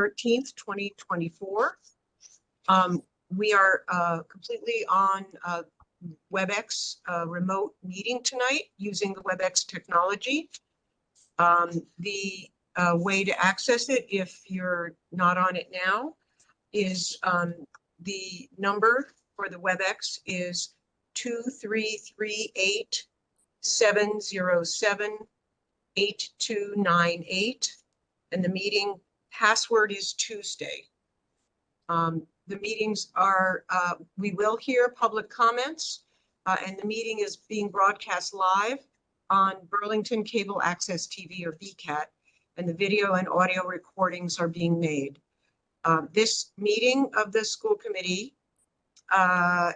13th, 2024. We are completely on WebEx remote meeting tonight using the WebEx technology. The way to access it, if you're not on it now, is the number for the WebEx is 2338-707-8298, and the meeting password is Tuesday. The meetings are, we will hear public comments, and the meeting is being broadcast live on Burlington Cable Access TV, or BCAT, and the video and audio recordings are being made. This meeting of the school committee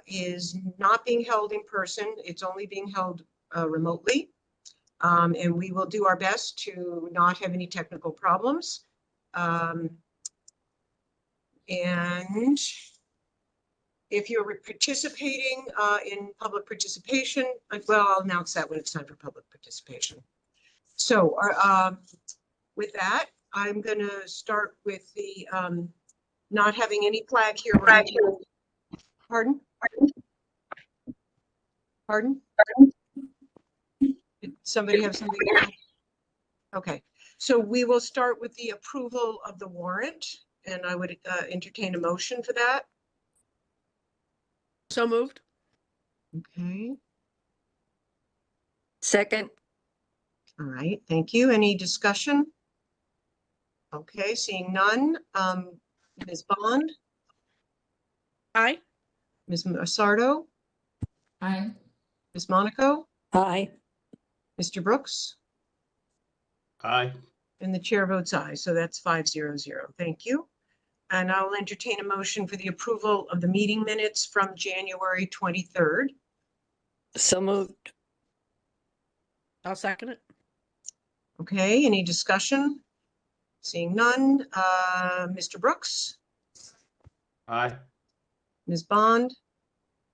is not being held in person. It's only being held remotely. And we will do our best to not have any technical problems. And if you're participating in public participation, well, I'll announce that when it's time for public participation. So with that, I'm going to start with the not having any flag here. Pardon? Pardon? Did somebody have something? Okay, so we will start with the approval of the warrant, and I would entertain a motion for that. So moved. Okay. Second. All right, thank you. Any discussion? Okay, seeing none. Ms. Bond? Aye. Ms. Massardo? Aye. Ms. Monaco? Aye. Mr. Brooks? Aye. And the chair votes aye, so that's 500. Thank you. And I will entertain a motion for the approval of the meeting minutes from January 23rd. So moved. I'll second it. Okay, any discussion? Seeing none. Mr. Brooks? Aye. Ms. Bond?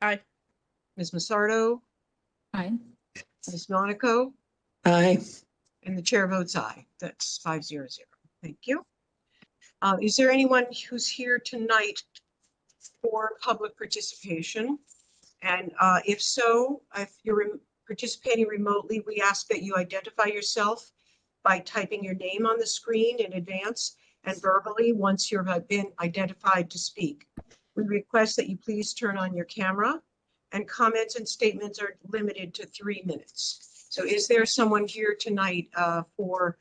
Aye. Ms. Massardo? Aye. Ms. Monaco? Aye. And the chair votes aye. That's 500. Thank you. Is there anyone who's here tonight for public participation? And if so, if you're participating remotely, we ask that you identify yourself by typing your name on the screen in advance and verbally once you've been identified to speak. We request that you please turn on your camera, and comments and statements are limited to 3 minutes. So is there someone here tonight for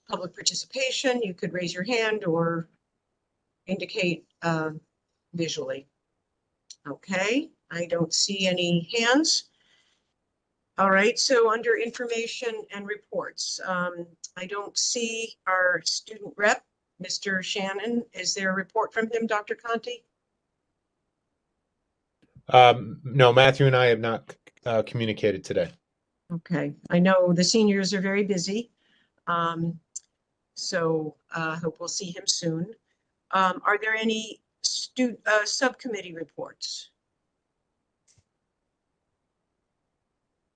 public participation? You could raise your hand or indicate visually. Okay, I don't see any hands. All right, so under information and reports, I don't see our student rep, Mr. Shannon. Is there a report from him, Dr. Conti? No, Matthew and I have not communicated today. Okay, I know the seniors are very busy, so I hope we'll see him soon. Are there any subcommittee reports?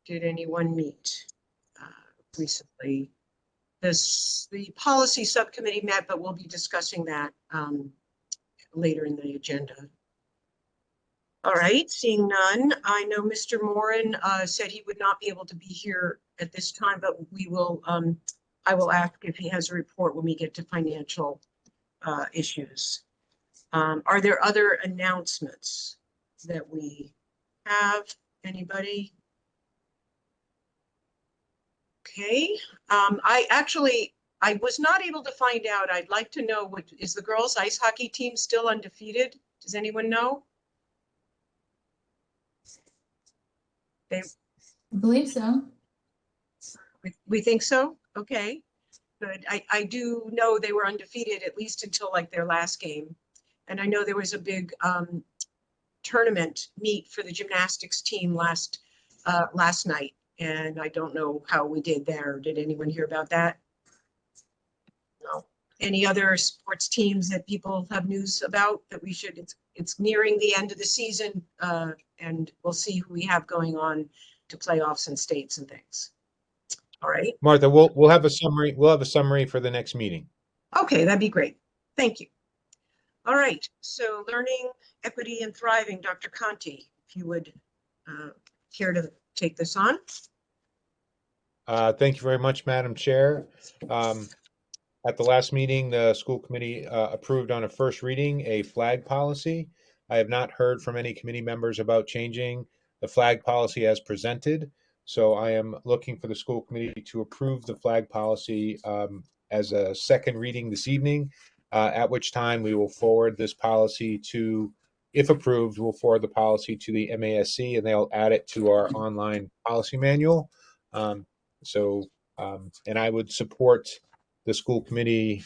Did anyone meet recently? The policy subcommittee met, but we'll be discussing that later in the agenda. All right, seeing none. I know Mr. Moran said he would not be able to be here at this time, but we will. I will ask if he has a report when we get to financial issues. Are there other announcements that we have? Anybody? Okay, I was not able to find out. I'd like to know, is the girls' ice hockey team still undefeated? Does anyone know? I believe so. We think so? Okay, good. I do know they were undefeated at least until like their last game. And I know there was a big tournament meet for the gymnastics team last night. And I don't know how we did there. Did anyone hear about that? No. Any other sports teams that people have news about that we should? It's nearing the end of the season, and we'll see who we have going on to playoffs and states and things. All right, Martha, we'll have a summary. We'll have a summary for the next meeting. Okay, that'd be great. Thank you. All right, so learning, equity, and thriving, Dr. Conti, if you would care to take this on. Thank you very much, Madam Chair. At the last meeting, the school committee approved on a first reading a flag policy. I have not heard from any committee members about changing the flag policy as presented. So I am looking for the school committee to approve the flag policy as a second reading this evening, at which time we will forward this policy to, if approved, we'll forward the policy to the MASC and they'll add it to our online policy manual. And I would support the school committee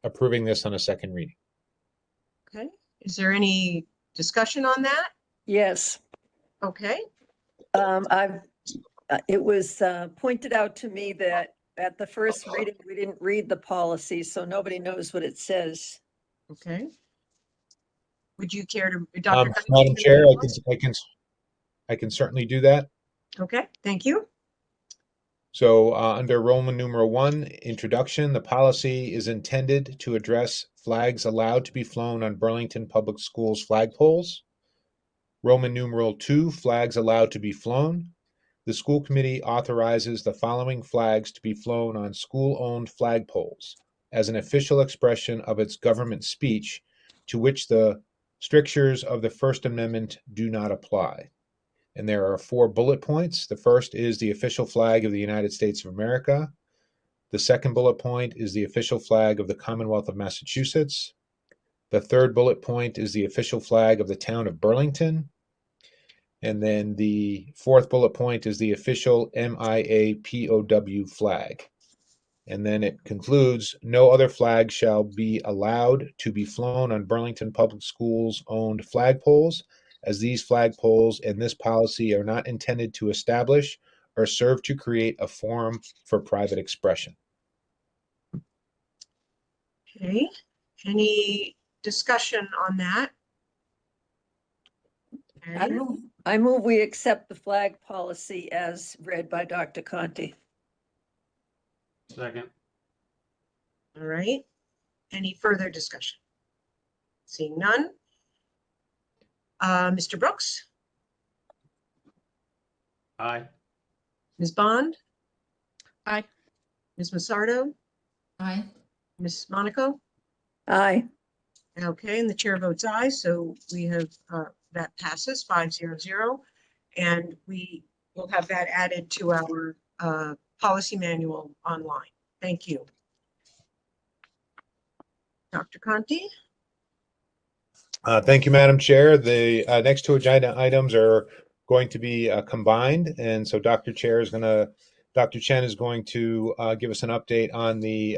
approving this on a second reading. Okay, is there any discussion on that? Yes. Okay, It was pointed out to me that at the first reading, we didn't read the policy, so nobody knows what it says. okay. Would you care to, Dr. Conti? Madam Chair, I can certainly do that. Okay, thank you. So under Roman numeral 1, introduction, the policy is intended to address flags allowed to be flown on Burlington Public Schools flagpoles. Roman numeral 2, flags allowed to be flown. The school committee authorizes the following flags to be flown on school-owned flagpoles as an official expression of its government speech, to which the strictures of the First Amendment do not apply. And there are 4 bullet points. The first is the official flag of the United States of America. The second bullet point is the official flag of the Commonwealth of Massachusetts. The third bullet point is the official flag of the town of Burlington. And then the fourth bullet point is the official MIA-POW flag. And then it concludes, no other flag shall be allowed to be flown on Burlington Public Schools owned flagpoles, as these flagpoles and this policy are not intended to establish or serve to create a forum for private expression. Okay, any discussion on that? Okay. I move we accept the flag policy as read by Dr. Conti. Second. All right, any further discussion? Seeing none. Mr. Brooks, Aye. Ms. Bond, Aye. Ms. Massardo, Aye. Ms. Monaco. Aye. Okay, and the chair votes aye, so we have, that passes 500. And we will have that added to our policy manual online. Thank you. Dr. Conti? Thank you, Madam Chair. The next 2 agenda items are going to be combined. And so Dr. Chen is going to give us an update on the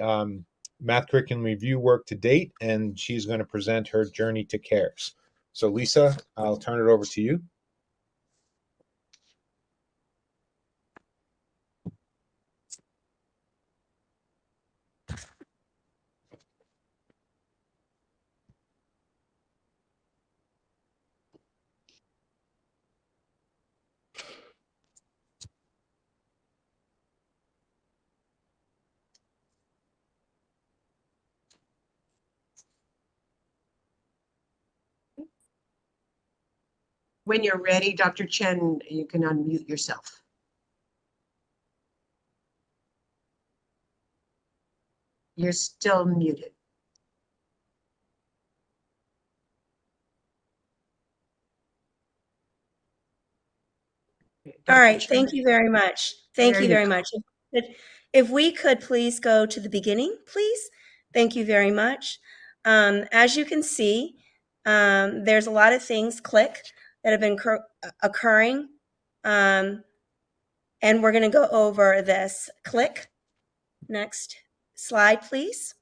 math curriculum review work to date, and she's going to present her journey to CARES. So Lisa, I'll turn it over to you. When you're ready, Dr. Chen, you can unmute yourself. You're still muted. All right, Dr. thank Chen. you very much. Thank There you you very go. much. If we could please go to the beginning, please. Thank you very much. As you can see, there's a lot of things, click, that have been occurring. And we're going to go over this. Click. Next slide, please.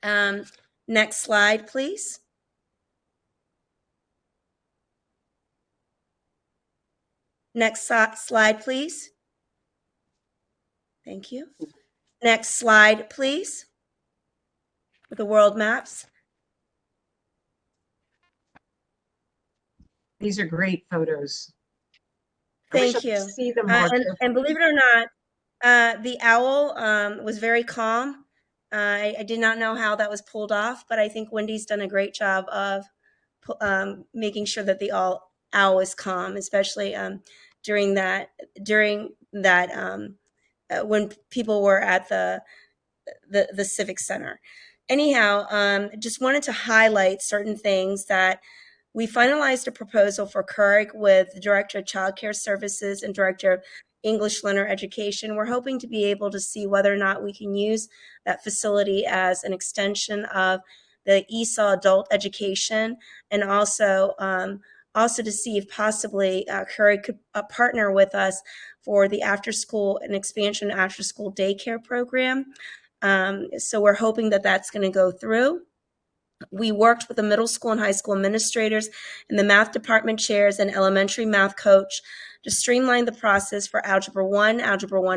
Next slide, please. Next slide, please. Thank you. Next slide, please. With the world maps. These are great photos. I wish I Thank could you. see them more And believe it or not, the owl was very calm I did not know how that was pulled off, but I think Wendy's done a great job of making sure that the owl is calm, especially during that when people were at the Civic Center. Anyhow, just wanted to highlight certain things that we finalized a proposal for Couric with the Director of Child Care Services and Director of English Learner Education. We're hoping to be able to see whether or not we can use that facility as an extension of the ESOL adult education, and also to see if possibly Couric could partner with us for the an expansion after school daycare program. So we're hoping that that's going to go through. We worked with the middle school and high school administrators and the math department chairs and elementary math coach to streamline the process for Algebra 1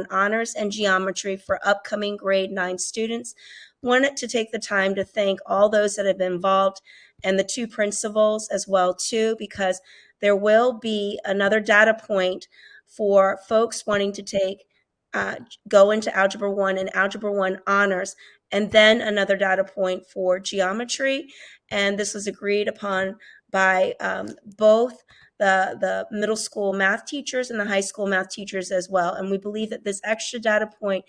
honors, and geometry for upcoming grade 9 students. Wanted to take the time to thank all those that have been involved and the 2 principals as well too, because there will be another data point for folks wanting to go into Algebra 1 and Algebra 1 honors, and then another data point for geometry. And this was agreed upon by both the middle school math teachers and the high school math teachers as well. And we believe that this extra data point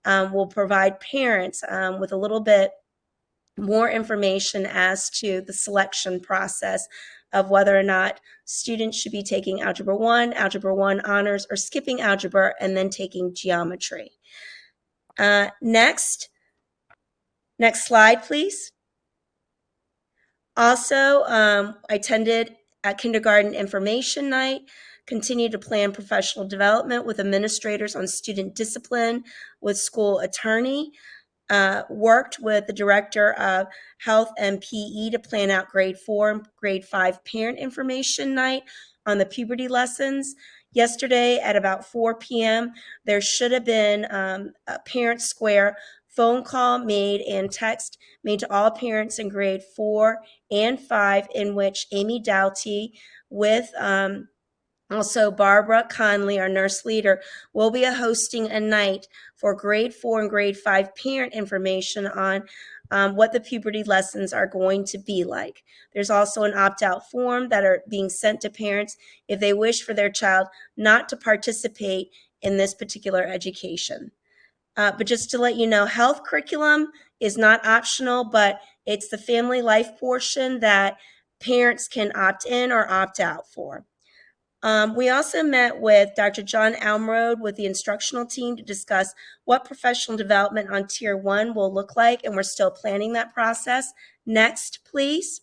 will provide parents with a little bit more information as to the selection process of whether or not students should be taking Algebra 1 honors, or skipping algebra and then taking geometry. Next slide, please. Also, I attended a kindergarten information night, continued to plan professional development with administrators on student discipline, with school attorney, worked with the director of health and PE to plan out grade 4 and grade 5 parent information night on the puberty lessons. Yesterday at about 4 p.m., there should have been a Parent Square phone call made and text made to all parents in grade 4 and 5, in which Amy Doughty with also Barbara Conley, our nurse leader, will be hosting a night for grade 4 and grade 5 parent information on what the puberty lessons are going to be like. There's also an opt-out form that are being sent to parents if they wish for their child not to participate in this particular education. But just to let you know, health curriculum is not optional, but it's the family life portion that parents can opt in or opt out for. We also met with Dr. John Almroad with the instructional team to discuss what professional development on Tier 1 will look like, and we're still planning that process. Next, please.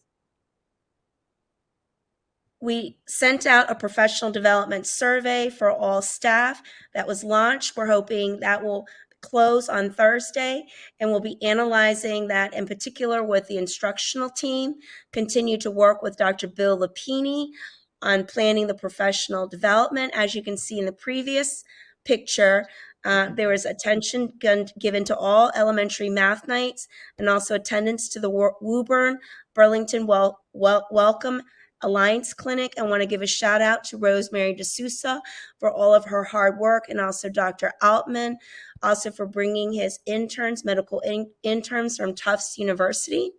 We sent out a professional development survey for all staff that was launched. We're hoping that will close on Thursday, and we'll be analyzing that in particular with the instructional team. Continue to work with Dr. Bill Lapini on planning the professional development. As you can see in the previous picture, there was attention given to all elementary math nights, and also attendance to the Woburn Burlington Welcome Alliance Clinic. I want to give a shout out to Rosemary D'Souza for all of her hard work, and also Dr. Altman, also for bringing his medical interns from Tufts University.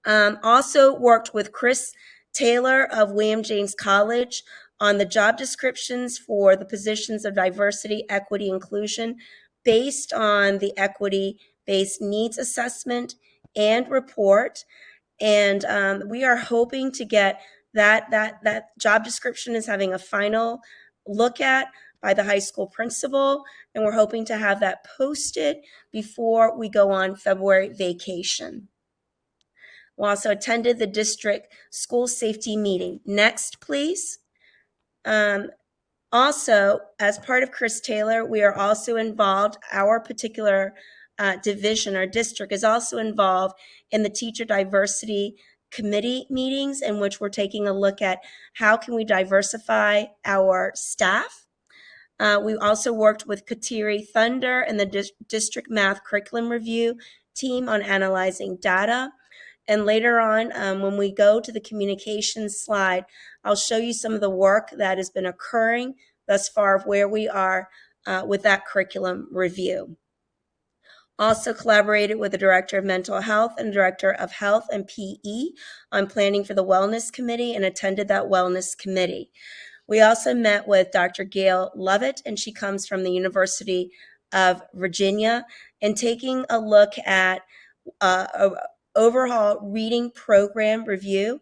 Also worked with Chris Taylor of William James College on the job descriptions for the positions of diversity, equity, inclusion, based on the equity-based needs assessment and report. And we are hoping to get that job description is having a final look at by the high school principal, and we're hoping to have that posted before we go on February vacation. We also attended the district school safety meeting. Next, please. Also, as part of Chris Taylor, we are also involved, our particular division or district is also involved in the teacher diversity committee meetings, in which we're taking a look at how can we diversify our staff. We also worked with Kateri Thunder and the district math curriculum review team on analyzing data. And later on, when we go to the communications slide, I'll show you some of the work that has been occurring thus far of where we are with that curriculum review. Also collaborated with the Director of Mental Health and Director of Health and PE on planning for the Wellness Committee and attended that Wellness Committee. We also met with Dr. Gail Lovett, and she comes from the University of Virginia, and taking a look at overhaul reading program review.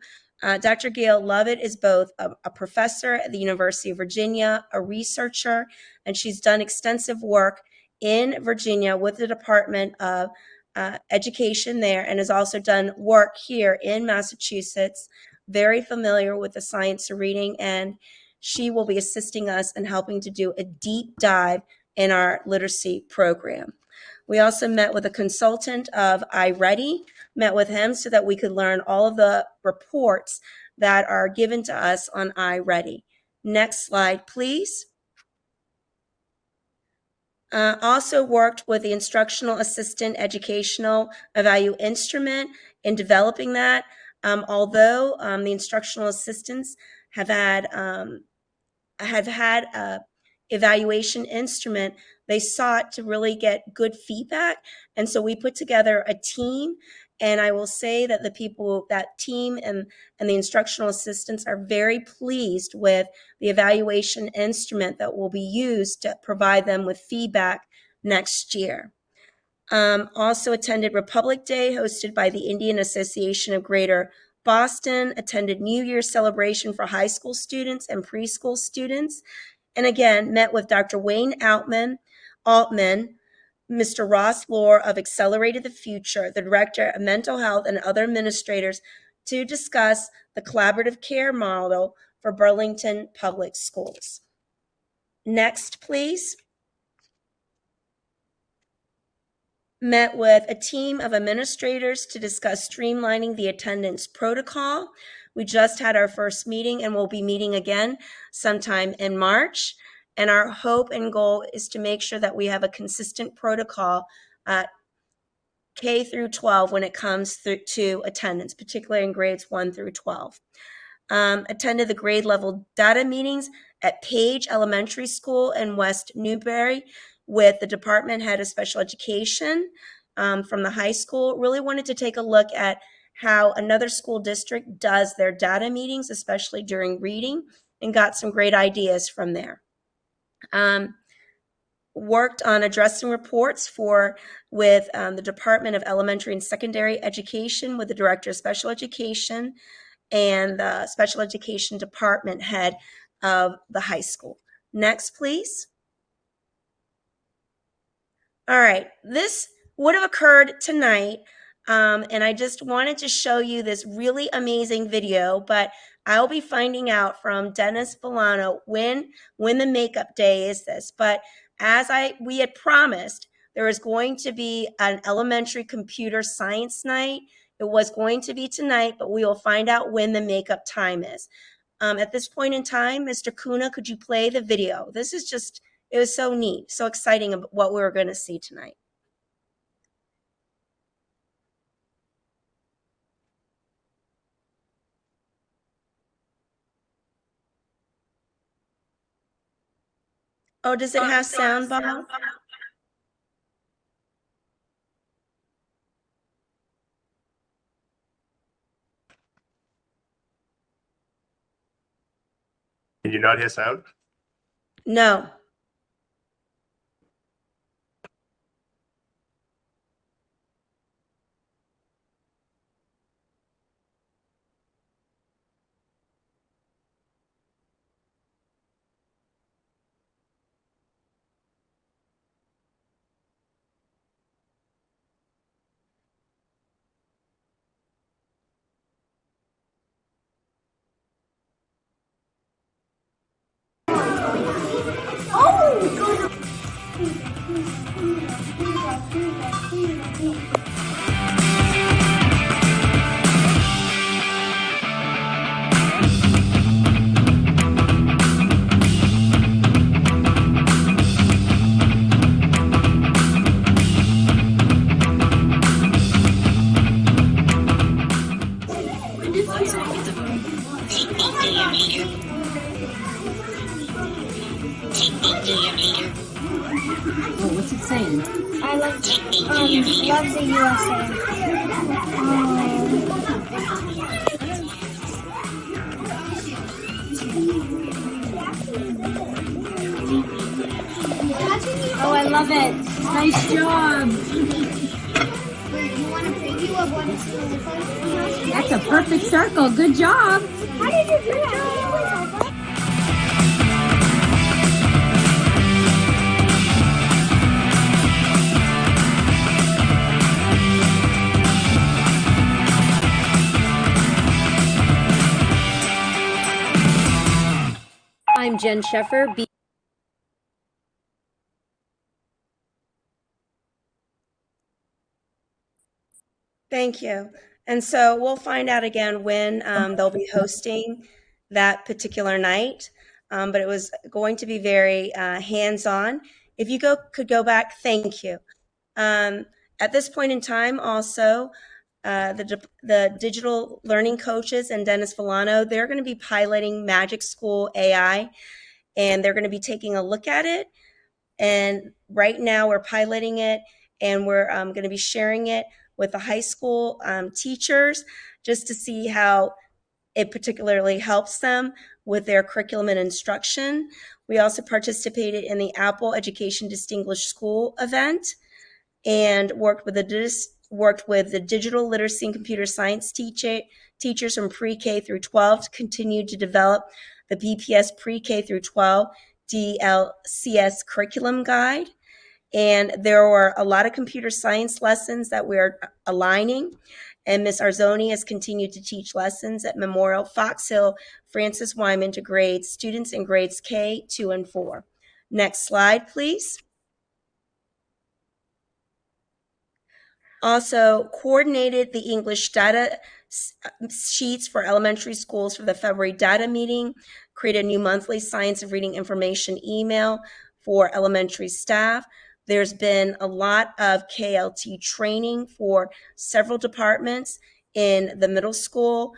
Dr. Gail Lovett is both a professor at the University of Virginia, a researcher, and she's done extensive work in Virginia with the Department of Education there, and has also done work here in Massachusetts, very familiar with the science of reading, and she will be assisting us and helping to do a deep dive in our literacy program. We also met with a consultant of iReady, met with him so that we could learn all of the reports that are given to us on iReady. Next slide, please. Also worked with the Instructional Assistant Educational Evaluation Instrument in developing that. Although the instructional assistants have had a evaluation instrument, they sought to really get good feedback. And so we put together a team, and I will say that the people, that team and the instructional assistants are very pleased with the evaluation instrument that will be used to provide them with feedback next year. Also attended Republic Day, hosted by the Indian Association of Greater Boston, attended New Year's celebration for high school students and preschool students, and again, met with Dr. Wayne Altman, Mr. Ross Lohr of Accelerated the Future, the Director of Mental Health, and other administrators to discuss the collaborative care model for Burlington Public Schools. Next, please. Met with a team of administrators to discuss streamlining the attendance protocol. We just had our first meeting and we'll be meeting again sometime in March. And our hope and goal is to make sure that we have a consistent protocol at K through 12 when it comes to attendance, particularly in grades 1 through 12. Attended the grade level data meetings at Page Elementary School in West Newbury with the department head of special education from the high school. Really wanted to take a look at how another school district does their data meetings, especially during reading, and got some great ideas from there. Worked on addressing reports with the Department of Elementary and Secondary Education with the Director of Special Education and the Special Education Department head of the high school. Next, please. All right, this would have occurred tonight, and I just wanted to show you this really amazing video, but I'll be finding out from Dennis Villano when the makeup day is this. But as we had promised, there is going to be an elementary computer science night. It was going to be tonight, but we will find out when the makeup time is. At this point in time, Mr. Kuna, could you play the video? This is just, it was so neat, so exciting about what we were going to see tonight. Oh, does it have sound, Bob? Can you not hear sound? No. USA. Oh, I love it. Nice job. You want a preview of what it's going to look like? That's a perfect circle. Good job. How did you do that? I'm Jen Sheffer. Thank you. And so we'll find out again when they'll be hosting that particular night. But it was going to be very hands-on. If you could go back, thank you. At this point in time, also, the digital learning coaches and Dennis Villano, they're going to be piloting Magic School AI, and they're going to be taking a look at it. And right now we're piloting it, and we're going to be sharing it with the high school teachers just to see how it particularly helps them with their curriculum and instruction. We also participated in the Apple Education Distinguished School event and worked with the digital literacy and computer science teachers from pre-K through 12 to continue to develop the BPS pre-K through 12 DLCS curriculum guide. And there were a lot of computer science lessons that we're aligning. And Ms. Arzoni has continued to teach lessons at Memorial Fox Hill Francis Wyman to students in grades K, 2, and 4. Next slide, please. Also coordinated the English data sheets for elementary schools for the February data meeting, created a new monthly Science of Reading information email for elementary staff. There's been a lot of KLT training for several departments in the middle school,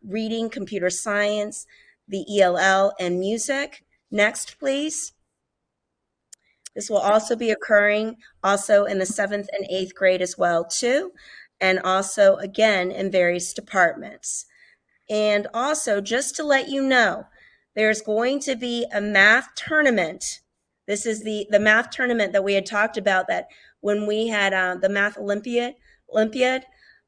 reading, computer science, the ELL, and music. Next, please. This will also be occurring also in the 7th and 8th grade as well, too, and also, again, in various departments. And also, just to let you know, there's going to be a math tournament. This is the math tournament that we had talked about, that when we had the Math Olympiad.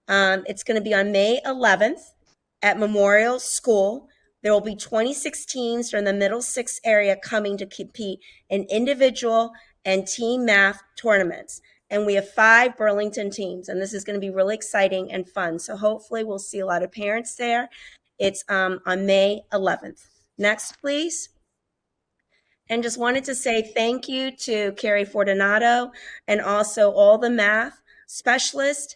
It's going to be on May 11th at Memorial School. There will be 26 teams from the middle 6 area coming to compete in individual and team math tournaments. And we have 5 Burlington teams, and this is going to be really exciting and fun. So hopefully we'll see a lot of parents there. It's on May 11th. Next, please. And just wanted to say thank you to Carrie Fortunato and also all the math specialists.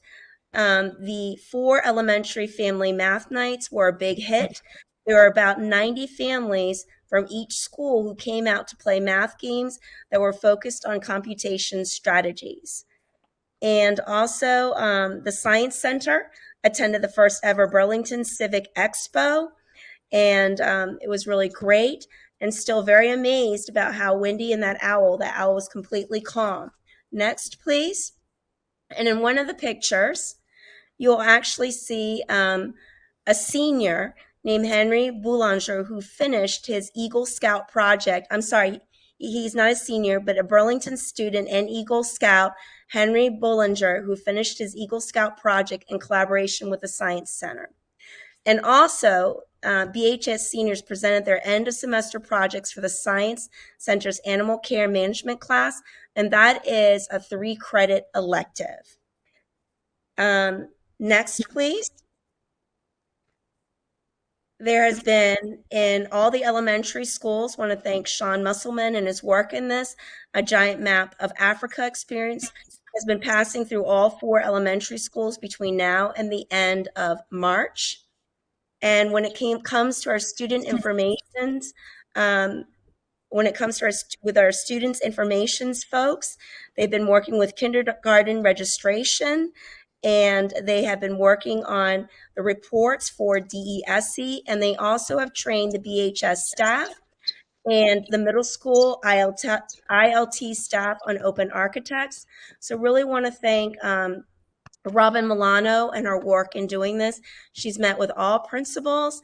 The 4 elementary family math nights were a big hit. There were about 90 families from each school who came out to play math games that were focused on computation strategies. And also the Science Center attended the first ever Burlington Civic Expo, and it was really great, and still very amazed about how windy and that owl was completely calm. Next, please. And in one of the pictures, you'll actually see a senior named Henry Boulanger who finished his Eagle Scout project. I'm sorry, he's not a senior, but a Burlington student and Eagle Scout, Henry Boulanger, who finished his Eagle Scout project in collaboration with the Science Center. And also, BHS seniors presented their end of semester projects for the Science Center's Animal Care Management class, and that is a 3-credit elective. Next, please. There has been, in all the elementary schools, want to thank Sean Musselman and his work in this, a giant map of Africa experience has been passing through all 4 elementary schools between now and the end of March. And when it comes to our student informations, with our students' informations folks, they've been working with kindergarten registration, and they have been working on the reports for DESE, and they also have trained the BHS staff. and the middle school ILT staff on open architects. So really want to thank Robin Milano and her work in doing this. She's met with all principals,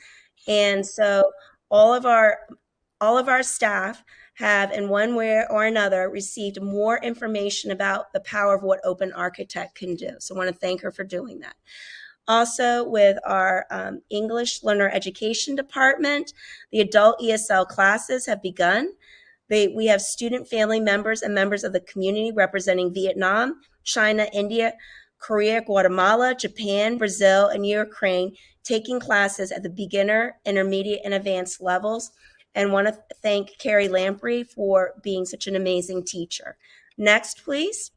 and so all of our staff have, in one way or another, received more information about the power of what Open Architect can do. So I want to thank her for doing that. Also, with our English Learner Education Department, the adult ESL classes have begun. We have student family members and members of the community representing Vietnam, China, India, Korea, Guatemala, Japan, Brazil, and Ukraine taking classes at the beginner, intermediate, and advanced levels. And want to thank Carrie Lamprey for being such an amazing teacher. Next, please.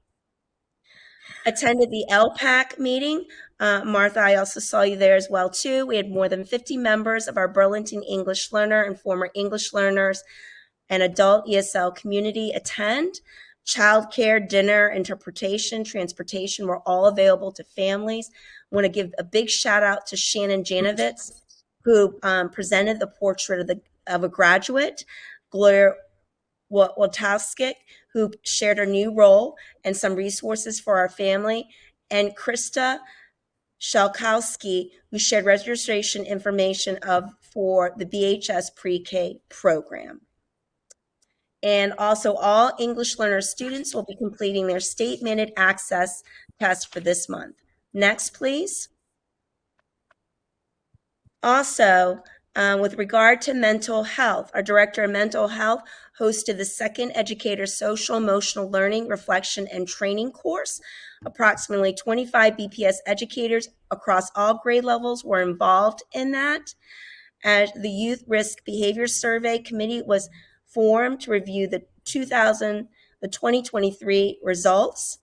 Attended the LPAC meeting. Martha, I also saw you there as well, too. We had more than 50 members of our Burlington English learner and former English learners and adult ESL community attend. Childcare, dinner, interpretation, transportation were all available to families. I want to give a big shout out to Shannon Janovitz, who presented the portrait of a graduate, Gloria Wojtowski, who shared her new role and some resources for our family, and Krista Shalkowski, who shared registration information for the BHS Pre-K program. And also all English learner students will be completing their state-mandated access test for this month. Next, please. Also, with regard to mental health, our Director of Mental Health hosted the second Educator Social Emotional Learning, Reflection, and Training course. Approximately 25 BPS educators across all grade levels were involved in that. As the Youth Risk Behavior Survey Committee was formed to review the 2023 results.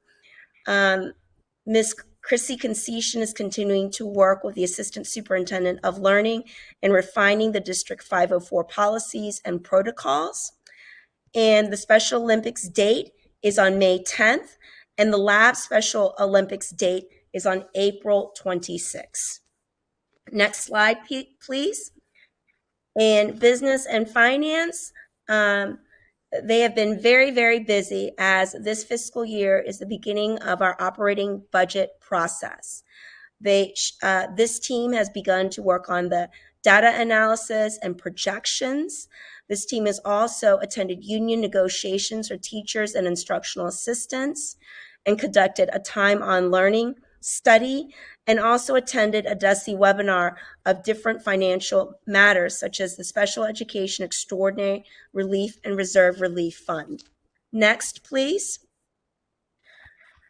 Ms. Chrissy Concession is continuing to work with the Assistant Superintendent of Learning in refining the District 504 policies and protocols. And the Special Olympics date is on May 10th, and the Lab Special Olympics date is on April 26th. Next slide, please. And business and finance, they have been very, very busy as this fiscal year is the beginning of our operating budget process. This team has begun to work on the data analysis and projections. This team has also attended union negotiations for teachers and instructional assistants and conducted a time on learning study, and also attended a DESE webinar of different financial matters, such as the Special Education Extraordinary Relief and Reserve Relief Fund. Next, please.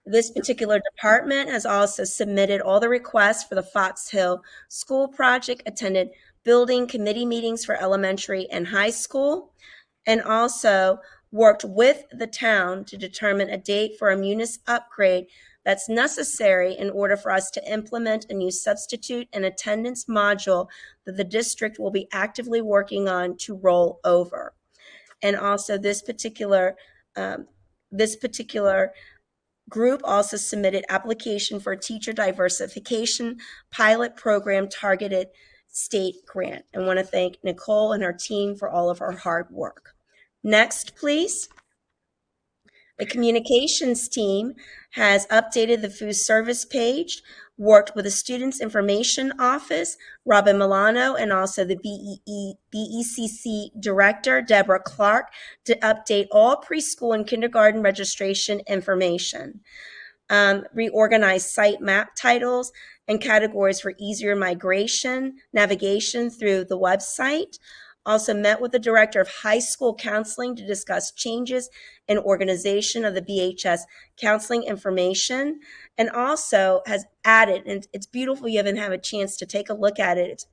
This particular department has also submitted all the requests for the Fox Hill School Project, attended building committee meetings for elementary and high school, and also worked with the town to determine a date for a munis upgrade that's necessary in order for us to implement a new substitute and attendance module that the district will be actively working on to roll over. And also this particular group also submitted application for a teacher diversification pilot program targeted state grant. I want to thank Nicole and her team for all of her hard work. Next, please. The communications team has updated the food service page, worked with the Students Information Office, Robin Milano, and also the BECC Director, Deborah Clark, to update all preschool and kindergarten registration information. Reorganize site map titles and categories for easier navigation through the website. Also met with the Director of High School Counseling to discuss changes in organization of the BHS counseling information, and also has added, and it's beautiful, you haven't had a chance to take a look at it, it's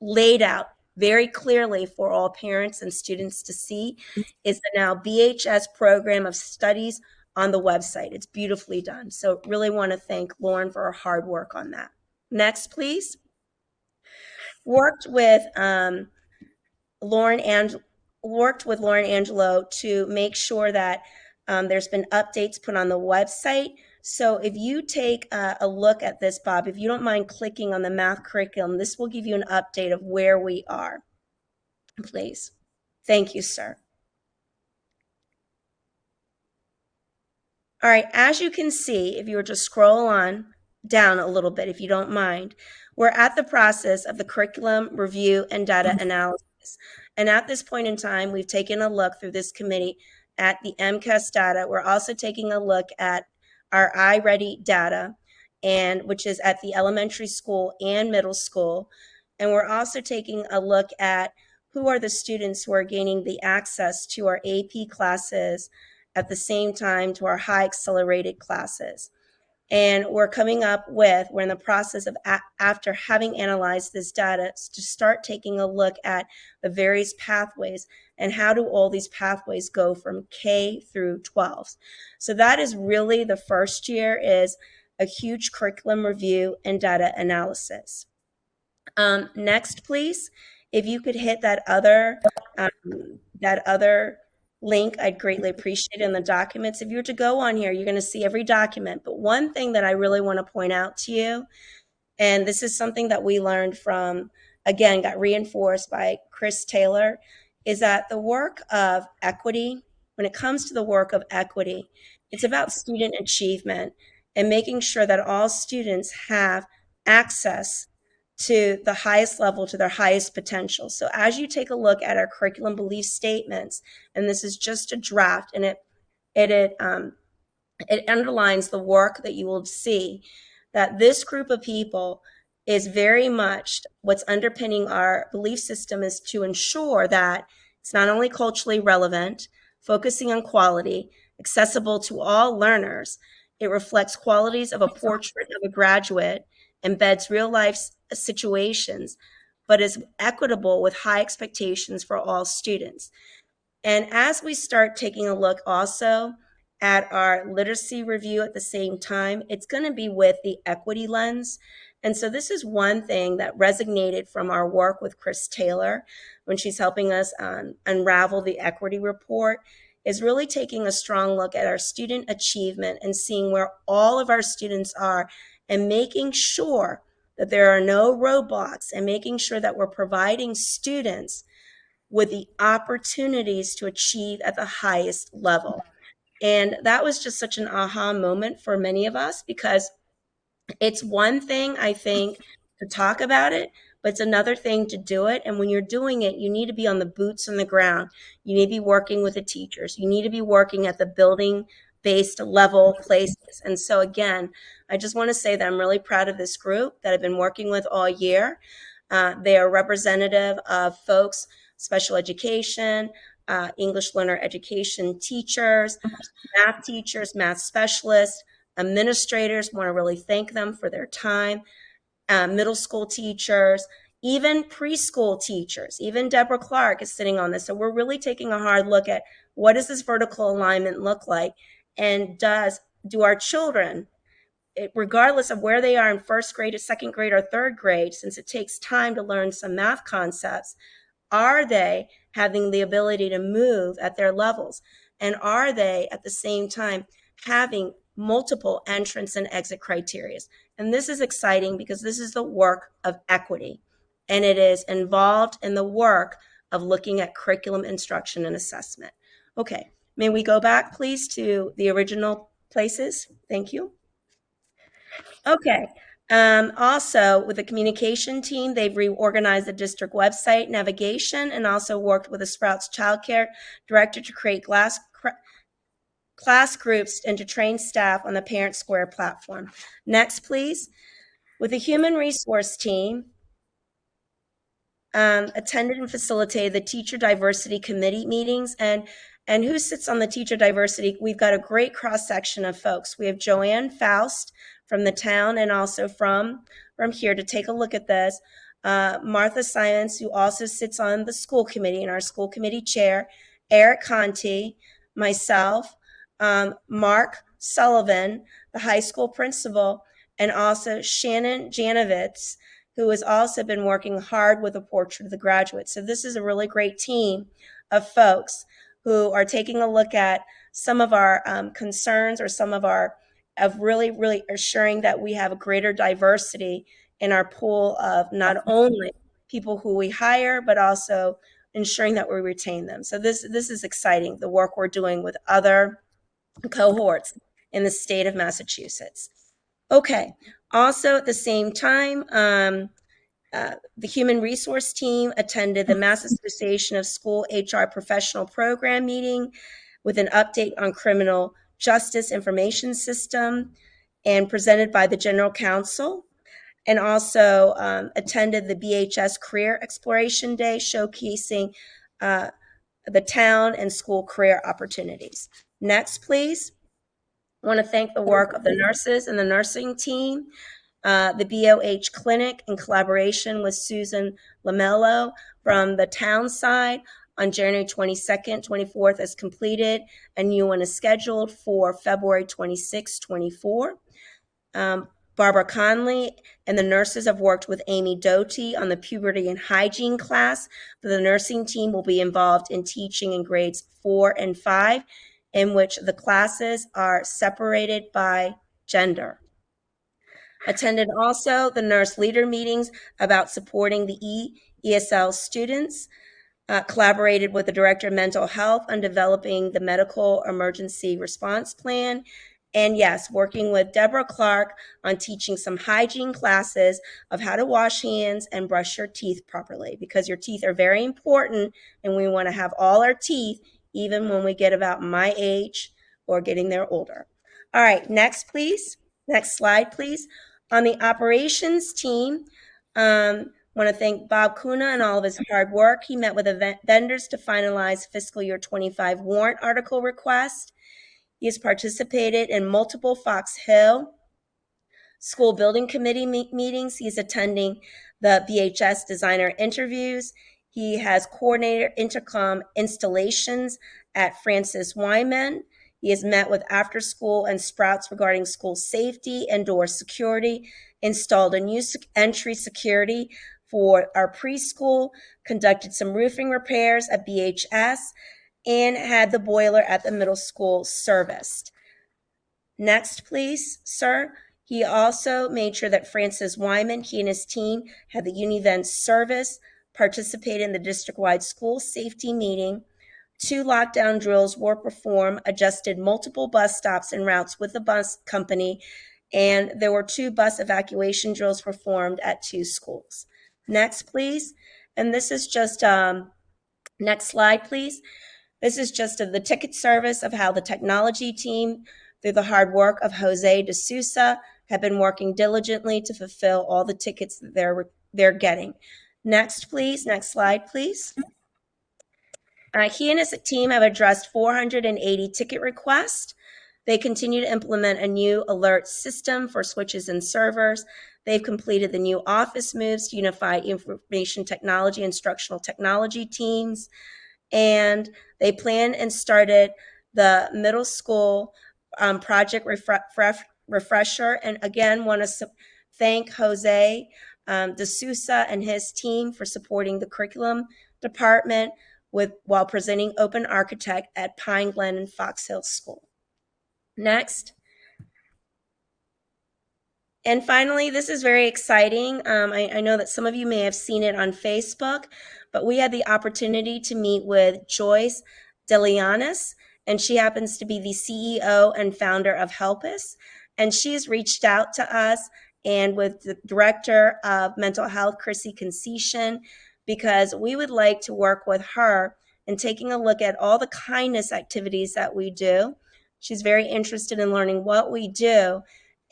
laid out very clearly for all parents and students to see, is the now BHS program of studies on the website. It's beautifully done. So really want to thank Lauren for her hard work on that. Next, please. Worked with Lauren Angelo to make sure that there's been updates put on the website. So if you take a look at this, Bob, if you don't mind clicking on the math curriculum, this will give you an update of where we are. Please. Thank you, sir. All right, as you can see, if you were to scroll on down a little bit, if you don't mind, we're at the process of the curriculum review and data analysis. And at this point in time, we've taken a look through this committee at the MCAS data. We're also taking a look at our iReady data, and which is at the elementary school and middle school. And we're also taking a look at who are the students who are gaining the access to our AP classes at the same time to our high accelerated classes. And we're in the process of, after having analyzed this data, to start taking a look at the various pathways and how do all these pathways go from K through 12. So that is really the first year, is a huge curriculum review and data analysis. Next, please, if you could hit that other link, I'd greatly appreciate it in the documents. If you were to go on here, you're going to see every document. But one thing that I really want to point out to you, and this is something that we learned from, again, got reinforced by Chris Taylor, is that the work of equity, when it comes to the work of equity, it's about student achievement and making sure that all students have access to the highest level, to their highest potential. So as you take a look at our curriculum belief statements, and this is just a draft, and it underlines the work that you will see, that this group of people is very much what's underpinning our belief system, is to ensure that it's not only culturally relevant, focusing on quality, accessible to all learners, it reflects qualities of a portrait of a graduate, embeds real life situations, but is equitable with high expectations for all students. And as we start taking a look also at our literacy review at the same time, it's going to be with the equity lens. And so this is one thing that resonated from our work with Chris Taylor when she's helping us unravel the equity report, is really taking a strong look at our student achievement and seeing where all of our students are and making sure that there are no roadblocks, and making sure that we're providing students with the opportunities to achieve at the highest level. And that was just such an aha moment for many of us, because it's one thing, I think, to talk about it, but it's another thing to do it. And when you're doing it, you need to be on the boots on the ground. You need to be working with the teachers. You need to be working at the building-based level places. And so again, I just want to say that I'm really proud of this group that I've been working with all year. They are representative of folks, special education, English learner education teachers, math specialists, administrators. Want to really thank them for their time, middle school teachers, even preschool teachers. Even Deborah Clark is sitting on this. So we're really taking a hard look at what does this vertical alignment look like, and do our children, regardless of where they are in first grade, or second grade, or third grade, since it takes time to learn some math concepts, are they having the ability to move at their levels? And are they at the same time having multiple entrance and exit criteria? And this is exciting because this is the work of equity, and it is involved in the work of looking at curriculum instruction and assessment. Okay, may we go back please to the original places? Thank you. Okay. Also, with the communication team, they've reorganized the district website navigation, and also worked with the Sprouts Childcare Director to create class groups and to train staff on the Parent Square platform. Next, please. With the human resource team, attended and facilitated the teacher diversity committee meetings. And who sits on the teacher diversity? We've got a great cross section of folks. We have Joanne Faust from the town, and also from here to take a look at this. Martha Simons, who also sits on the school committee, and our school committee chair, Eric Conti, myself, Mark Sullivan, the high school principal, and also Shannon Janovitz, who has also been working hard with a portrait of the graduate. So this is a really great team of folks who are taking a look at some of our concerns, or some of really assuring that we have a greater diversity in our pool of not only people who we hire, but also ensuring that we retain them. So this is exciting, the work we're doing with other cohorts in the state of Massachusetts. Okay, also at the same time, the Human Resource team attended the Mass Association of School HR Professional Program meeting with an update on criminal justice information system and presented by the General Counsel, and also attended the BHS Career Exploration Day showcasing the town and school career opportunities. Next, please. I want to thank the work of the nurses and the nursing team. The BOH Clinic, in collaboration with Susan Lamello from the town side, on January 22nd, 24th is completed. A new one is scheduled for February 26, 24. Barbara Conley and the nurses have worked with Amy Doty on the puberty and hygiene class. The nursing team will be involved in teaching in grades 4 and 5, in which the classes are separated by gender. Attended also the nurse leader meetings about supporting the ESL students. Collaborated with the Director of Mental Health on developing the medical emergency response plan. And yes, working with Deborah Clark on teaching some hygiene classes of how to wash hands and brush your teeth properly, because your teeth are very important and we want to have all our teeth even when we get about my age or getting there older. All right, next please. Next slide, please. On the operations team, want to thank Bob Kuna and all of his hard work. He met with vendors to finalize fiscal year 25 warrant article request. He has participated in multiple Fox Hill school building committee meetings. He's attending the BHS designer interviews. He has coordinated intercom installations at Francis Wyman. He has met with after school and Sprouts regarding school safety and door security, installed a new entry security for our preschool, conducted some roofing repairs at BHS, and had the boiler at the middle school serviced. Next, please, sir. He also made sure that Francis Wyman, he and his team, had the Univent service, participated in the district-wide school safety meeting. 2 lockdown drills were performed, adjusted multiple bus stops and routes with the bus company, and there were 2 bus evacuation drills performed at 2 schools. Next, please. And this is just, next slide, please. This is just the ticket service of how the technology team, through the hard work of Jose de Sousa, have been working diligently to fulfill all the tickets that they're getting. Next, please. Next slide, please. He and his team have addressed 480 ticket requests. They continue to implement a new alert system for switches and servers. They've completed the new office moves to unify information technology, instructional technology teams. And they planned and started the middle school project refresher. And again, want to thank Jose de Sousa and his team for supporting the curriculum department while presenting Open Architect at Pine Glen and Fox Hill School. Next. And finally, this is very exciting. I know that some of you may have seen it on Facebook, but we had the opportunity to meet with Joyce Delianis, and she happens to be the CEO and founder of Help Us. And she's reached out to us and with the Director of Mental Health, Chrissy Concession, because we would like to work with her in taking a look at all the kindness activities that we do. She's very interested in learning what we do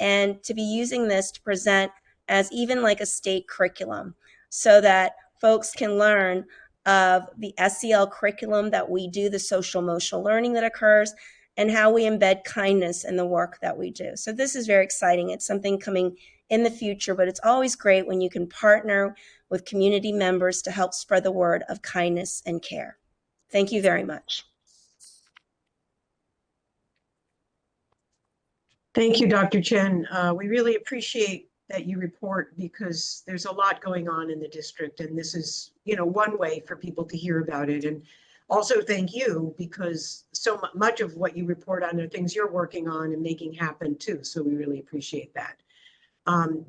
and to be using this to present as even like a state curriculum so that folks can learn of the SEL curriculum that we do, the social emotional learning that occurs, and how we embed kindness in the work that we do. So this is very exciting. It's something coming in the future, but it's always great when you can partner with community members to help spread the word of kindness and care. Thank you very much. Thank you, Dr. Chen. We really appreciate that you report because there's a lot going on in the district, and this is, one way for people to hear about it. And also thank you because so much of what you report on are things you're working on and making happen too. So we really appreciate that.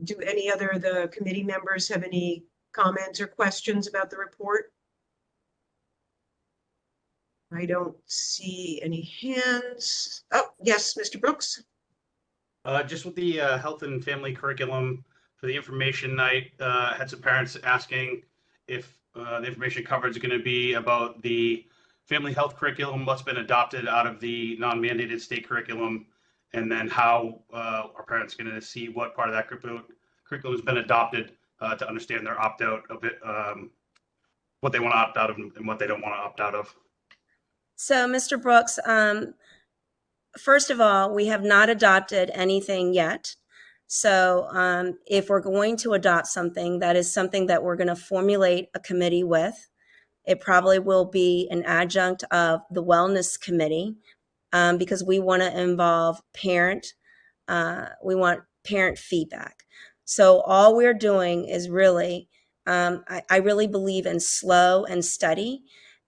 Do any other of the committee members have any comments or questions about the report? I don't see any hands. Oh, yes, Mr. Brooks. Just with the health and family curriculum for the information night, had some parents asking if the information covered is going to be about the family health curriculum, what's been adopted out of the non-mandated state curriculum, and then how our parents going to see what part of that curriculum has been adopted to understand their opt-out of it, what they want to opt out of and what they don't want to opt out of. So, Mr. Brooks, first of all, we have not adopted anything yet. So if we're going to adopt something, that is something that we're going to formulate a committee with. It probably will be an adjunct of the wellness committee because we want to involve we want parent feedback. So all we're doing is really, I really believe in slow and steady.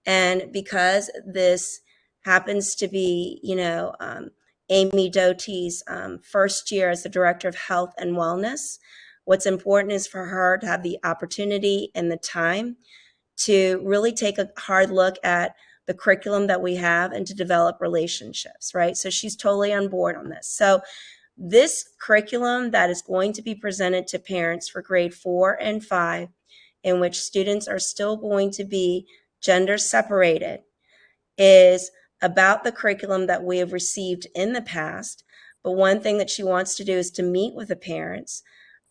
And because this happens to be, Amy Doty's first year as the Director of Health and Wellness, what's important is for her to have the opportunity and the time to really take a hard look at the curriculum that we have and to develop relationships, right? So she's totally on board on this. So this curriculum that is going to be presented to parents for grade 4 and 5, in which students are still going to be gender separated, is about the curriculum that we have received in the past. But one thing that she wants to do is to meet with the parents.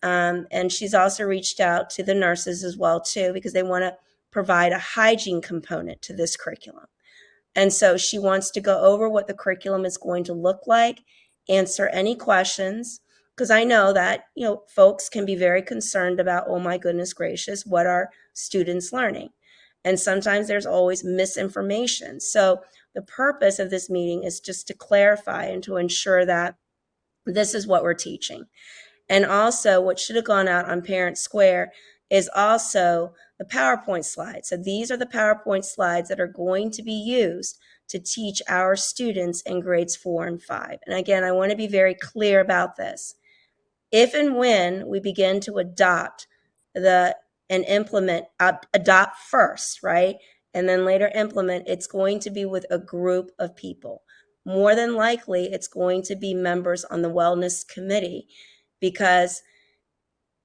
And she's also reached out to the nurses as well, too, because they want to provide a hygiene component to this curriculum. And so she wants to go over what the curriculum is going to look like, answer any questions, because I know that, folks can be very concerned about, oh my goodness gracious, what are students learning? And sometimes there's always misinformation. So the purpose of this meeting is just to clarify and to ensure that this is what we're teaching. And also what should have gone out on Parent Square is also the PowerPoint slides. So these are the PowerPoint slides that are going to be used to teach our students in grades 4 and 5. And again, I want to be very clear about this. If and when we begin to adopt and implement, adopt first, right? And then later implement, it's going to be with a group of people. More than likely, it's going to be members on the wellness committee, because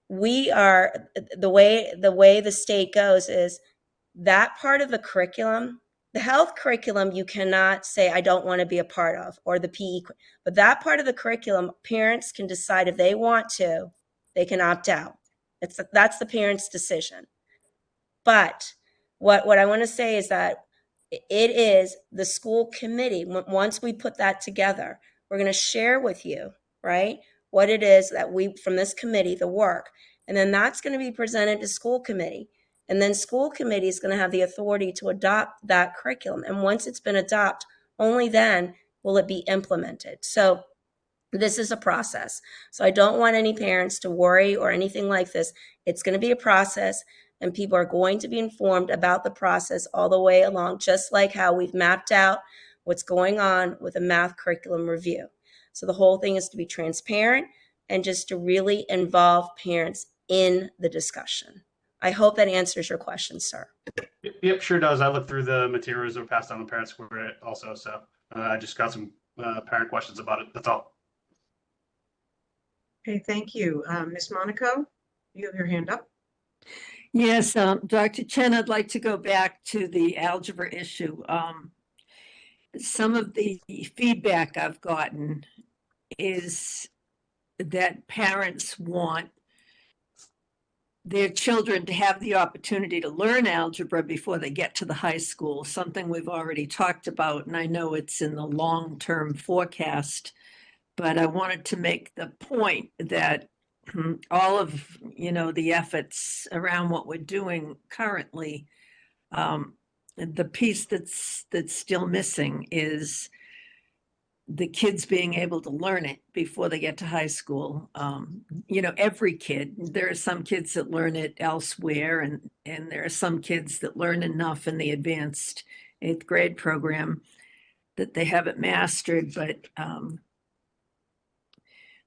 we are, the way the state goes is that part of the curriculum, the health curriculum, you cannot say, I don't want to be a part of, or the PE, but that part of the curriculum, parents can decide if they want to, they can opt out. That's the parent's decision. But what I want to say is that it is the school committee. Once we put that together, we're going to share with you, right, what it is that we, from this committee, the work, and then that's going to be presented to school committee. And then school committee is going to have the authority to adopt that curriculum. And once it's been adopted, only then will it be implemented. So this is a process. So I don't want any parents to worry or anything like this. It's going to be a process, and people are going to be informed about the process all the way along, just like how we've mapped out what's going on with a math curriculum review. So the whole thing is to be transparent and just to really involve parents in the discussion. I hope that answers your question, sir. Yep, sure does. I looked through the materials that were passed on the Parent Square also, so I just got some parent questions about it. That's all. Okay, thank you. Ms. Monaco, you have your hand up. Yes, Dr. Chen, I'd like to go back to the algebra issue. Some of the feedback I've gotten is that parents want their children to have the opportunity to learn algebra before they get to the high school, something we've already talked about, and I know it's in the long-term forecast, but I wanted to make the point that all of, the efforts around what we're doing currently, the piece that's still missing is the kids being able to learn it before they get to high school. Every kid, there are some kids that learn it elsewhere, and there are some kids that learn enough in the advanced 8th grade program that they haven't mastered. But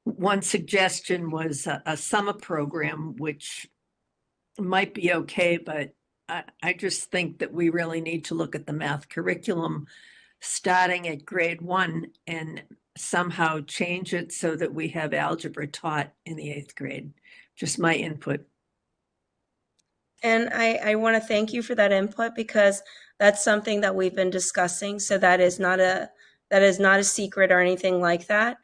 one suggestion was a summer program, which might be okay, but I just think that we really need to look at the math curriculum starting at grade 1 and somehow change it so that we have algebra taught in the 8th grade. Just my input. And I want to thank you for that input, because that's something that we've been discussing. So that is not a secret or anything like that.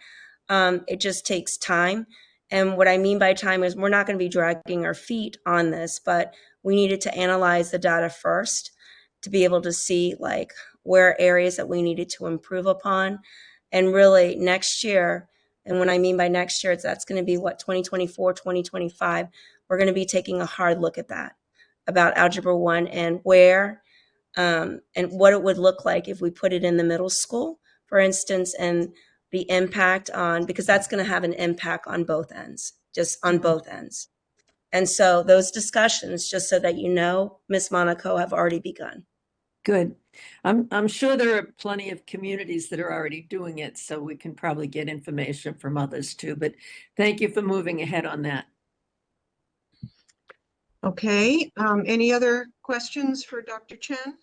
It just takes time. And what I mean by time is we're not going to be dragging our feet on this, but we needed to analyze the data first to be able to see like where areas that we needed to improve upon. And really next year, and when I mean by next year, that's going to be what, 2024, 2025, we're going to be taking a hard look at that, about Algebra 1 and where and what it would look like if we put it in the middle school, for instance, and the impact on, because that's going to have an impact on both ends, just on both ends. And so those discussions, just so that you know, Ms. Monaco, have already begun. Good. I'm sure there are plenty of communities that are already doing it, so we can probably get information from others too. But thank you for moving ahead on that. Okay, any other questions for Dr. Chen?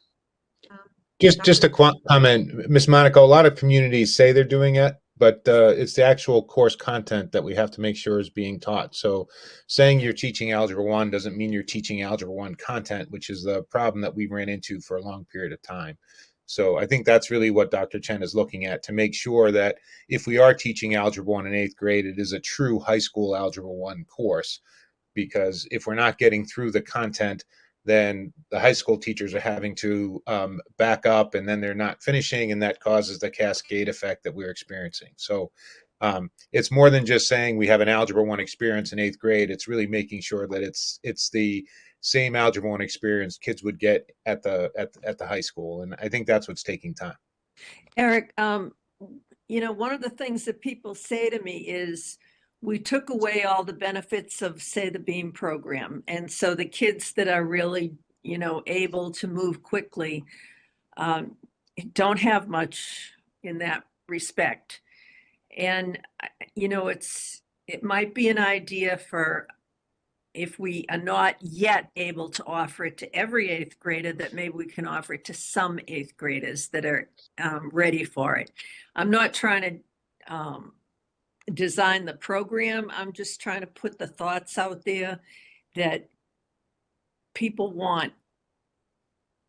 Just a comment, Ms. Monaco, a lot of communities say they're doing it, but it's the actual course content that we have to make sure is being taught. So saying you're teaching Algebra 1 doesn't mean you're teaching Algebra 1 content, which is the problem that we ran into for a long period of time. So I think that's really what Dr. Chen is looking at, to make sure that if we are teaching Algebra 1 in 8th grade, it is a true high school Algebra 1 course. Because if we're not getting through the content, then the high school teachers are having to back up, and then they're not finishing, and that causes the cascade effect that we're experiencing. So it's more than just saying we have an Algebra 1 experience in 8th grade. It's really making sure that it's the same Algebra 1 experience kids would get at the high school, and I think that's what's taking time. Eric, you know, one of the things that people say to me is, we took away all the benefits of, say, the BEAM program. And so the kids that are really, you know, able to move quickly don't have much in that respect. And, you know, it might be an idea for, if we are not yet able to offer it to every 8th grader, that maybe we can offer it to some 8th graders that are ready for it. I'm not trying to design the program. I'm just trying to put the thoughts out there that people want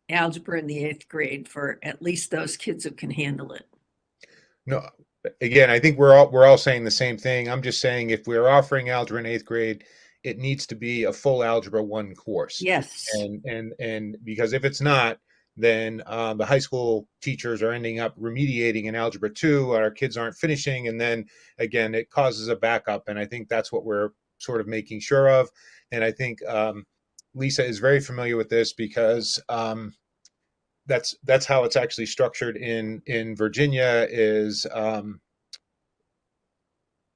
algebra in the 8th grade for at least those kids who can handle it. No, again, I think we're all saying the same thing. I'm just saying if we're offering algebra in 8th grade, it needs to be a full Algebra 1 course. Yes. And because if it's not, then the high school teachers are ending up remediating in Algebra 2, our kids aren't finishing, and then again it causes a backup. And I think that's what we're sort of making sure of. And I think Lisa is very familiar with this, because that's how it's actually structured in Virginia. Is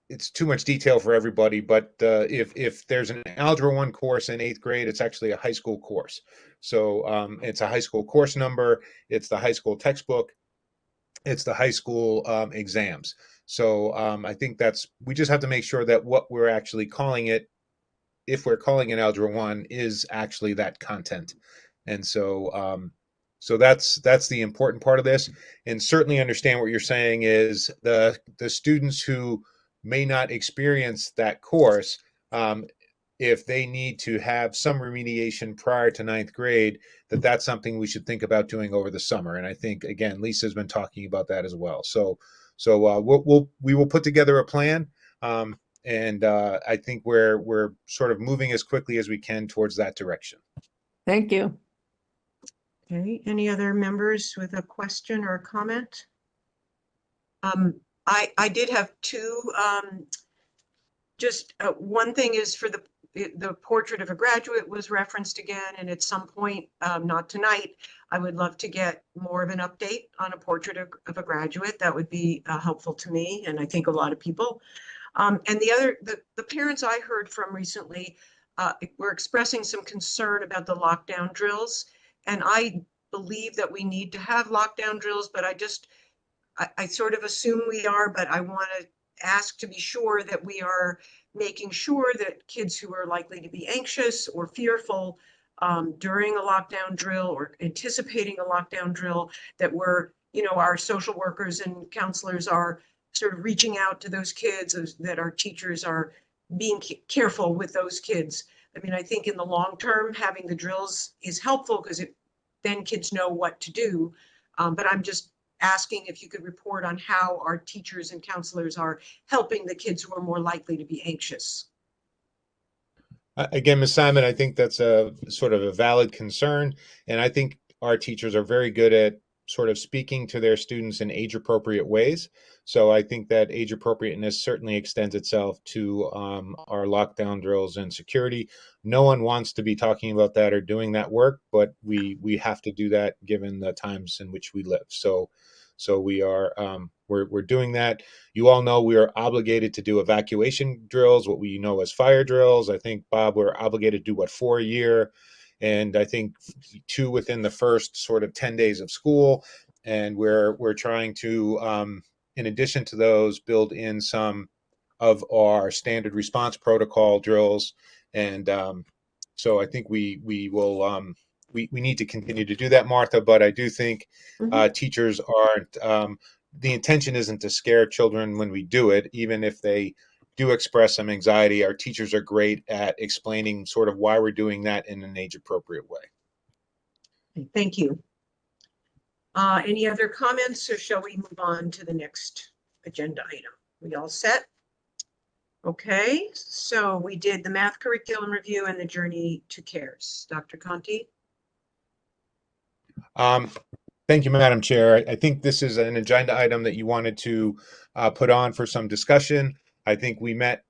it's too much detail for everybody, but if there's an Algebra 1 course in 8th grade, it's actually a high school course. So it's a high school course number, it's the high school textbook, it's the high school exams. So I think we just have to make sure that what we're actually calling it, if we're calling it Algebra 1, is actually that content. And so so that's the important part of this. And certainly understand what you're saying is the students who may not experience that course, if they need to have some remediation prior to 9th grade, that's something we should think about doing over the summer. And I think, again, Lisa's been talking about that as well. So we will put together a plan. And I think we're sort of moving as quickly as we can towards that direction. Thank you. Okay, any other members with a question or a comment? I did have two. Just one thing is for the portrait of a graduate was referenced again, and at some point, not tonight, I would love to get more of an update on a portrait of a graduate. That would be helpful to me, and I think a lot of people. And the parents I heard from recently were expressing some concern about the lockdown drills, and I believe that we need to have lockdown drills, but I sort of assume we are, but I want to ask to be sure that we are making sure that kids who are likely to be anxious or fearful during a lockdown drill or anticipating a lockdown drill, that we're, you know, our social workers and counselors are sort of reaching out to those kids, that our teachers are being careful with those kids. I mean, I think in the long term, having the drills is helpful because then kids know what to do. But I'm just asking if you could report on how our teachers and counselors are helping the kids who are more likely to be anxious. Again, Ms. Simon, I think that's a sort of a valid concern, and I think our teachers are very good at sort of speaking to their students in age-appropriate ways. So I think that age appropriateness certainly extends itself to our lockdown drills and security. No one wants to be talking about that or doing that work, but we have to do that given the times in which we live. So we are we're doing that. You all know we are obligated to do evacuation drills, what we know as fire drills. I think, Bob, we're obligated to do 4 a year, and I think 2 within the first sort of 10 days of school. And we're trying to, in addition to those, build in some of our standard response protocol drills. And so I think we will we need to continue to do that, Martha. But I do think teachers aren't. The intention isn't to scare children when we do it, even if they do express some anxiety. Our teachers are great at explaining sort of why we're doing that in an age appropriate way. Thank you. Any other comments, or shall we move on to the next agenda item? We all set? Okay, so we did the math curriculum review and the journey to CARES. Dr. Conti? Thank you, Madam Chair. I think this is an agenda item that you wanted to put on for some discussion. I think we met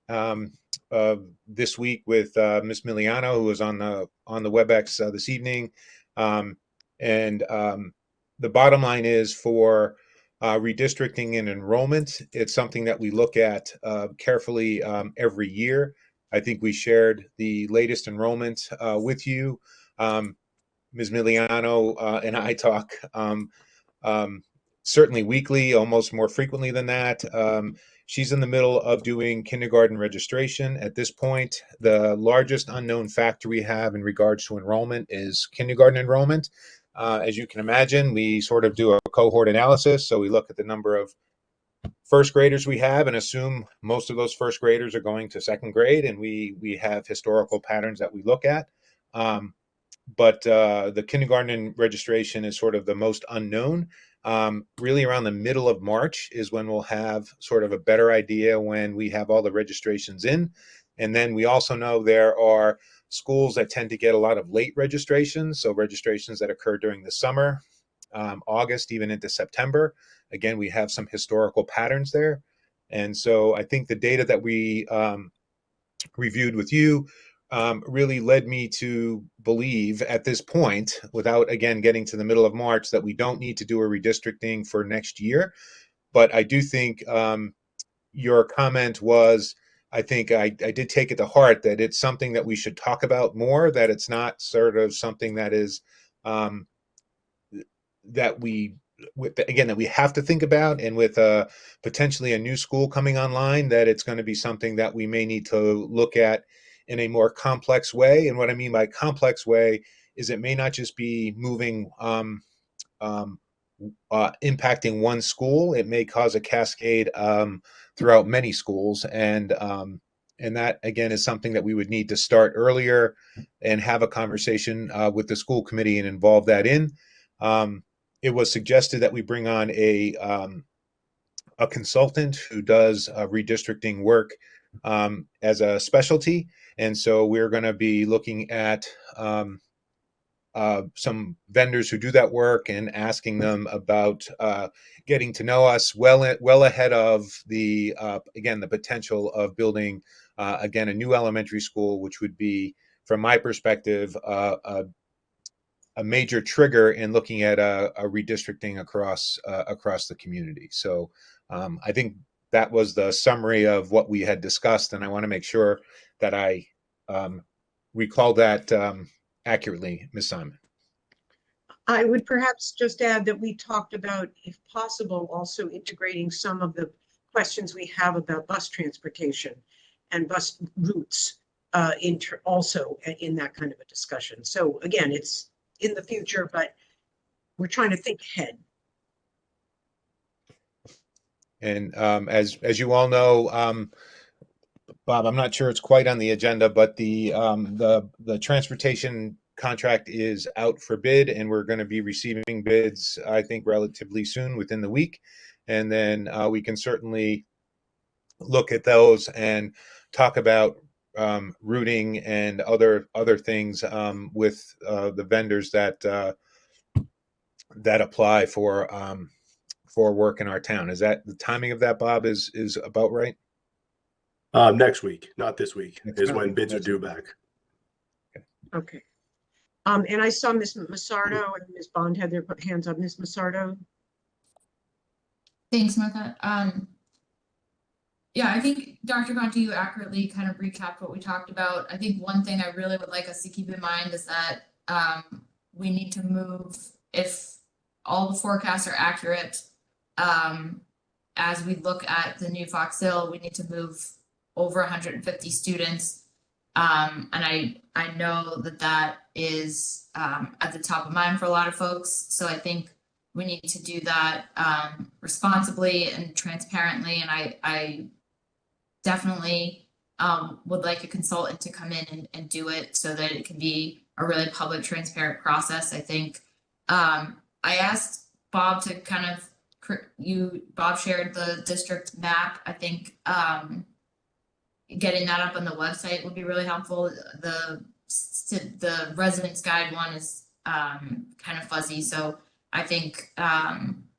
this week with Ms. Miliano, who was on the WebEx this evening. The bottom line is for redistricting and enrollment, it's something that we look at carefully every year. I think we shared the latest enrollment with you. Ms. Miliano and I talk certainly weekly, almost more frequently than that. She's in the middle of doing kindergarten registration. At this point, the largest unknown factor we have in regards to enrollment is kindergarten enrollment. As you can imagine, we sort of do a cohort analysis. So we look at the number of first graders we have and assume most of those first graders are going to second grade, and we have historical patterns that we look at. But the kindergarten registration is sort of the most unknown. Really around the middle of March is when we'll have sort of a better idea when we have all the registrations in. And then we also know there are schools that tend to get a lot of late registrations, so registrations that occur during the summer, August, even into September. Again, we have some historical patterns there. And so I think the data that we reviewed with you really led me to believe at this point, without again getting to the middle of March, that we don't need to do a redistricting for next year. But I do think your comment was, I think I did take it to heart that it's something that we should talk about more, that it's not sort of something that is that we have to think about, and with potentially a new school coming online, that it's going to be something that we may need to look at in a more complex way. And what I mean by complex way is it may not just be moving, impacting one school. It may cause a cascade throughout many schools. And that, again, is something that we would need to start earlier and have a conversation with the school committee and involve that in. It was suggested that we bring on a consultant who does redistricting work as a specialty. And so we're going to be looking at some vendors who do that work and asking them about getting to know us well ahead of the again, the potential of building again a new elementary school, which would be, from my perspective, a major trigger in looking at a redistricting across the community. So I think that was the summary of what we had discussed, and I want to make sure that I recall that accurately, Ms. Simon. I would perhaps just add that we talked about, if possible, also integrating some of the questions we have about bus transportation and bus routes also in that kind of a discussion. So again, it's in the future, but we're trying to think ahead. And as you all know, Bob, I'm not sure it's quite on the agenda, but the transportation contract is out for bid, and we're going to be receiving bids, I think, relatively soon, within the week. And then we can certainly look at those and talk about routing and other things with the vendors that apply for work in our town. Is that the timing of that, Bob? Is about right? Next week, not this week, Next is week. when bids are Next due week. back. Okay. And I saw Ms. Massardo and Ms. Bond had their hands up. Ms. Massardo? Thanks, Martha. Yeah, I think Dr. Conti, you accurately kind of recapped what we talked about. I think one thing I really would like us to keep in mind is that we need to move, if all the forecasts are accurate, as we look at the new Fox Hill, we need to move over 150 students. And I know that is at the top of mind for a lot of folks. So I think we need to do that responsibly and transparently. And I definitely would like a consultant to come in and do it so that it can be a really public, transparent process. I think I asked Bob to kind of, Bob shared the district map. I think getting that up on the website would be really helpful. The residence guide one is kind of fuzzy. So I think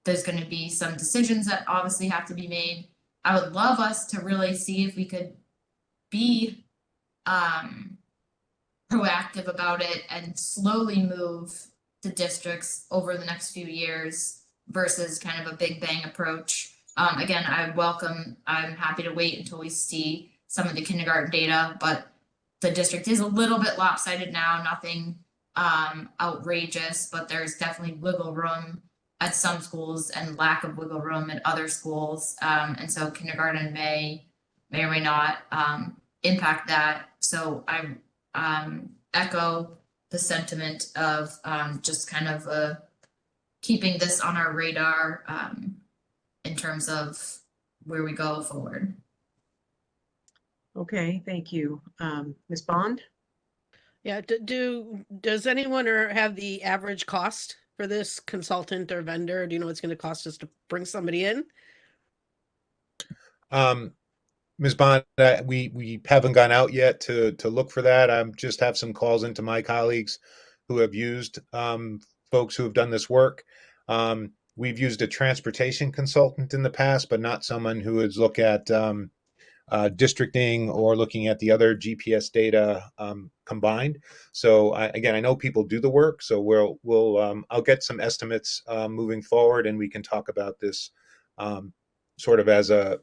there's going to be some decisions that obviously have to be made. I would love us to really see if we could be proactive about it and slowly move the districts over the next few years versus kind of a big bang approach. Again, I'm happy to wait until we see some of the kindergarten data, but the district is a little bit lopsided now, nothing outrageous, but there's definitely wiggle room at some schools and lack of wiggle room at other schools. And so kindergarten may or may not impact that. So I echo the sentiment of just kind of keeping this on our radar in terms of where we go forward. Okay, thank you. Ms. Bond? Yeah, does anyone have the average cost for this consultant or vendor? Do you know what it's going to cost us to bring somebody in? Ms. Bond, we haven't gone out yet to look for that. I just have some calls into my colleagues who have used folks who have done this work. We've used a transportation consultant in the past, but not someone who has looked at districting or looking at the other GPS data combined. So again, I know people do the work, so I'll get some estimates moving forward, and we can talk about this sort of as a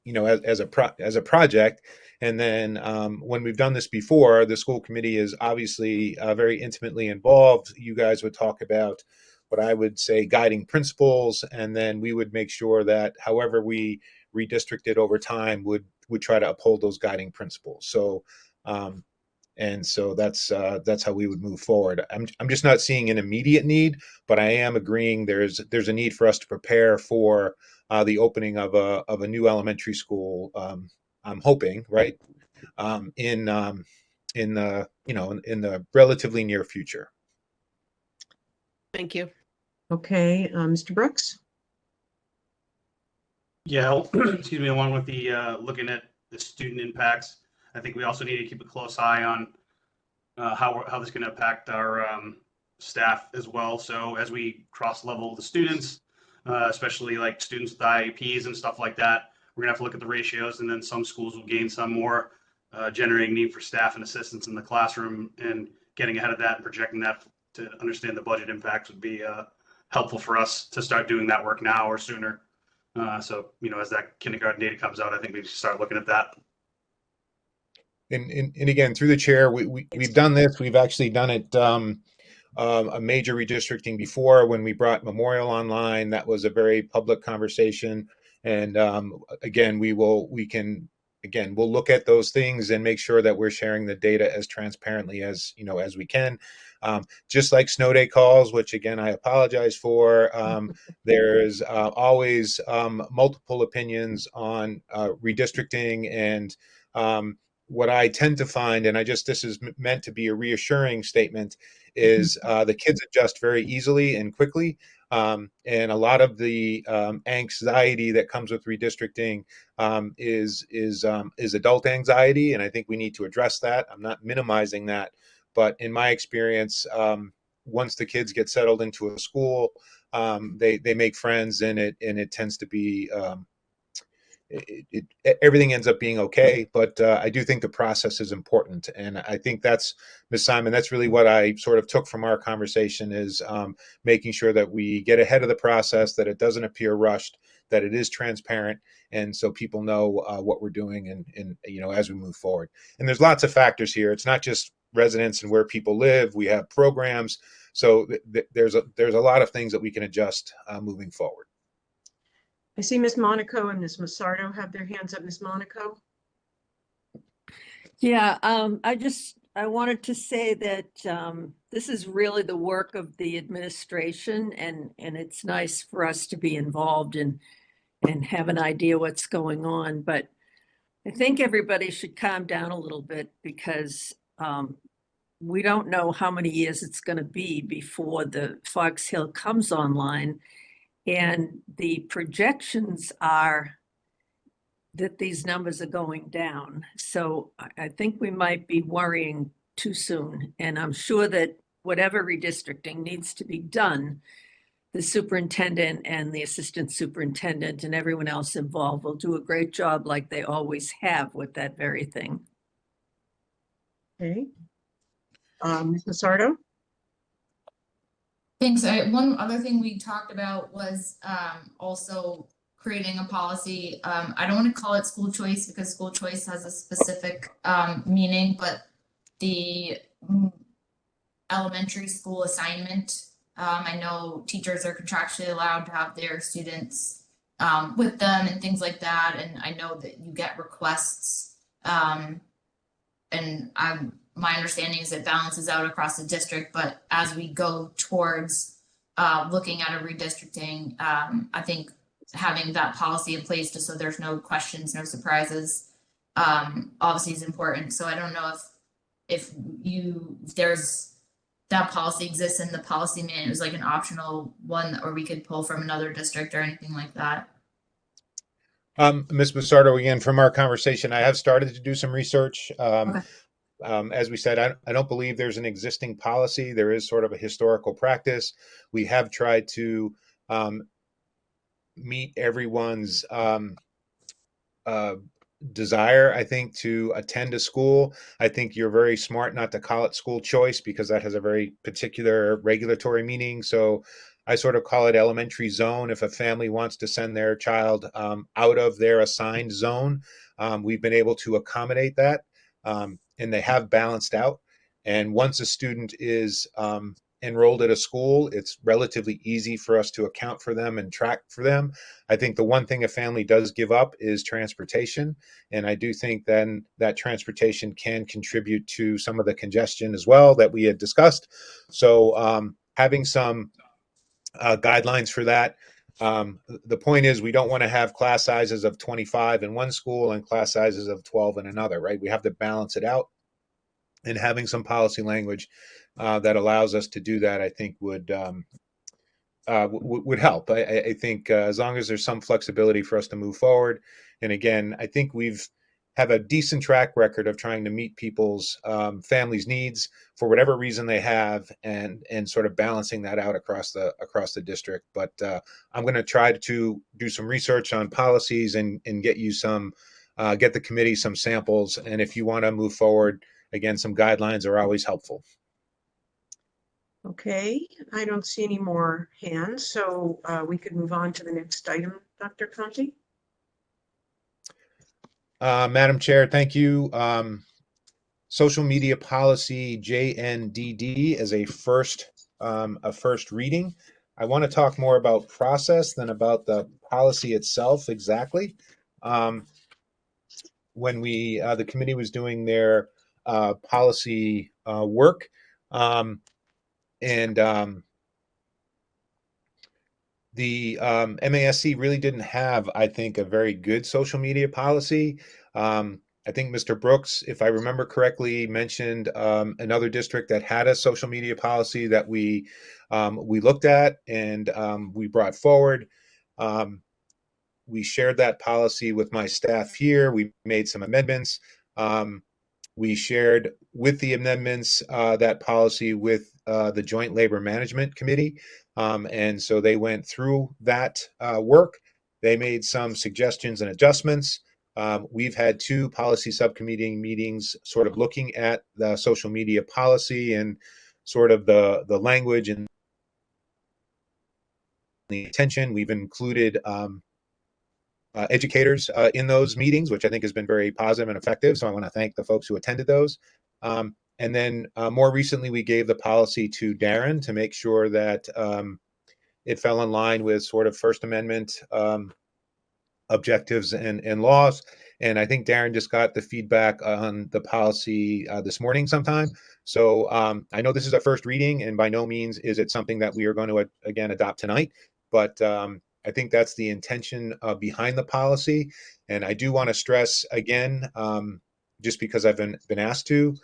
as a project. And then when we've done this before, the school committee is obviously very intimately involved. You guys would talk about what I would say guiding principles, and then we would make sure that however we redistricted over time would try to uphold those guiding principles. So and so that's how we would move forward. I'm just not seeing an immediate need, but I am agreeing there's a need for us to prepare for the opening of a new elementary school. I'm hoping, right, in the relatively near future. Thank you. Okay, Mr. Brooks? Yeah, excuse me, along with the looking at the student impacts, I think we also need to keep a close eye on how this is going to impact our staff as well. So as we cross level the students, especially like students with IEPs and stuff like that, we're gonna have to look at the ratios, and then some schools will gain some more, generating need for staff and assistants in the classroom, and getting ahead of that and projecting that to understand the budget impacts would be helpful for us to start doing that work now or sooner. So, as that kindergarten data comes out, I think we should start looking at that. And again, through the chair, we've done this. We've actually done it a major redistricting before when we brought Memorial online. That was a very public conversation. And again, we can again, we'll look at those things and make sure that we're sharing the data as transparently as as we can. Just like snow day calls, which again I apologize for. There's always multiple opinions on redistricting, and what I tend to find, and this is meant to be a reassuring statement, is the kids adjust very easily and quickly. And a lot of the anxiety that comes with redistricting is adult anxiety, and I think we need to address that. I'm not minimizing that, but in my experience, once the kids get settled into a school, they make friends, and it tends to be everything ends up being okay. But I do think the process is important, and I think that's, Ms. Simon, that's really what I sort of took from our conversation, is making sure that we get ahead of the process, that it doesn't appear rushed, that it is transparent, and so people know what we're doing, and as we move forward. And there's lots of factors here. It's not just residents and where people live. We have programs, so there's a lot of things that we can adjust moving forward. I see Ms. Monaco and Ms. Massardo have their hands up. Ms. Monaco? Yeah, I wanted to say that this is really the work of the administration, and it's nice for us to be involved and have an idea what's going on. But I think everybody should calm down a little bit, because we don't know how many years it's going to be before the Fox Hill comes online. And the projections are that these numbers are going down. So I think we might be worrying too soon. And I'm sure that whatever redistricting needs to be done, the superintendent and the assistant superintendent and everyone else involved will do a great job, like they always have, with that very thing. Okay. Ms. Massardo? Thanks. One other thing we talked about was also creating a policy. I don't want to call it school choice, because school choice has a specific meaning, but the elementary school assignment. I know teachers are contractually allowed to have their students with them and things like that. And I know that you get requests, and my understanding is it balances out across the district, but as we go towards looking at a redistricting, I think having that policy in place, just so there's no questions, no surprises, obviously is important. So I don't know if there's that policy exists in the policy manual, it was like an optional one, or we could pull from another district or anything like that. Ms. Massardo, again, from our conversation, I have started to do some research. Okay. As we said, I don't believe there's an existing policy. There is sort of a historical practice. We have tried to meet everyone's desire, I think, to attend a school. I think you're very smart not to call it school choice, because that has a very particular regulatory meaning. So I sort of call it elementary zone. If a family wants to send their child out of their assigned zone, we've been able to accommodate that. And they have balanced out. And once a student is enrolled at a school, it's relatively easy for us to account for them and track for them. I think the one thing a family does give up is transportation. And I do think then that transportation can contribute to some of the congestion as well that we had discussed. So having some guidelines for that. The point is, we don't want to have class sizes of 25 in one school and class sizes of 12 in another, right? We have to balance it out, and having some policy language that allows us to do that, I think would help. I think as long as there's some flexibility for us to move forward. And again, I think we've have a decent track record of trying to meet people's families' needs for whatever reason they have, and sort of balancing that out across the district. But I'm going to try to do some research on policies and get you some get the committee some samples. And if you want to move forward, again, some guidelines are always helpful. Okay, I don't see any more hands, so we could move on to the next item, Dr. Conti. Madam Chair, thank you. Social media policy JNDD as a first reading. I want to talk more about process than about the policy itself exactly. when the committee was doing their policy work, and the MASC really didn't have, I think, a very good social media policy. I think Mr. Brooks, if I remember correctly, mentioned another district that had a social media policy that we looked at and we brought forward. We shared that policy with my staff here. We made some amendments. We shared with the amendments that policy with the Joint Labor Management Committee. And so they went through that work. They made some suggestions and adjustments. We've had 2 policy subcommittee meetings sort of looking at the social media policy and sort of the language and the attention. We've included educators in those meetings, which I think has been very positive and effective. So I want to thank the folks who attended those. And then more recently, we gave the policy to Darren to make sure that it fell in line with sort of First Amendment objectives and laws. And I think Darren just got the feedback on the policy this morning sometime. So I know this is our first reading, and by no means is it something that we are going to, again, adopt tonight. But I think that's the intention behind the policy. And I do want to stress again, just because I've been asked to,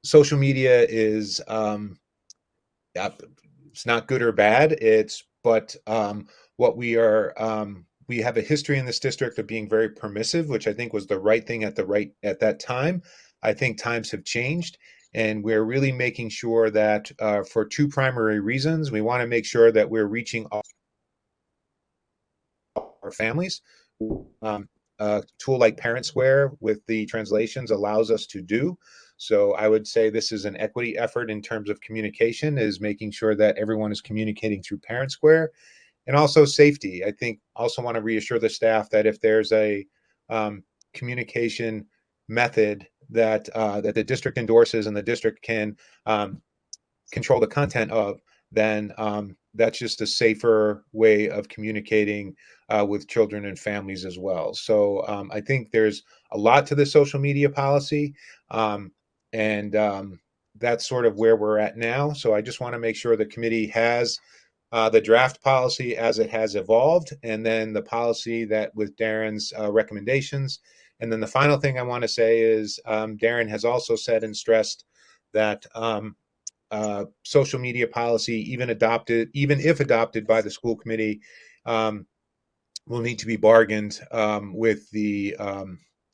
social media is it's not good or bad. But what we are, we have a history in this district of being very permissive, which I think was the right thing at that time. I think times have changed. And we're really making sure that for 2 primary reasons, we want to make sure that we're reaching our families. A tool like Parent Square with the translations allows us to do. So I would say this is an equity effort in terms of communication, is making sure that everyone is communicating through Parent Square. And also safety. I think also want to reassure the staff that if there's a communication method that the district endorses and the district can control the content of, then that's just a safer way of communicating with children and families as well. So I think there's a lot to the social media policy, and that's sort of where we're at now. So I just want to make sure the committee has the draft policy as it has evolved, and then the policy that with Darren's recommendations. And then the final thing I want to say is Darren has also said and stressed that social media policy, even if adopted by the school committee, will need to be bargained with the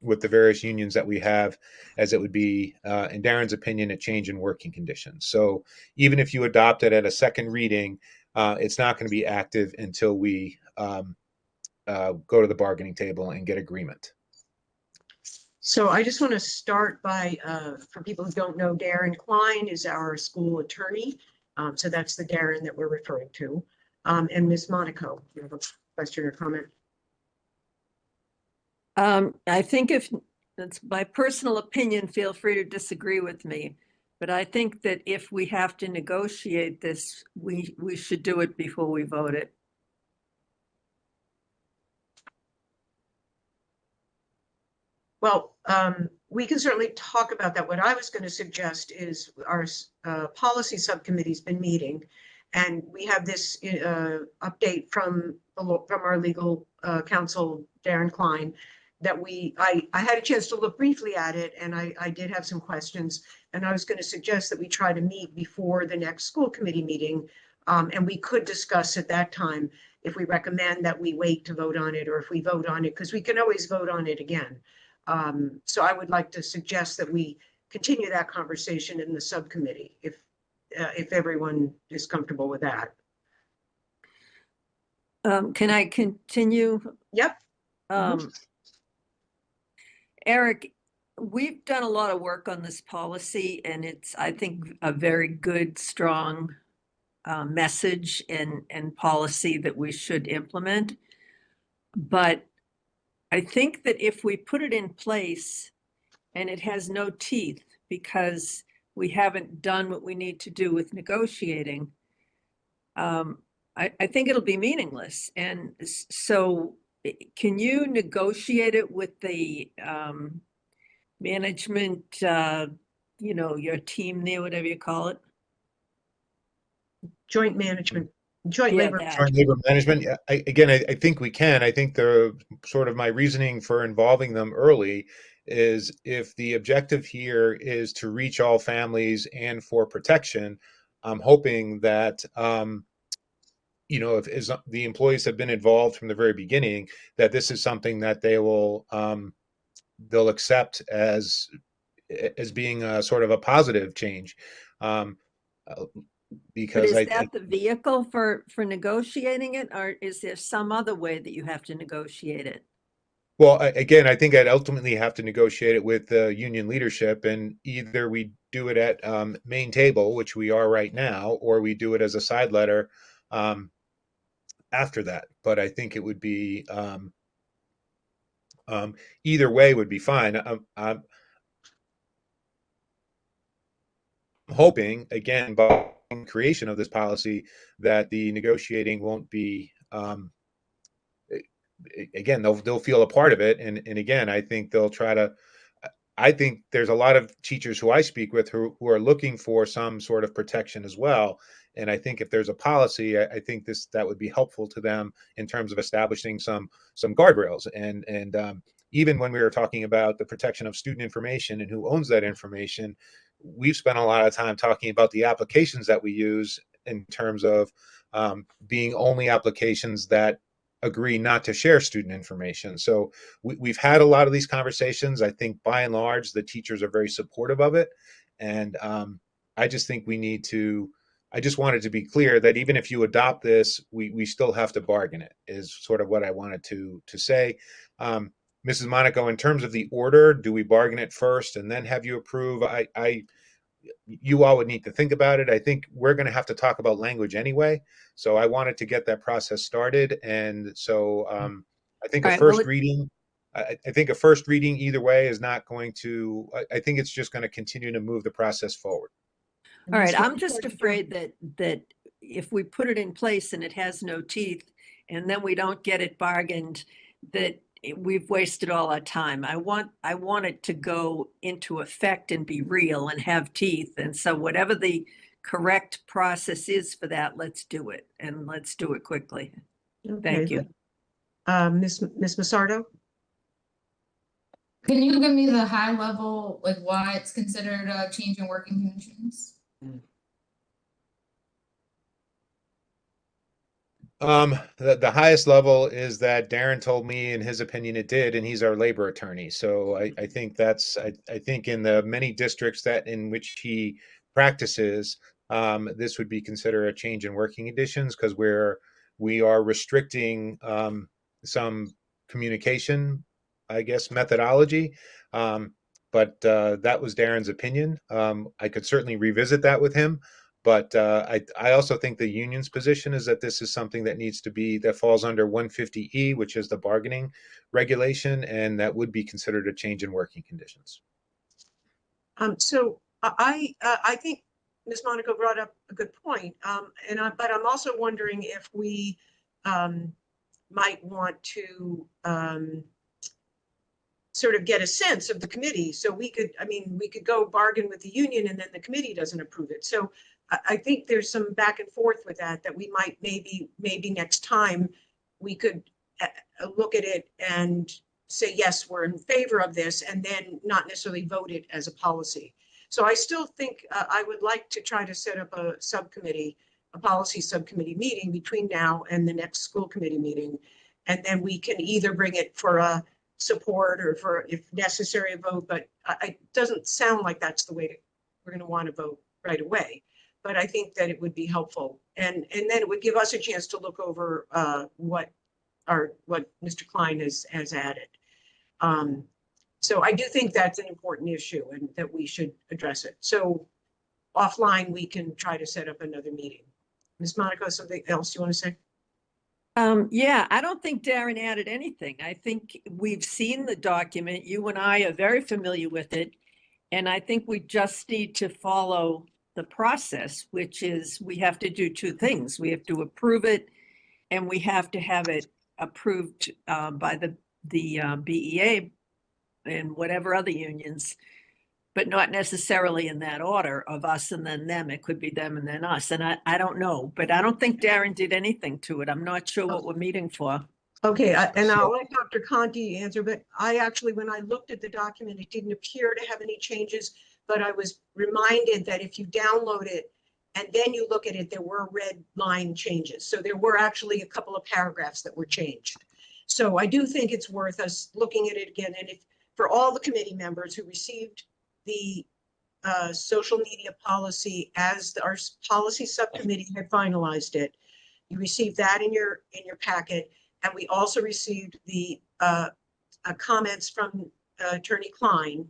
various unions that we have, as it would be, in Darren's opinion, a change in working conditions. So even if you adopt it at a second reading, it's not going to be active until we go to the bargaining table and get agreement. So I just want to start by, for people who don't know, Darren Klein is our school attorney. So that's the Darren that we're referring to. And Ms. Monaco, you have a question or comment? I think if that's my personal opinion, feel free to disagree with me. But I think that if we have to negotiate this, we should do it before we vote it. Well, we can certainly talk about that. What I was going to suggest is our policy subcommittee's been meeting, and we have this update from our legal counsel, Darren Klein, that I had a chance to look briefly at it, and I did have some questions, and I was going to suggest that we try to meet before the next school committee meeting, and we could discuss at that time if we recommend that we wait to vote on it, or if we vote on it, because we can always vote on it again. So I would like to suggest that we continue that conversation in the subcommittee, if everyone is comfortable with that. Can I continue? Yep. Eric, we've done a lot of work on this policy, and it's, I think, a very good, strong message and policy that we should implement. But I think that if we put it in place and it has no teeth because we haven't done what we need to do with negotiating, I think it'll be meaningless. And so can you negotiate it with the management, your team there, whatever you call it? Joint management, joint Yeah, labor. that. Joint labor management, yeah, I think we can. I think the sort of my reasoning for involving them early is if the objective here is to reach all families and for protection, I'm hoping that, if as the employees have been involved from the very beginning, that this is something that they'll accept as being a sort of a positive change. Um, uh, But because is that the vehicle for negotiating it, or is there some other way that you have to negotiate it? Well, again, I think I'd ultimately have to negotiate it with the union leadership, and either we do it at main table, which we are right now, or we do it as a side letter um, after that. But I think it would be either way would be fine. I'm hoping, again, by creation of this policy, that the negotiating won't be. Again, they'll feel a part of it, and again, I think they'll try to. I think there's a lot of teachers who I speak with who are looking for some sort of protection as well. And I think if there's a policy, I think that would be helpful to them in terms of establishing some guardrails. And even when we were talking about the protection of student information and who owns that information, we've spent a lot of time talking about the applications that we use in terms of being only applications that agree not to share student information. So we've had a lot of these conversations. I think by and large, the teachers are very supportive of it. And I just think we need to, I just wanted to be clear that even if you adopt this, we still have to bargain it, is sort of what I wanted to say. Mrs. Monaco, in terms of the order, do we bargain it first and then have you approve? You all would need to think about it. I think we're going to have to talk about language anyway. So I wanted to get that process started. And so I think All a right, well, first reading, I think a first reading either way is not going to, I think it's just going to continue to move the process forward. All right, I'm just afraid that if we put it in place and it has no teeth, and then we don't get it bargained, that we've wasted all our time. I want it to go into effect and be real and have teeth. And so whatever the correct process is for that, let's do it, and let's do it quickly. Thank you. Ms. Massardo? Can you give me the high level, like why it's considered a change in working conditions? The highest level is that Darren told me in his opinion it did, and he's our labor attorney. So I think I think in the many districts that in which he practices, this would be considered a change in working conditions because we are restricting some communication, I guess, methodology. But that was Darren's opinion. I could certainly revisit that with him. But I also think the union's position is that this is something that falls under 150E, which is the bargaining regulation, and that would be considered a change in working conditions. So I think Ms. Monaco brought up a good point, but I'm also wondering if we might want to sort of get a sense of the committee. So we could go bargain with the union and then the committee doesn't approve it. So I think there's some back and forth with that we might maybe next time we could look at it and say, yes, we're in favor of this, and then not necessarily vote it as a policy. So I still think I would like to try to set up a policy subcommittee meeting between now and the next school committee meeting. And then we can either bring it for a support or for, if necessary, a vote, but it doesn't sound like that's the way we're going to want to vote right away. But I think that it would be helpful. And then it would give us a chance to look over what Mr. Klein has added. So I do think that's an important issue and that we should address it. So offline, we can try to set up another meeting. Ms. Monaco, something else you want to say? Yeah, I don't think Darren added anything. I think we've seen the document. You and I are very familiar with it. And I think we just need to follow the process, which is we have to do two things. We have to approve it and we have to have it approved by the BEA and whatever other unions, but not necessarily in that order of us and then them. It could be them and then us. And I don't know, but I don't think Darren did anything to it. I'm not sure what we're meeting for. Okay, and I'll let Dr. Conti answer, but I actually, when I looked at the document, it didn't appear to have any changes, but I was reminded that if you download it and then you look at it, there were red line changes. So there were actually a couple of paragraphs that were changed. So I do think it's worth us looking at it again. And if for all the committee members who received the social media policy as our policy subcommittee had finalized it, you received that in your packet. And we also received the comments from Attorney Klein.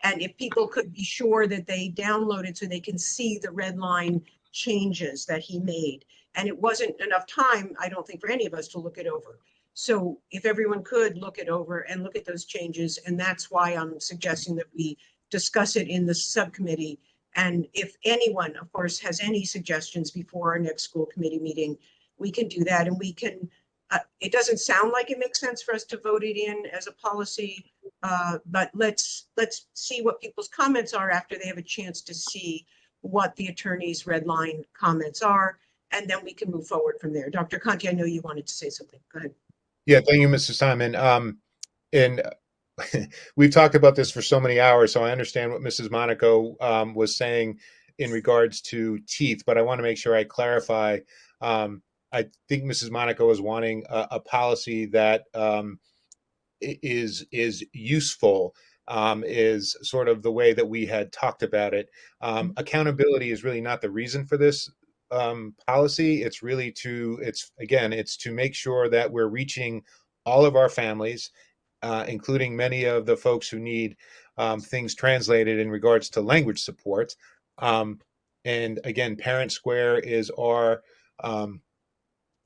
And if people could be sure that they downloaded so they can see the red line changes that he made. And it wasn't enough time, I don't think, for any of us to look it over. So if everyone could look it over and look at those changes, and that's why I'm suggesting that we discuss it in the subcommittee. And if anyone, of course, has any suggestions before our next school committee meeting, we can do that. And we can, it doesn't sound like it makes sense for us to vote it in as a policy, but let's see what people's comments are after they have a chance to see what the attorney's red line comments are, and then we can move forward from there. Dr. Conti, I know you wanted to say something. Go ahead. Yeah, thank you, Mrs. Simon. And we've talked about this for so many hours, so I understand what Mrs. Monaco was saying in regards to teeth, but I want to make sure I clarify. I think Mrs. Monaco is wanting a policy that is useful, is sort of the way that we had talked about it. Accountability is really not the reason for this policy. It's really it's to make sure that we're reaching all of our families, including many of the folks who need things translated in regards to language support. And again, Parent Square is our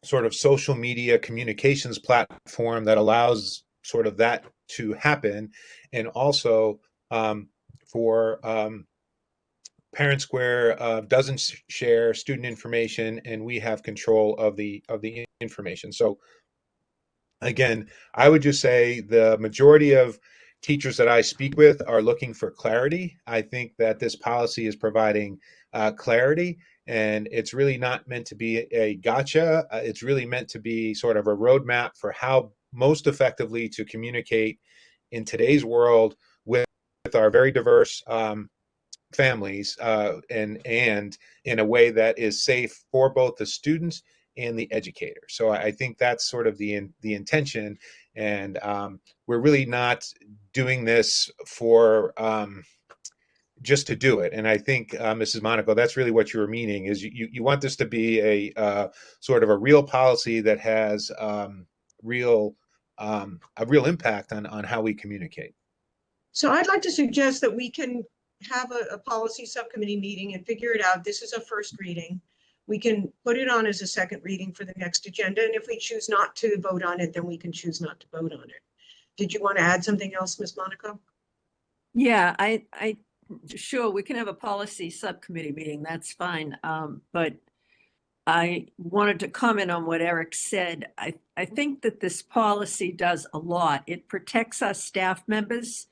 sort of social media communications platform that allows sort of that to happen. And also for Parent Square doesn't share student information, and we have control of the information. So again, I would just say the majority of teachers that I speak with are looking for clarity. I think that this policy is providing clarity, and it's really not meant to be a gotcha. It's really meant to be sort of a roadmap for how most effectively to communicate in today's world with our very diverse families, and in a way that is safe for both the students and the educator. So I think that's sort of the intention, and we're really not doing this for just to do it. And I think, Mrs. Monaco, that's really what you were meaning, is you want this to be a sort of a real policy that has a real impact on how we communicate. So I'd like to suggest that we can have a policy subcommittee meeting and figure it out. This is a first reading. We can put it on as a second reading for the next agenda. And if we choose not to vote on it, then we can choose not to vote on it. Did you want to add something else, Ms. Monaco? Yeah, I sure, we can have a policy subcommittee meeting. That's fine. But I wanted to comment on what Eric said. I think that this policy does a lot. It protects our staff members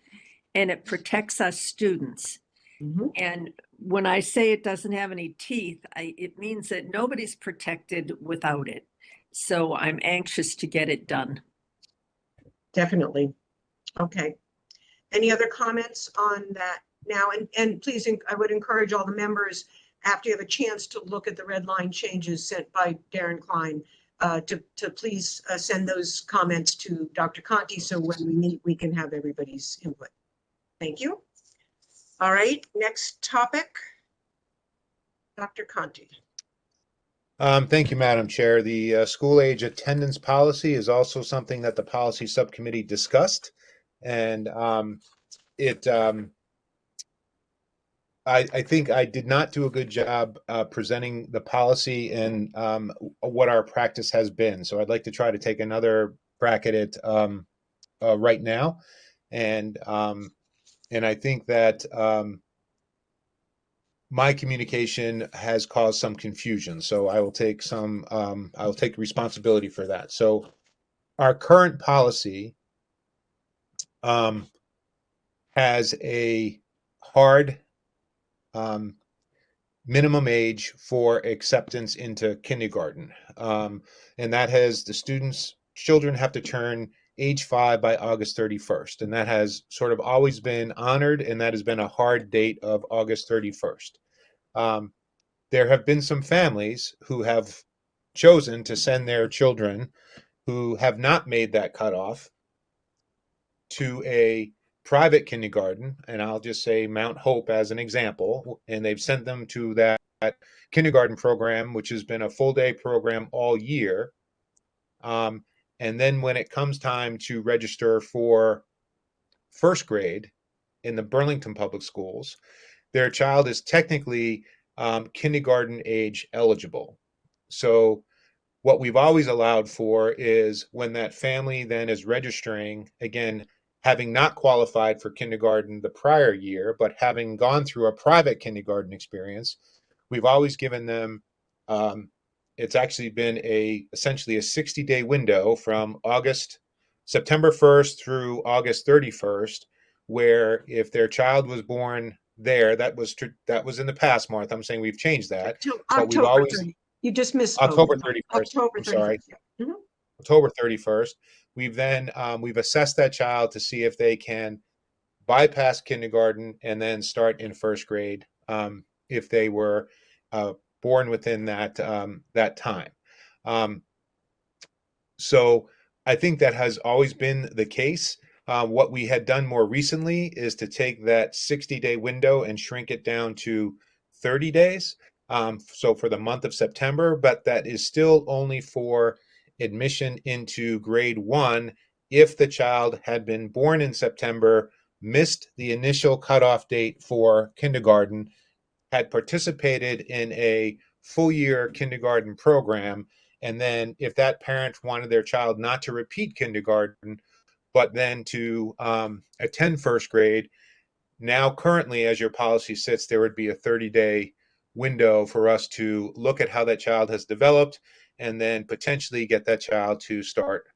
and it protects our students. And when I say it doesn't have any teeth, it means that nobody's protected without it. So I'm anxious to get it done. Definitely. Okay. Any other comments on that now? And please, I would encourage all the members, after you have a chance to look at the red line changes sent by Darren Klein, to please send those comments to Dr. Conti, so when we meet, we can have everybody's input. Thank you. All right, next topic, Dr. Conti. Thank you, Madam Chair. The school age attendance policy is also something that the policy subcommittee discussed, and I think I did not do a good job presenting the policy and what our practice has been. So I'd like to try to take another crack at it right now, and I think that my communication has caused some confusion. So I will take responsibility for that. So our current policy has a hard minimum age for acceptance into kindergarten. And that has children have to turn age 5 by August 31st. And that has sort of always been honored, and that has been a hard date of August 31st. There have been some families who have chosen to send their children who have not made that cutoff to a private kindergarten, and I'll just say Mount Hope as an example, and they've sent them to that kindergarten program, which has been a full day program all year. And then when it comes time to register for first grade in the Burlington Public Schools, their child is technically kindergarten age eligible. So what we've always allowed for is when that family then is registering, again, having not qualified for kindergarten the prior year, but having gone through a private kindergarten experience, we've always given them, it's actually been essentially a 60-day window from September 1st through August 31st, where if their child was born there, that was in the past, Martha. I'm saying we've changed that. But we've October always 30. You just misspoke. October 31st. October I'm sorry. 31st. Yeah. Mhm. October 31st. We've then we've assessed that child to see if they can bypass kindergarten and then start in first grade if they were born within that that time. So I think that has always been the case. What we had done more recently is to take that 60-day window and shrink it down to 30 days. So for the month of September, but that is still only for admission into grade 1 if the child had been born in September, missed the initial cutoff date for kindergarten, had participated in a full year kindergarten program, and then if that parent wanted their child not to repeat kindergarten, but then to attend first grade, now currently as your policy sits, there would be a 30-day window for us to look at how that child has developed and then potentially get that child to start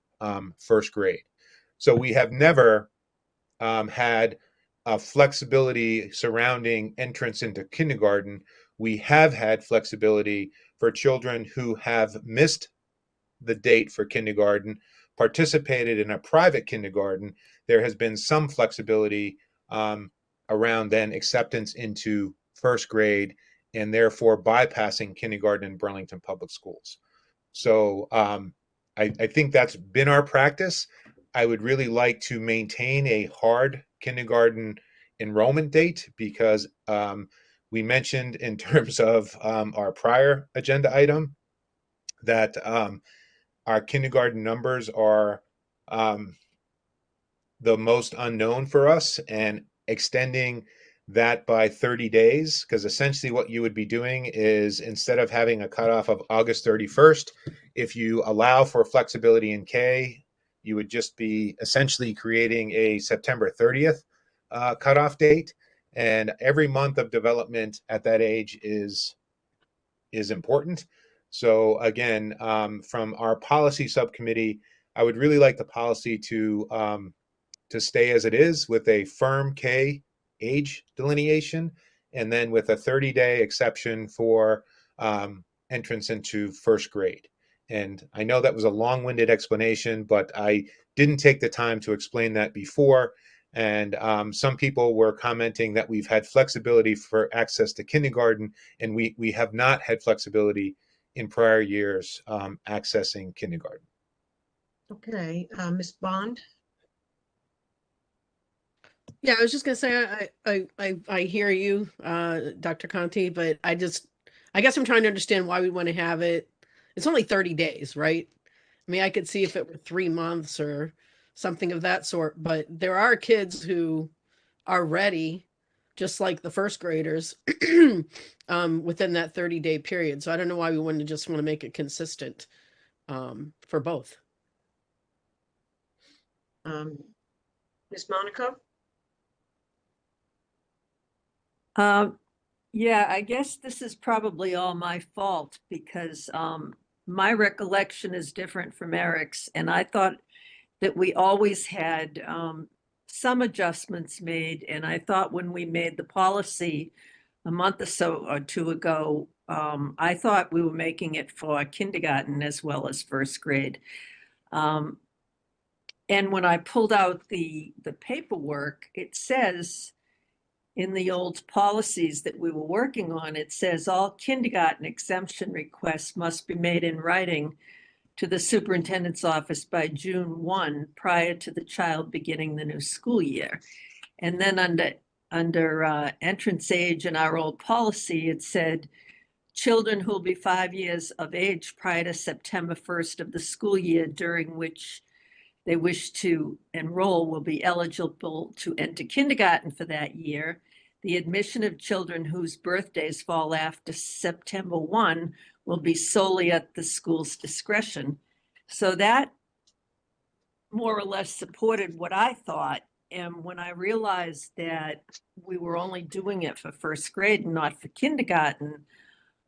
first grade. So we have never had flexibility surrounding entrance into kindergarten. We have had flexibility for children who have missed the date for kindergarten, participated in a private kindergarten. There has been some flexibility around then acceptance into first grade and therefore bypassing kindergarten in Burlington Public Schools. So I think that's been our practice. I would really like to maintain a hard kindergarten enrollment date because we mentioned in terms of our prior agenda item that our kindergarten numbers are the most unknown for us, and extending that by 30 days, because essentially what you would be doing is instead of having a cutoff of August 31st, if you allow for flexibility in K, you would just be essentially creating a September 30th cutoff date. And every month of development at that age is important. So again, from our policy subcommittee, I would really like the policy to stay as it is with a firm K age delineation, and then with a 30-day exception for entrance into first grade. And I know that was a long-winded explanation, but I didn't take the time to explain that before. And some people were commenting that we've had flexibility for access to kindergarten, and we have not had flexibility in prior years accessing kindergarten. Okay, Ms. Bond? Yeah, I was just gonna say, I hear you, Dr. Conti, but I guess I'm trying to understand why we want to have it. It's only 30 days, right? I mean, I could see if it were 3 months or something of that sort, but there are kids who are ready, just like the first graders, within that 30-day period. So I don't know why we wouldn't just want to make it consistent for both. Ms. Monaco? Yeah, I guess this is probably all my fault because my recollection is different from Eric's, and I thought that we always had some adjustments made, and I thought when we made the policy a month or so or two ago, I thought we were making it for kindergarten as well as first grade. And when I pulled out the paperwork, it says in the old policies that we were working on, it says all kindergarten exemption requests must be made in writing to the superintendent's office by June 1 prior to the child beginning the new school year. And then under entrance age in our old policy, it said children who will be 5 years of age prior to September 1st of the school year during which they wish to enroll will be eligible to enter kindergarten for that year. The admission of children whose birthdays fall after September 1 will be solely at the school's discretion. So that more or less supported what I thought. And when I realized that we were only doing it for first grade and not for kindergarten,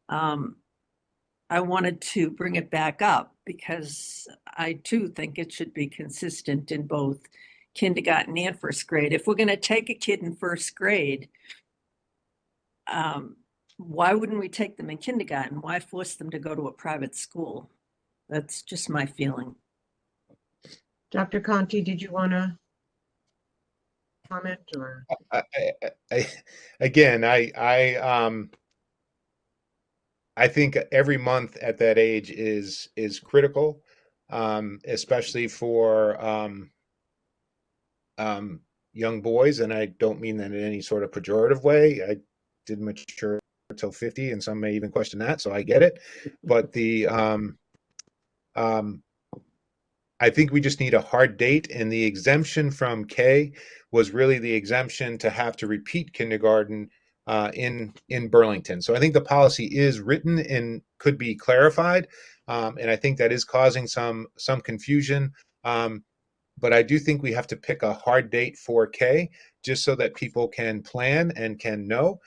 I wanted to bring it back up because I too think it should be consistent in both kindergarten and first grade. If we're going to take a kid in first grade, why wouldn't we take them in kindergarten? Why force them to go to a private school? That's just my feeling. Dr. Conti, did you want to comment or? I think every month at that age is critical, especially for young boys, and I don't mean that in any sort of pejorative way. I didn't mature until 50, and some may even question that, so I get it. But I think we just need a hard date, and the exemption from K was really the exemption to have to repeat kindergarten in Burlington. So I think the policy is written and could be clarified, and I think that is causing some confusion. But I do think we have to pick a hard date for K, just so that people can plan and can know.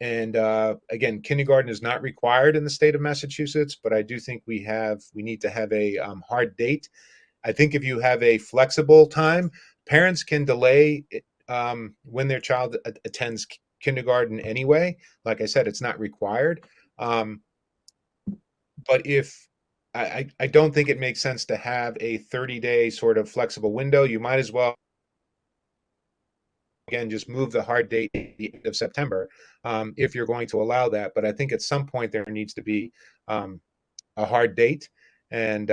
Again, kindergarten is not required in the state of Massachusetts, but I do think we need to have a hard date. I think if you have a flexible time, parents can delay when their child attends kindergarten anyway. Like I said, it's not required. But if I don't think it makes sense to have a 30-day sort of flexible window. You might as well, again, just move the hard date to the end of September if you're going to allow that. But I think at some point there needs to be a hard date. And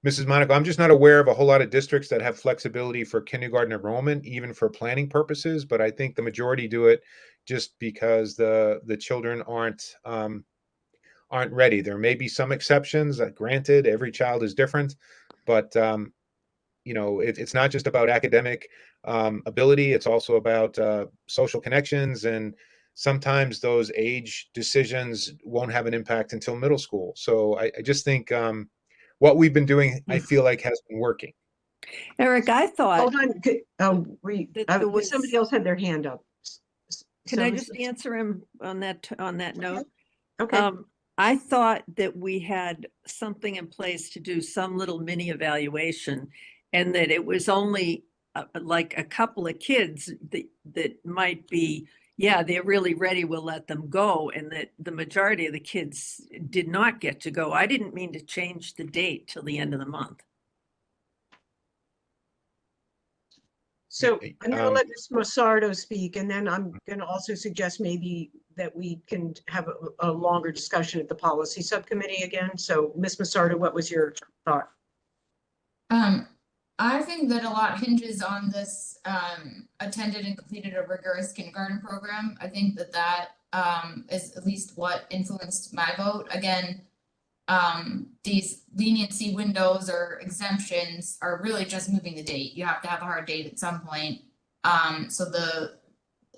Mrs. Monaco, I'm just not aware of a whole lot of districts that have flexibility for kindergarten enrollment, even for planning purposes. But I think the majority do it just because the children aren't ready. There may be some exceptions. Granted, every child is different, but it's not just about academic ability. It's also about social connections, and sometimes those age decisions won't have an impact until middle school. So I just think what we've been doing, I feel like, has been working. Eric, I thought. Hold on. Somebody else had their hand up. Can I just answer him on that note? Okay. I thought that we had something in place to do some little mini evaluation, and that it was only like a couple of kids that might be, yeah, they're really ready, we'll let them go, and that the majority of the kids did not get to go. I didn't mean to change the date till the end of the month. So I'm going to let Ms. Massardo speak, and then I'm going to also suggest maybe that we can have a longer discussion at the policy subcommittee again. So Ms. Massardo, what was your thought? I think that a lot hinges on this attended and completed a rigorous kindergarten program. I think that is at least what influenced my vote. Again, these leniency windows or exemptions are really just moving the date. You have to have a hard date at some point. So the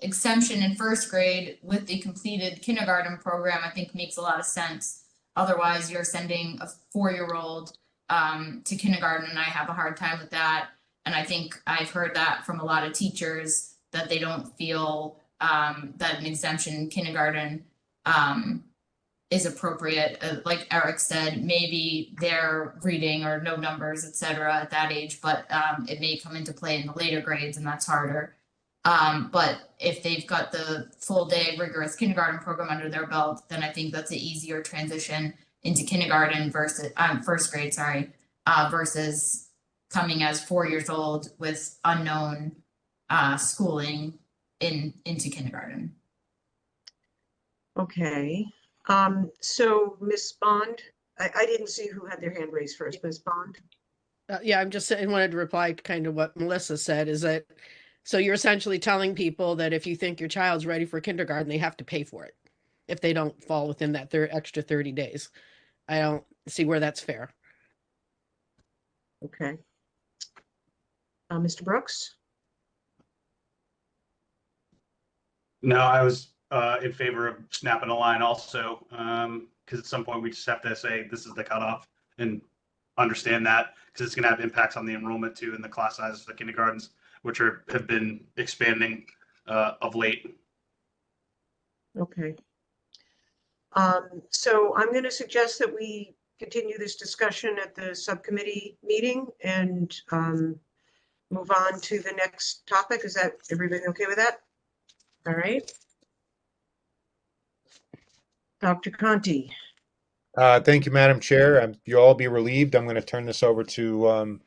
exemption in first grade with the completed kindergarten program, I think makes a lot of sense. Otherwise, you're sending a 4-year-old to kindergarten, and I have a hard time with that. And I think I've heard that from a lot of teachers that they don't feel that an exemption in kindergarten is appropriate. Like Eric said, maybe they're reading or no numbers, etc. at that age, but it may come into play in the later grades, and that's harder. But if they've got the full day rigorous kindergarten program under their belt, then I think that's an easier transition into kindergarten versus first grade, sorry, versus coming as 4 years old with unknown schooling into kindergarten. Okay, so Ms. Bond, I didn't see who had their hand raised first, Ms. Bond. Yeah, I'm just, I wanted to reply to kind of what Melissa said, is that, so you're essentially telling people that if you think your child's ready for kindergarten, they have to pay for it if they don't fall within that extra 30 days. I don't see where that's fair. Okay. Mr. Brooks? No, I was in favor of snapping a line also, because at some point we just have to say this is the cutoff and understand that, because it's going to have impacts on the enrollment too and the class sizes for kindergartens, which have been expanding of late. Okay. So I'm going to suggest that we continue this discussion at the subcommittee meeting and move on to the next topic. Is that everybody okay with that? All right. Dr. Conti. Thank you, Madam Chair. You'll all be relieved. I'm going to turn this over to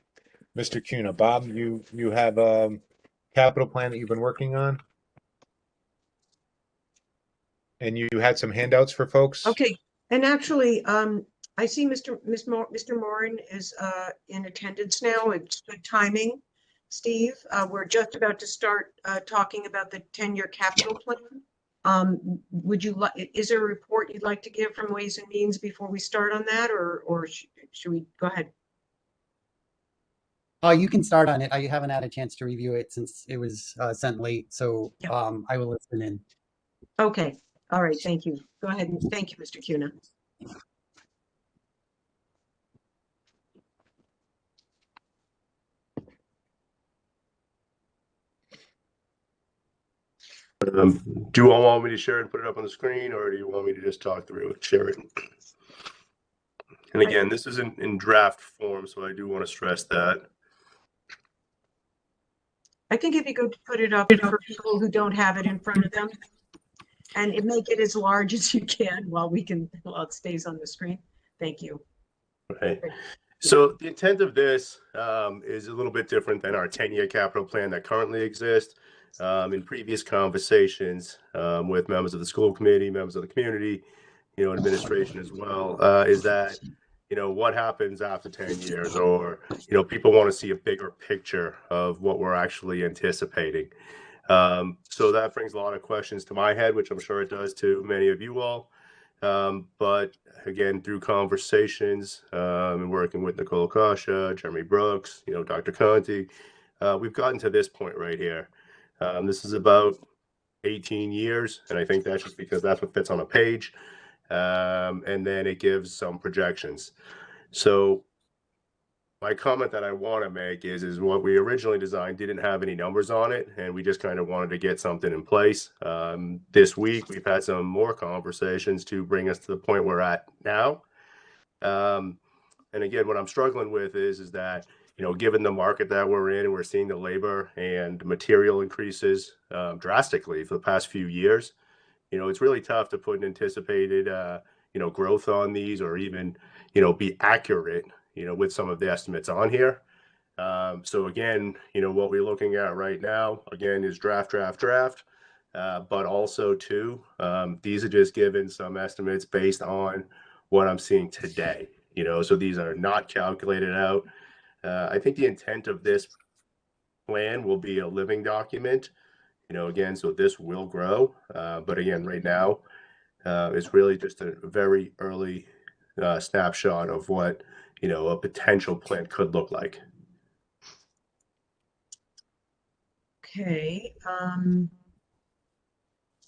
Mr. Cunha. Bob, you have a capital plan that you've been working on? And you had some handouts for folks? Okay, and actually, I see Mr. Moran is in attendance now. It's good timing. Steve, we're just about to start talking about the 10-year capital plan. Would you like, is there a report you'd like to give from Ways and Means before we start on that, or should we go ahead? You can start on it. I haven't had a chance to review it since it was sent late, so I will listen in. Okay, all right, thank you. Go ahead and thank you, Mr. Cunha. Do you all want me to share it and put it up on the screen, or do you want me to just talk through it, share it? And again, this is in draft form, so I do want to stress that. I think if you go to put it up for people who don't have it in front of them, and make it as large as you can while it stays on the screen. Thank you. Okay. So the intent of this is a little bit different than our 10-year capital plan that currently exists. In previous conversations with members of the school committee, members of the community, administration as well, is that, what happens after 10 years, or, people want to see a bigger picture of what we're actually anticipating. So that brings a lot of questions to my head, which I'm sure it does to many of you all. But again, through conversations and working with Nicole Kasha, Jeremy Brooks, Dr. Conti, we've gotten to this point right here. This is about 18 years, and I think that's just because that's what fits on a page. And then it gives some projections. So my comment that I want to make is what we originally designed didn't have any numbers on it, and we just kind of wanted to get something in place. This week, we've had some more conversations to bring us to the point we're at now. And again, what I'm struggling with is that, given the market that we're in, and we're seeing the labor and material increases drastically for the past few years, it's really tough to put an anticipated, growth on these, or even, be accurate, with some of the estimates on here. So again, what we're looking at right now, again, is draft. But also too, these are just given some estimates based on what I'm seeing today, so these are not calculated out. I think the intent of this plan will be a living document, again, so this will grow. But again, right now, it's really just a very early snapshot of what, a potential plan could look like. Okay.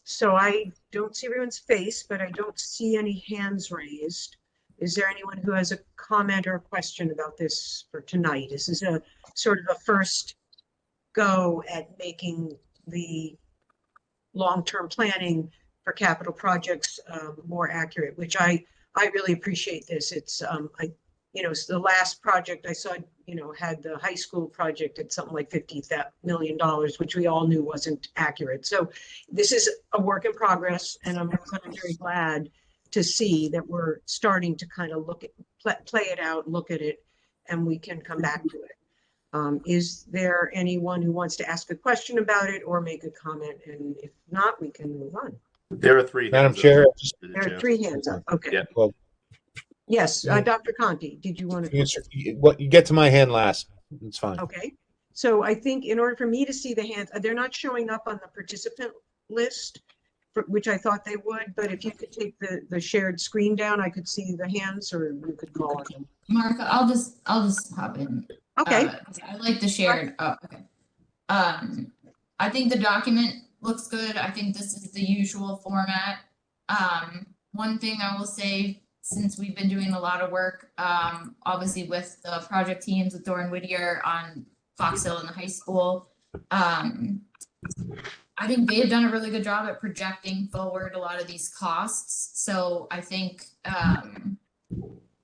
So I don't see everyone's face, but I don't see any hands raised. Is there anyone who has a comment or a question about this for tonight? This is a sort of a first go at making the long-term planning for capital projects more accurate, which I really appreciate this. It's, it's the last project I saw, had the high school project at something like $50 million, which we all knew wasn't accurate. So this is a work in progress, and I'm very glad to see that we're starting to kind of play it out, look at it, and we can come back to it. Is there anyone who wants to ask a question about it or make a comment? And if not, we can move on. There are three. Madam hands up. Chair, There are three hands up. Okay. Yeah. well, Yes, Dr. Conti, did you want to? you get to my hand last. It's fine. Okay. So I think in order for me to see the hands, they're not showing up on the participant list, which I thought they would, but if you could take the shared screen down, I could see the hands, or you could call on them. Martha, I'll just hop in. Okay. I like the shared. Oh, okay. I think the document looks good. I think this is the usual format. One thing I will say, since we've been doing a lot of work, obviously with the project teams with Doran Whittier on Fox Hill and the high school, I think they have done a really good job at projecting forward a lot of these costs. So I think I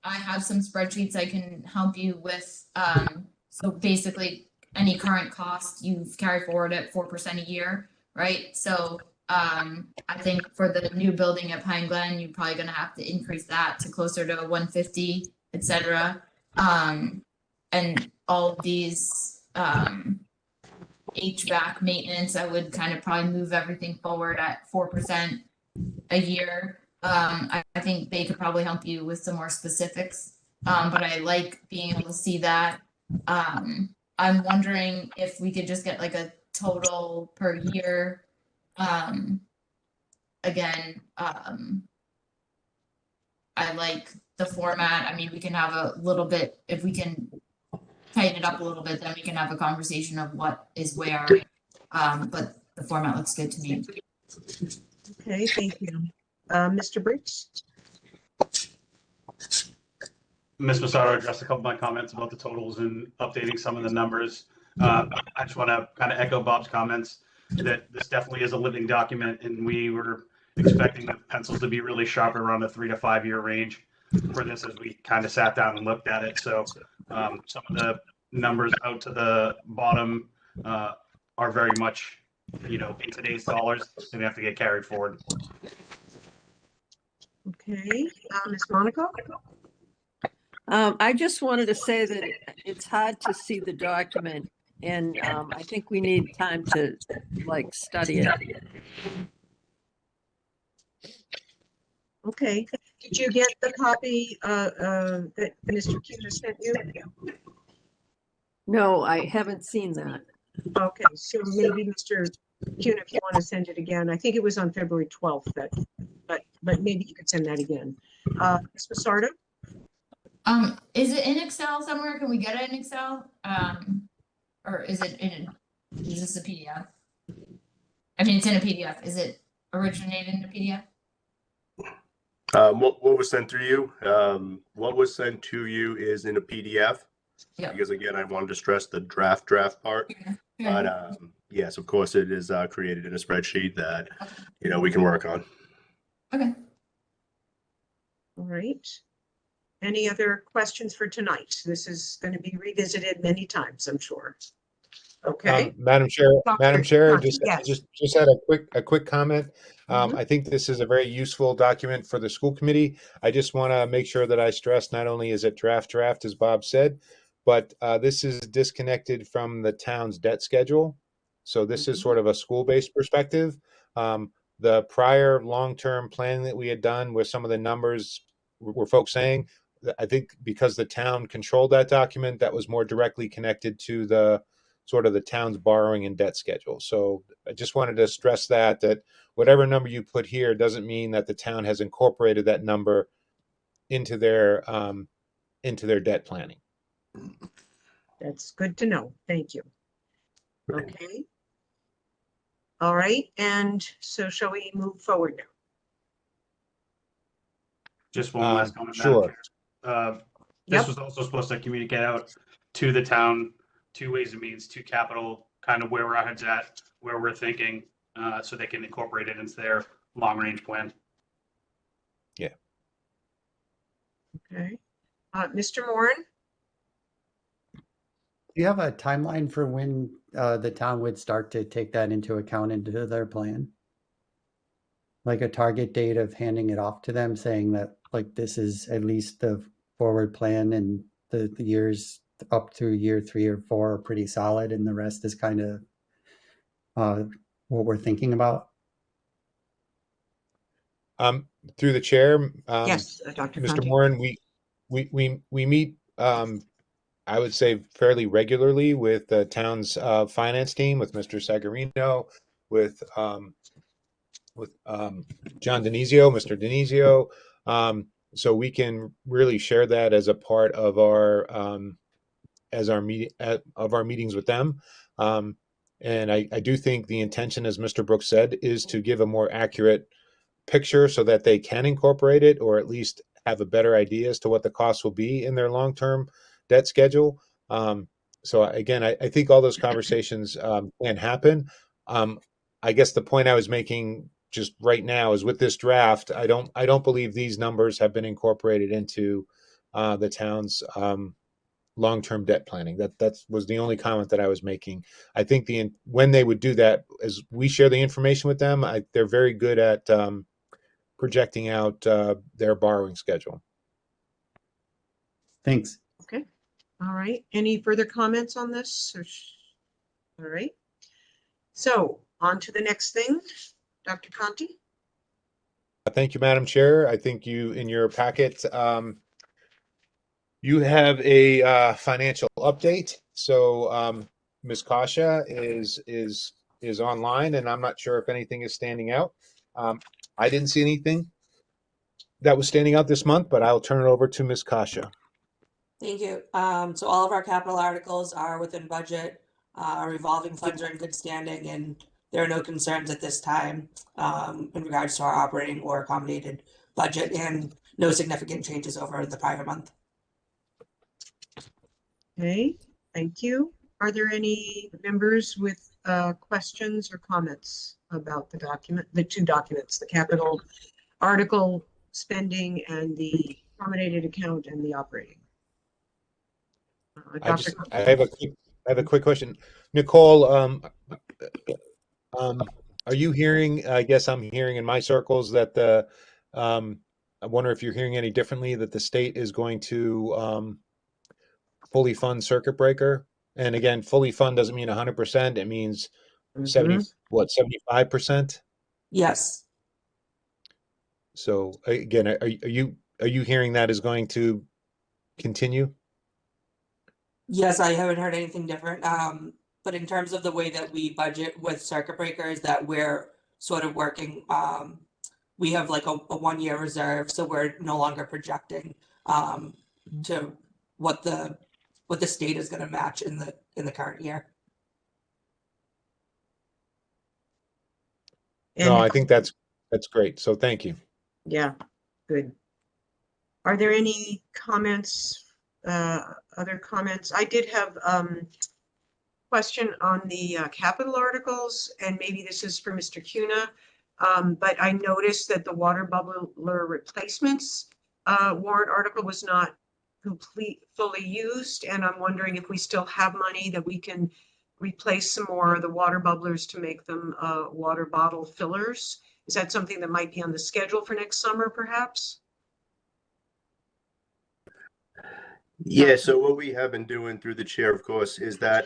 have some spreadsheets I can help you with. So basically any current cost you've carried forward at 4% a year, right? So I think for the new building at Pine Glen, you're probably going to have to increase that to closer to 150, et cetera. And all of these HVAC maintenance, I would kind of probably move everything forward at 4% a year. I think they could probably help you with some more specifics, but I like being able to see that. I'm wondering if we could just get like a total per year. Again, I like the format. I mean, we can have a little bit, if we can tighten it up a little bit, then we can have a conversation of what is where. But the format looks good to me. Okay, thank you. Mr. Briggs? Ms. Masato addressed a couple of my comments about the totals and updating some of the numbers. I just want to kind of echo Bob's comments that this definitely is a living document, and we were expecting the pencils to be really sharp around the 3 to 5 year range for this as we kind of sat down and looked at it. So some of the numbers out to the bottom are very much, in today's dollars, and they have to get carried forward. Okay, Ms. Monaco? I just wanted to say that it's hard to see the document, and I think we need time to study it. Okay, did you get the copy that Mr. Cuda sent you? No, I haven't seen that. Okay, so maybe Mr. Cuda, if you want to send it again, I think it was on February 12th, but maybe you could send that again. Ms. Massardo? Is it in Excel somewhere? Can we get it in Excel? Or is it is this a PDF? I mean, it's in a PDF. Is it originated in a PDF? What was sent through you? What was sent to you is in a PDF. Yeah. Because again, I wanted to stress the draft part. Yeah. But yes, of course, it is created in a spreadsheet that we can work on. Okay. All right. Any other questions for tonight? This is going to be revisited many times, I'm sure. Okay. Madam Chair, Conti, just had a quick comment. I think this is a very useful document for the school committee. I just want to make sure that I stress not only is it draft, as Bob said, but this is disconnected from the town's debt schedule. So this is sort of a school-based perspective. The prior long-term planning that we had done with some of the numbers were folks saying, I think because the town controlled that document, that was more directly connected to the sort of the town's borrowing and debt schedule. So I just wanted to stress that whatever number you put here doesn't mean that the town has incorporated that number into their debt planning. That's good to know. Thank you. Okay. All right. And so shall we move forward now? Just one last comment. Sure. This was also supposed to communicate out to the town, two ways and means, to capital, kind of where our heads at, where we're thinking, so they can incorporate it into their long-range plan. Okay. Mr. Moran? Do you have a timeline for when the town would start to take that into account into their plan? Like a target date of handing it off to them, saying that like this is at least the forward plan and the years up to year 3 or 4 are pretty solid and the rest is kind of what we're thinking about? Through the chair, Yes, Dr. Mr. Conti. Moran, we meet, I would say fairly regularly with the town's finance team, with Mr. Sagarino, with John Denizio, Mr. Denizio. So we can really share that as a part of our meetings with them. And I do think the intention, as Mr. Brooks said, is to give a more accurate picture so that they can incorporate it, or at least have a better idea as to what the costs will be in their long-term debt schedule. So again, I think all those conversations can happen. I guess the point I was making just right now is with this draft, I don't believe these numbers have been incorporated into the town's long-term debt planning. That was the only comment that I was making. I think when they would do that, as we share the information with them, they're very good at projecting out their borrowing schedule. Thanks. Okay. All right. Any further comments on this? All right. So on to the next thing, Dr. Conti. Thank you, Madam Chair. I think you, in your packet, you have a financial update. So Ms. Kasha is online, and I'm not sure if anything is standing out. I didn't see anything that was standing out this month, but I'll turn it over to Ms. Kasha. Thank you. So all of our capital articles are within budget. Our revolving funds are in good standing, and there are no concerns at this time in regards to our operating or accommodated budget, and no significant changes over the prior month. Okay, thank you. Are there any members with questions or comments about the document, the two documents, the capital article spending and the accommodated account and the operating? I have a quick question. Nicole, are you hearing, I guess I'm hearing in my circles that I wonder if you're hearing any differently, that the state is going to fully fund circuit breaker? And again, fully fund doesn't mean 100%. It means 75%? Yes. So again, are you hearing that is going to continue? Yes, I haven't heard anything different. But in terms of the way that we budget with circuit breakers, that we're sort of working, we have like a 1-year reserve, so we're no longer projecting to what the state is going to match in the current year. No, I think that's great. So thank you. Yeah, good. Are there any comments, other comments? I did have question on the capital articles, and maybe this is for Mr. Cuna, but I noticed that the water bubbler replacements warrant article was not fully used, and I'm wondering if we still have money that we can replace some more of the water bubblers to make them water bottle fillers. Is that something that might be on the schedule for next summer, perhaps? Yeah, so what we have been doing through the chair, of course, is that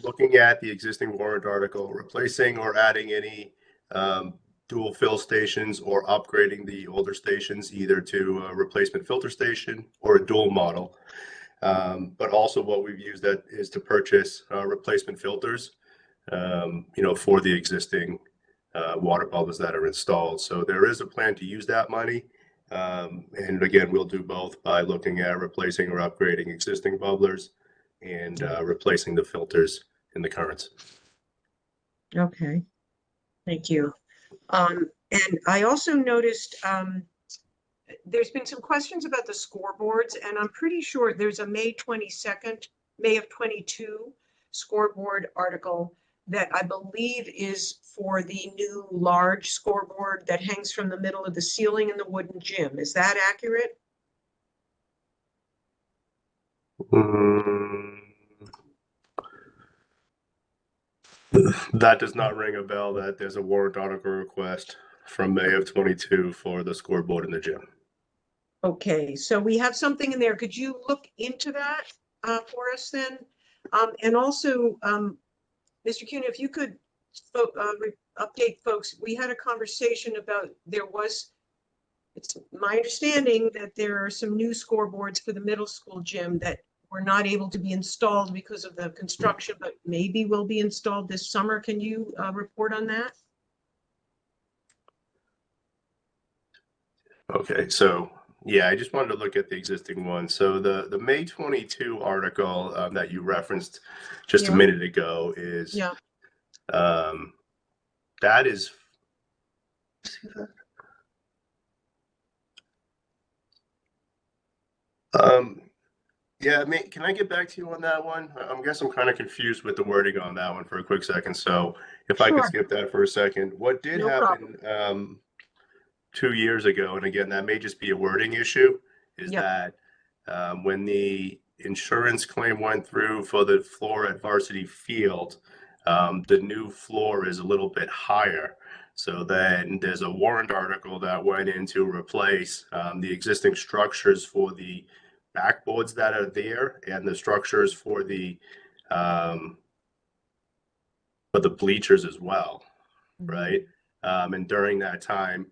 looking at the existing warrant article, replacing or adding any dual fill stations, or upgrading the older stations either to a replacement filter station or a dual model. But also what we've used that is to purchase replacement filters, for the existing water bubblers that are installed. So there is a plan to use that money. And again, we'll do both by looking at replacing or upgrading existing bubblers and replacing the filters in the currents. Okay, thank you. And I also noticed there's been some questions about the scoreboards, and I'm pretty sure there's a May 22nd, May of 22 scoreboard article that I believe is for the new large scoreboard that hangs from the middle of the ceiling in the wooden gym. Is that accurate? That does not ring a bell. That there's a warrant article request from May of 22 for the scoreboard in the gym. Okay, so we have something in there. Could you look into that for us then? And also, Mr. Kuhn, if you could update folks, we had a conversation about it's my understanding that there are some new scoreboards for the middle school gym that were not able to be installed because of the construction, but maybe will be installed this summer. Can you report on that? Okay, so yeah, I just wanted to look at the existing one. So the May 22 article that you referenced just a minute ago is that is see that? Yeah, can I get back to you on that one? I guess I'm kind of confused with the wording on that one for a quick second. So if I could skip that for a second. What did happen 2 years ago, and again, that may just be a wording issue, is that when the insurance claim went through for the floor at Varsity Field, the new floor is a little bit higher. So then there's a warrant article that went in to replace the existing structures for the backboards that are there and the structures for the bleachers as well, right? And during that time,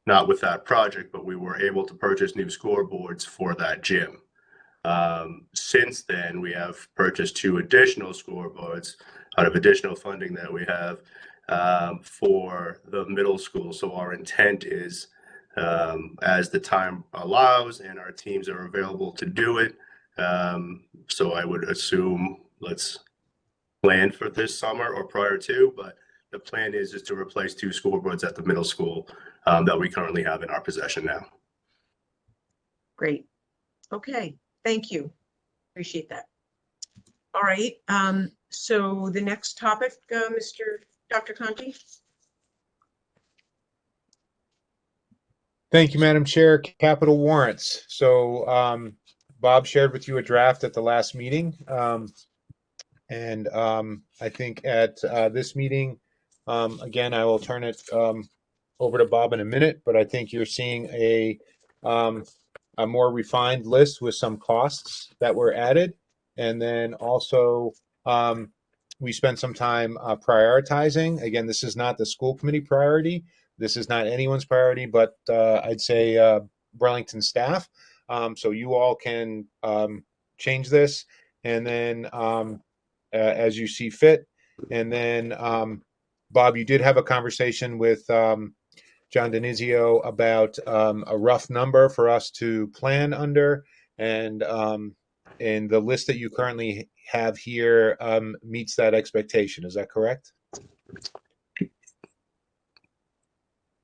not with that project, but we were able to purchase new scoreboards for that gym. Since then, we have purchased 2 additional scoreboards out of additional funding that we have for the middle school. So our intent is, as the time allows and our teams are available to do it, so I would assume let's plan for this summer or prior to, but the plan is to replace 2 scoreboards at the middle school that we currently have in our possession now. Great. Okay, thank you. Appreciate that. All right, so the next topic, Dr. Conti. Thank you, Madam Chair. Capital warrants. So Bob shared with you a draft at the last meeting. And I think at this meeting, again, I will turn it over to Bob in a minute, but I think you're seeing a more refined list with some costs that were added. And then also we spent some time prioritizing. Again, this is not the school committee priority. This is not anyone's priority, but I'd say Burlington staff. So you all can change this and then as you see fit. And then Bob, you did have a conversation with John Denizio about a rough number for us to plan under, and the list that you currently have here meets that expectation. Is that correct?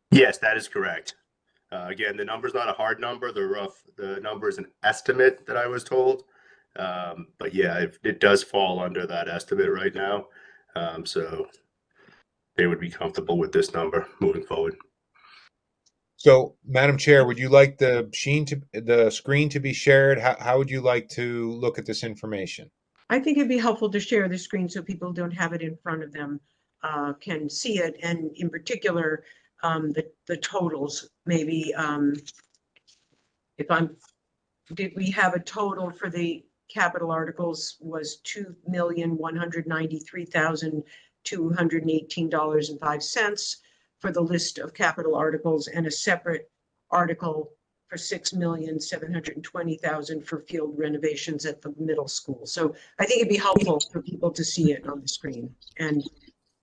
Yes, that is correct. Again, the number is not a hard number. The number is an estimate that I was told. But yeah, it does fall under that estimate right now. So they would be comfortable with this number moving forward. So, Madam Chair, would you like the screen to be shared? How would you like to look at this information? I think it'd be helpful to share the screen so people don't have it in front of them, can see it, and in particular, the totals. Maybe did we have a total for the capital articles was $2,193,218.05 for the list of capital articles, and a separate article for $6,720,000 for field renovations at the middle school. So I think it'd be helpful for people to see it on the screen. And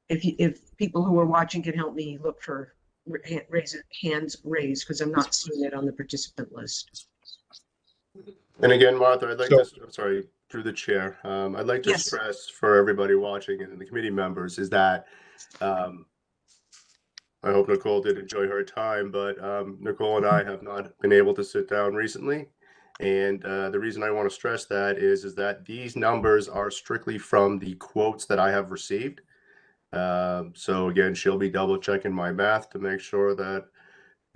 if people who are watching can help me look for hands raised, because I'm not seeing it on the participant list. And again, Martha, I'd like to, sorry, through the chair, I'd like to stress for everybody watching and the committee members is that I hope Nicole did enjoy her time, but Nicole and I have not been able to sit down recently. And the reason I want to stress that is that these numbers are strictly from the quotes that I have received. So again, she'll be double checking my math to make sure that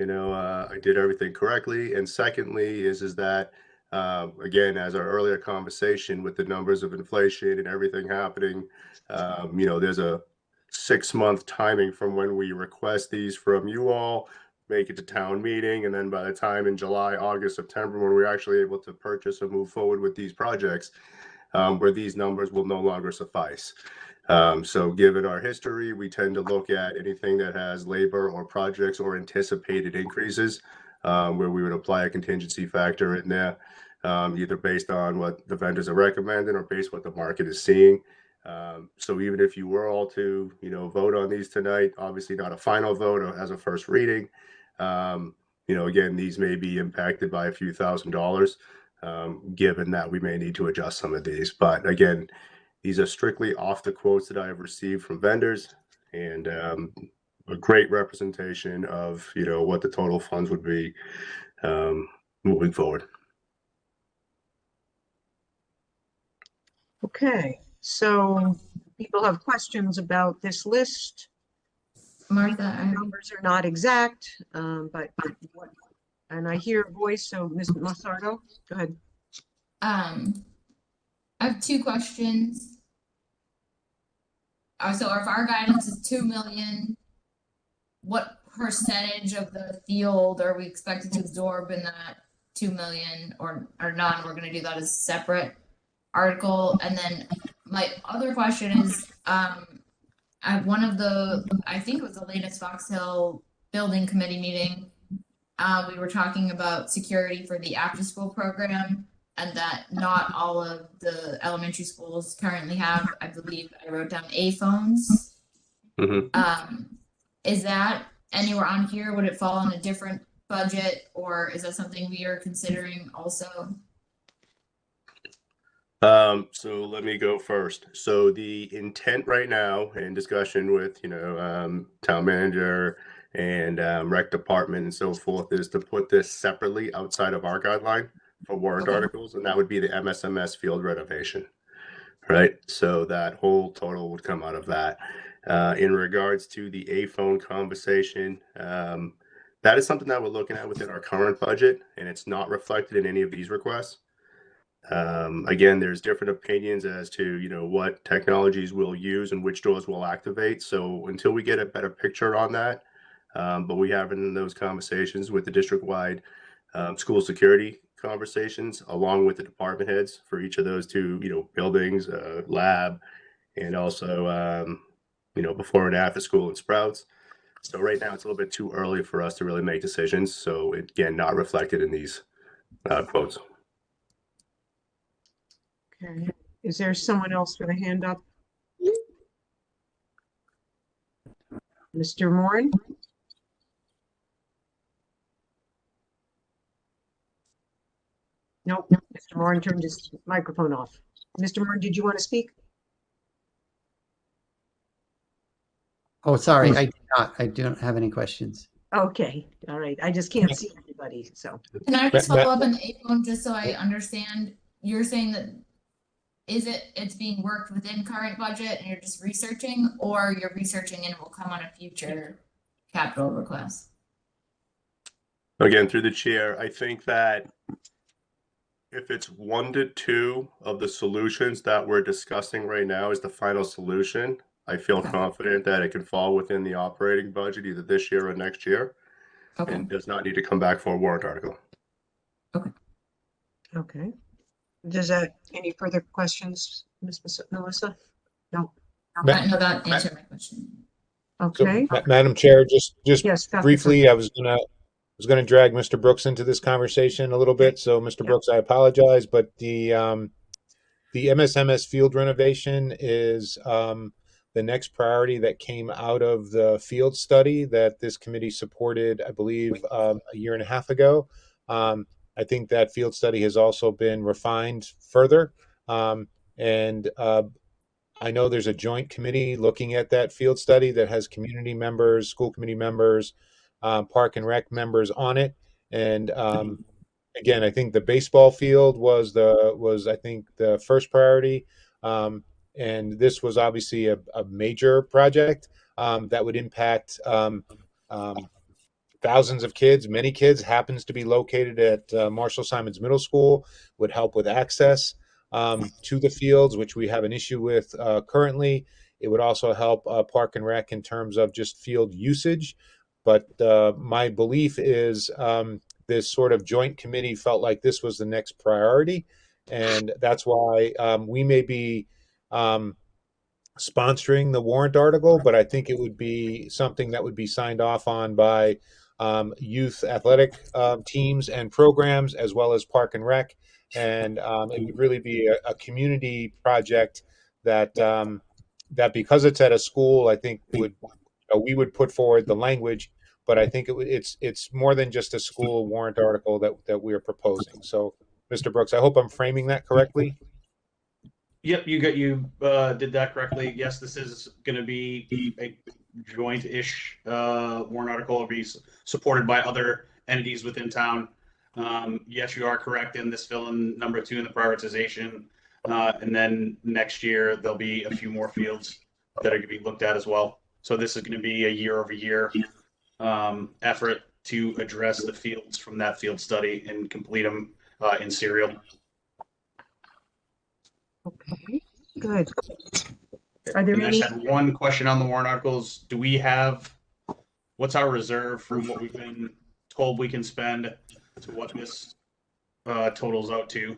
I did everything correctly. And secondly, is that again, as our earlier conversation with the numbers of inflation and everything happening, there's a 6-month timing from when we request these from you all, make it to town meeting, and then by the time in July, August, September, when we're actually able to purchase or move forward with these projects, where these numbers will no longer suffice. So given our history, we tend to look at anything that has labor or projects or anticipated increases, where we would apply a contingency factor in there, either based on what the vendors are recommending or based what the market is seeing. So even if you were all to, vote on these tonight, obviously not a final vote or as a first reading, again, these may be impacted by a few $1,000s, given that we may need to adjust some of these. But again, these are strictly off the quotes that I have received from vendors, and a great representation of what the total funds would be moving forward. Okay, so people have questions about this list. Martha, Numbers are not exact, but what, and I hear a voice, so Ms. Massardo, go ahead. I have two questions. So if our guidance is 2 million, what percentage of the field are we expected to absorb in that 2 million or none? We're gonna do that as a separate article. And then my other question is, at one of the, I think it was the latest Fox Hill Building Committee meeting, we were talking about security for the after school program, and that not all of the elementary schools currently have, I believe I wrote down A phones. Is that anywhere on here? Would it fall on a different budget, or is that something we are considering also? So let me go first. So the intent right now in discussion with, town manager and rec department and so forth is to put this separately outside of our guideline for warrant articles, and that would be the MSMS field renovation, right? So that whole total would come out of that. In regards to the A phone conversation, that is something that we're looking at within our current budget, and it's not reflected in any of these requests. Again, there's different opinions as to, what technologies we'll use and which doors we'll activate. So until we get a better picture on that, but we have in those conversations with the district-wide school security conversations, along with the department heads for each of those two, buildings, lab, and also, before and after school and Sprouts. So right now it's a little bit too early for us to really make decisions. So again, not reflected in these quotes. Okay, is there someone else with a hand up? Mr. Moran? Nope, Mr. Moran turned his microphone off. Mr. Moran, did you want to speak? Oh, sorry, I do not. I don't have any questions. Okay, all right. I just can't see everybody, so. Can I just follow up on the A phone just so I understand? You're saying that it's being worked within current budget and you're just researching, or you're researching and it will come on a future capital request? Again, through the chair, I think that if it's 1 to 2 of the solutions that we're discussing right now is the final solution, I feel confident that it can fall within the operating budget either this year or next year. Okay. And does not need to come back for a warrant article. Okay. Does that, any further questions, Ms. Melissa? No. No, that answered my question. Okay. So, Madam Chair, just Yes, Dr. briefly, I was gonna drag Mr. Brooks into this conversation a little bit. So, Mr. Brooks, I apologize, but the MSMS field renovation is the next priority that came out of the field study that this committee supported, I believe, a year and a half ago. I think that field study has also been refined further. And I know there's a joint committee looking at that field study that has community members, school committee members, park and rec members on it. And again, I think the baseball field was I think the first priority, and this was obviously a major project that would impact um, thousands of kids. Many kids happens to be located at Marshall Simons Middle School. Would help with access to the fields, which we have an issue with currently. It would also help Park and Rec in terms of just field usage. But my belief is this sort of joint committee felt like this was the next priority, and that's why we may be um, sponsoring the warrant article, but I think it would be something that would be signed off on by youth athletic teams and programs, as well as Park and Rec, and it would really be a community project that that because it's at a school, I think would we would put forward the language, but I think it's more than just a school warrant article that we're proposing. So, Mr. Brooks, I hope I'm framing that correctly. Yep, you did that correctly. Yes, this is going to be a joint-ish warrant article. It'll be supported by other entities within town. Yes, you are correct in this fill-in number 2 in the prioritization. And then next year, there'll be a few more fields that are going to be looked at as well. So this is going to be a year-over-year effort to address the fields from that field study and complete them in serial. Okay, good. Are there And I any? just had one question on the warrant articles. Do we have, what's our reserve from what we've been told we can spend to what this totals out to?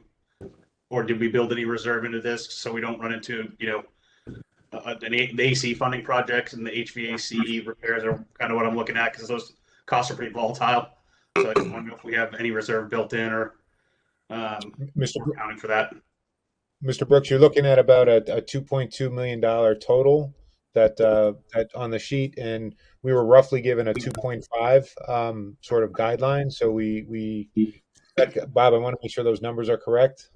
Or did we build any reserve into this so we don't run into, the AC funding projects and the HVAC repairs are kind of what I'm looking at because those costs are pretty volatile. So I just want to know if we have any reserve built in or Mr. accounting for that. Mr. Brooks, you're looking at about a $2.2 million total that on the sheet, and we were roughly given a 2.5 sort of guideline. So Bob, I want to make sure those numbers are correct.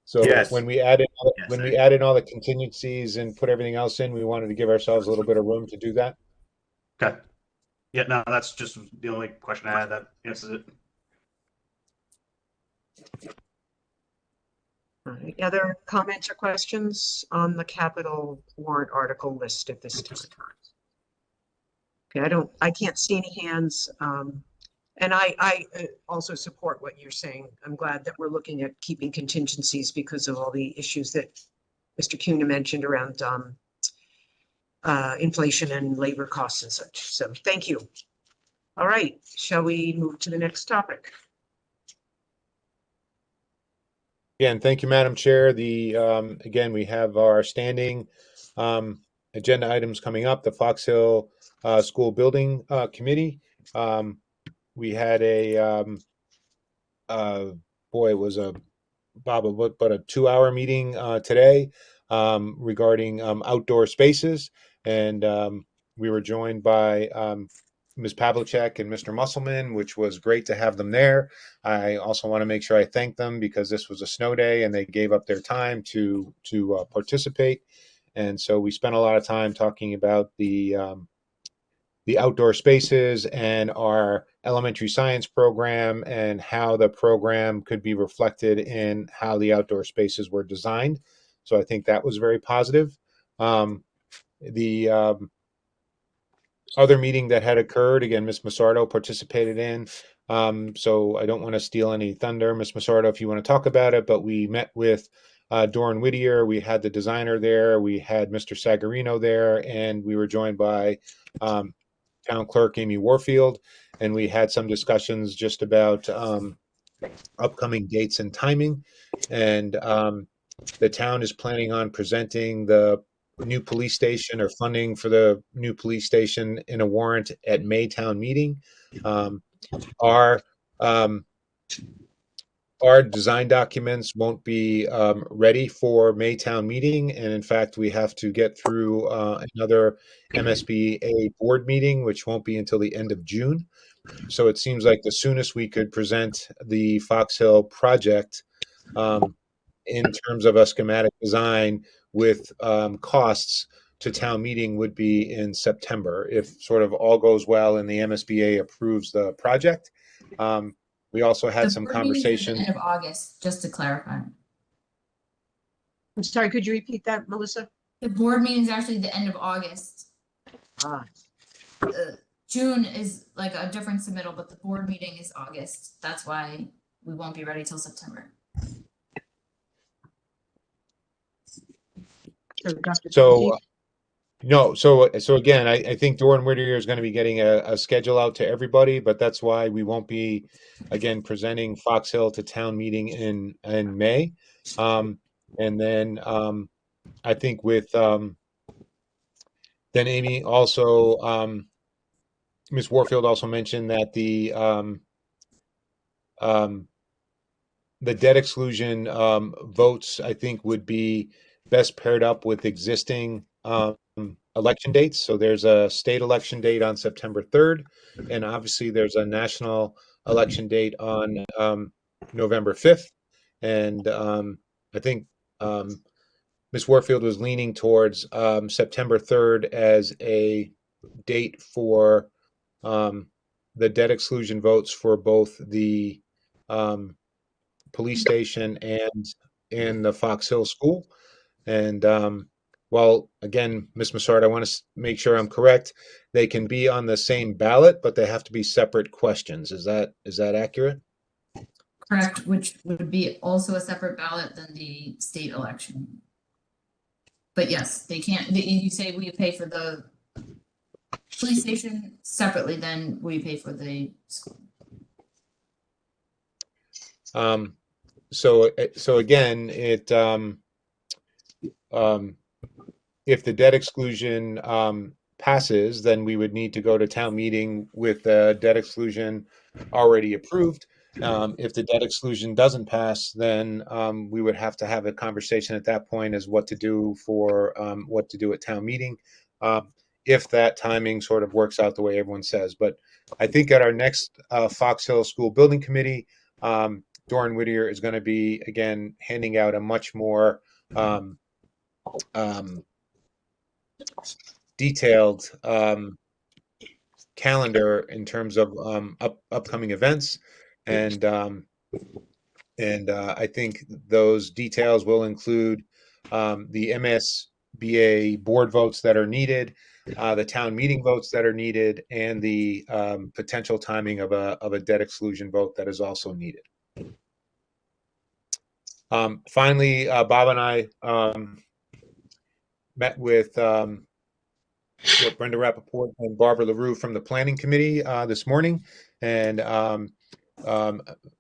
So Yes. when we added Yes, all the contingencies and put everything else in, we wanted to give ourselves a little bit of room to do that. Okay. Yeah, no, that's just the only question I had that answers it. All right, other comments or questions on the capital warrant article list at this time? Okay, I can't see any hands. And I also support what you're saying. I'm glad that we're looking at keeping contingencies because of all the issues that Mr. Kuna mentioned around inflation and labor costs and such. So thank you. All right, shall we move to the next topic? Again, thank you, Madam Chair. Again, we have our standing agenda items coming up. The Fox Hill School Building Committee. We had it was about a 2-hour meeting today regarding outdoor spaces, and we were joined by Ms. Pavlicek and Mr. Musselman, which was great to have them there. I also want to make sure I thank them because this was a snow day and they gave up their time to participate. And so we spent a lot of time talking about the outdoor spaces and our elementary science program and how the program could be reflected in how the outdoor spaces were designed. So I think that was very positive. The other meeting that had occurred, again, Ms. Massardo participated in. So I don't want to steal any thunder, Ms. Massardo, if you want to talk about it, but we met with Doran Whittier. We had the designer there. We had Mr. Sagarino there, and we were joined by Town Clerk Amy Warfield, and we had some discussions just about upcoming dates and timing. And the town is planning on presenting the new police station or funding for the new police station in a warrant at May town meeting. Our design documents won't be ready for May town meeting, and in fact, we have to get through another MSBA board meeting, which won't be until the end of June. So it seems like the soonest we could present the Fox Hill project in terms of a schematic design with costs to town meeting would be in September if sort of all goes well and the MSBA approves the project. we also had The some board meeting is at the conversation. end of August, just to clarify. I'm sorry, could you repeat that, Melissa? The board meeting is actually the end of August. Ah, June is like a different submittal, but the board meeting is August. That's why we won't be ready till September. so Dr. So, Conti? no, so again, I think Doran Whittier is going to be getting a schedule out to everybody, but that's why we won't be, again, presenting Fox Hill to town meeting in May. And then I think with then Amy also, Ms. Warfield also mentioned that the debt exclusion votes, I think, would be best paired up with existing election dates. So there's a state election date on September 3rd, and obviously there's a national election date on November 5th. And I think Ms. Warfield was leaning towards September 3rd as a date for the debt exclusion votes for both the police station and the Fox Hill School. And well, again, Ms. Massard, I want to make sure I'm correct. They can be on the same ballot, but they have to be separate questions. Is that accurate? Correct, which would be also a separate ballot than the state election. But yes, they can't, you say we pay for the police station separately, then we pay for the school. So again, if the debt exclusion passes, then we would need to go to town meeting with the debt exclusion already approved. If the debt exclusion doesn't pass, then we would have to have a conversation at that point as what to do at town meeting. If that timing sort of works out the way everyone says. But I think at our next Fox Hill School Building Committee, Doran Whittier is going to be, again, handing out a much more detailed calendar in terms of upcoming events. And I think those details will include the MSBA board votes that are needed, the town meeting votes that are needed, and the potential timing of a debt exclusion vote that is also needed. Finally, Bob and I met with Brenda Rappaport and Barbara LaRue from the Planning Committee this morning. And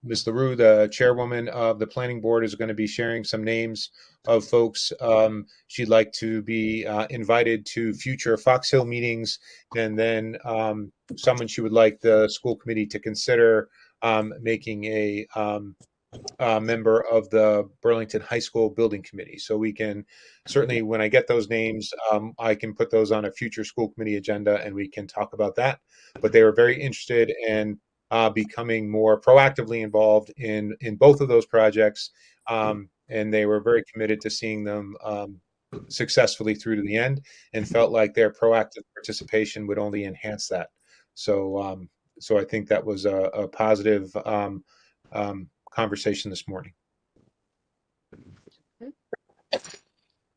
Ms. LaRue, the chairwoman of the Planning Board, is going to be sharing some names of folks she'd like to be invited to future Fox Hill meetings, and then someone she would like the school committee to consider making a member of the Burlington High School Building Committee. So we can certainly, when I get those names, I can put those on a future school committee agenda and we can talk about that. But they were very interested in becoming more proactively involved in both of those projects. And they were very committed to seeing them successfully through to the end, and felt like their proactive participation would only enhance that. So, so I think that was a positive conversation this morning.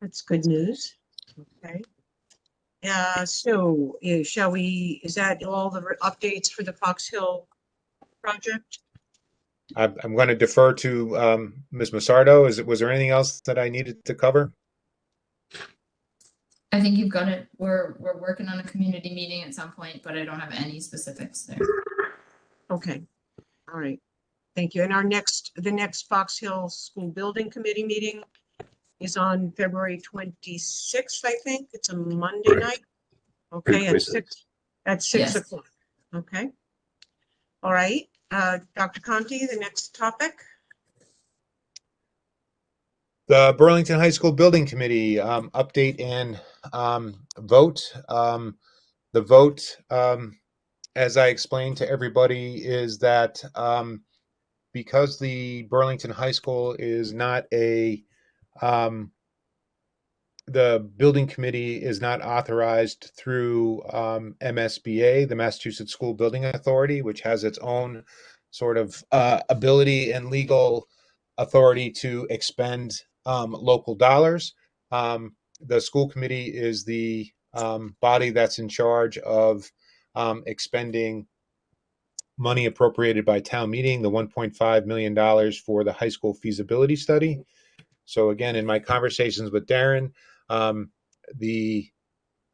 That's good news. Okay. So shall we, is that all the updates for the Fox Hill project? I'm going to defer to Ms. Massardo. Was there anything else that I needed to cover? I think you've got it. We're working on a community meeting at some point, but I don't have any specifics there. Okay. All right. Thank you. And the next Fox Hill School Building Committee meeting is on February 26th, I think. It's a Monday night. Okay, at 6 Yes. o'clock. Okay. All right. Dr. Conti, the next topic. The Burlington High School Building Committee update and vote. The vote, as I explained to everybody, is that because the Burlington High School is not the building committee is not authorized through MSBA, the Massachusetts School Building Authority, which has its own sort of ability and legal authority to expend local dollars. The school committee is the body that's in charge of expending money appropriated by town meeting, the $1.5 million for the high school feasibility study. So again, in my conversations with Darren,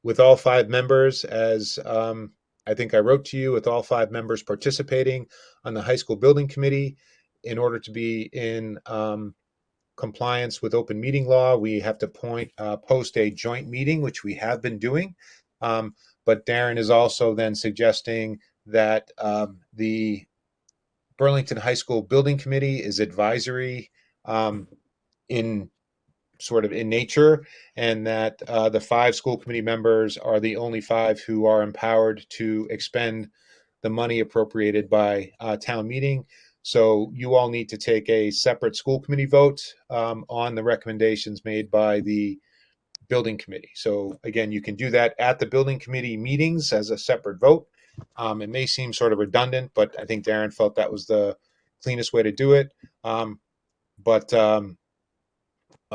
with all 5 members, as I think I wrote to you, with all 5 members participating on the high school building committee, in order to be in compliance with open meeting law, we have to post a joint meeting, which we have been doing. But Darren is also then suggesting that the Burlington High School Building Committee is advisory in sort of in nature, and that the 5 school committee members are the only 5 who are empowered to expend the money appropriated by town meeting. So you all need to take a separate school committee vote on the recommendations made by the building committee. So again, you can do that at the building committee meetings as a separate vote. It may seem sort of redundant, but I think Darren felt that was the cleanest way to do it.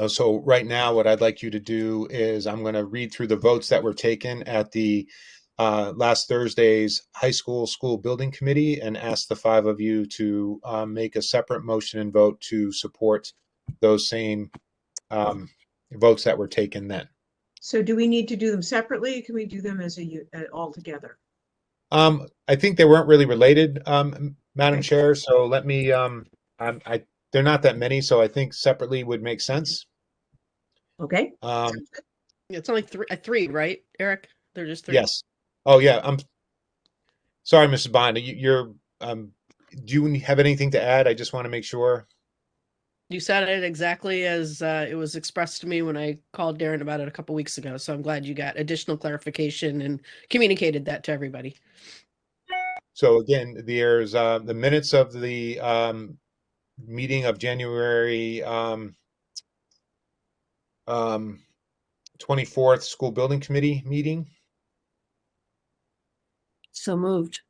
So right now, what I'd like you to do is I'm going to read through the votes that were taken at the last Thursday's high school building committee and ask the 5 of you to make a separate motion and vote to support those same votes that were taken then. So do we need to do them separately? Can we do them as all together? I think they weren't really related, Madam Okay. Chair. So let me, they're not that many, so I think separately would make sense. Okay. It's only 3, right, Eric? They're just 3. Yes. Oh yeah. I'm sorry, Mrs. Bond. Do you have anything to add? I just want to make sure. You said it exactly as it was expressed to me when I called Darren about it a couple weeks ago. So I'm glad you got additional clarification and communicated that to everybody. So again, there's the minutes of the meeting of January 24th school building committee meeting. So moved.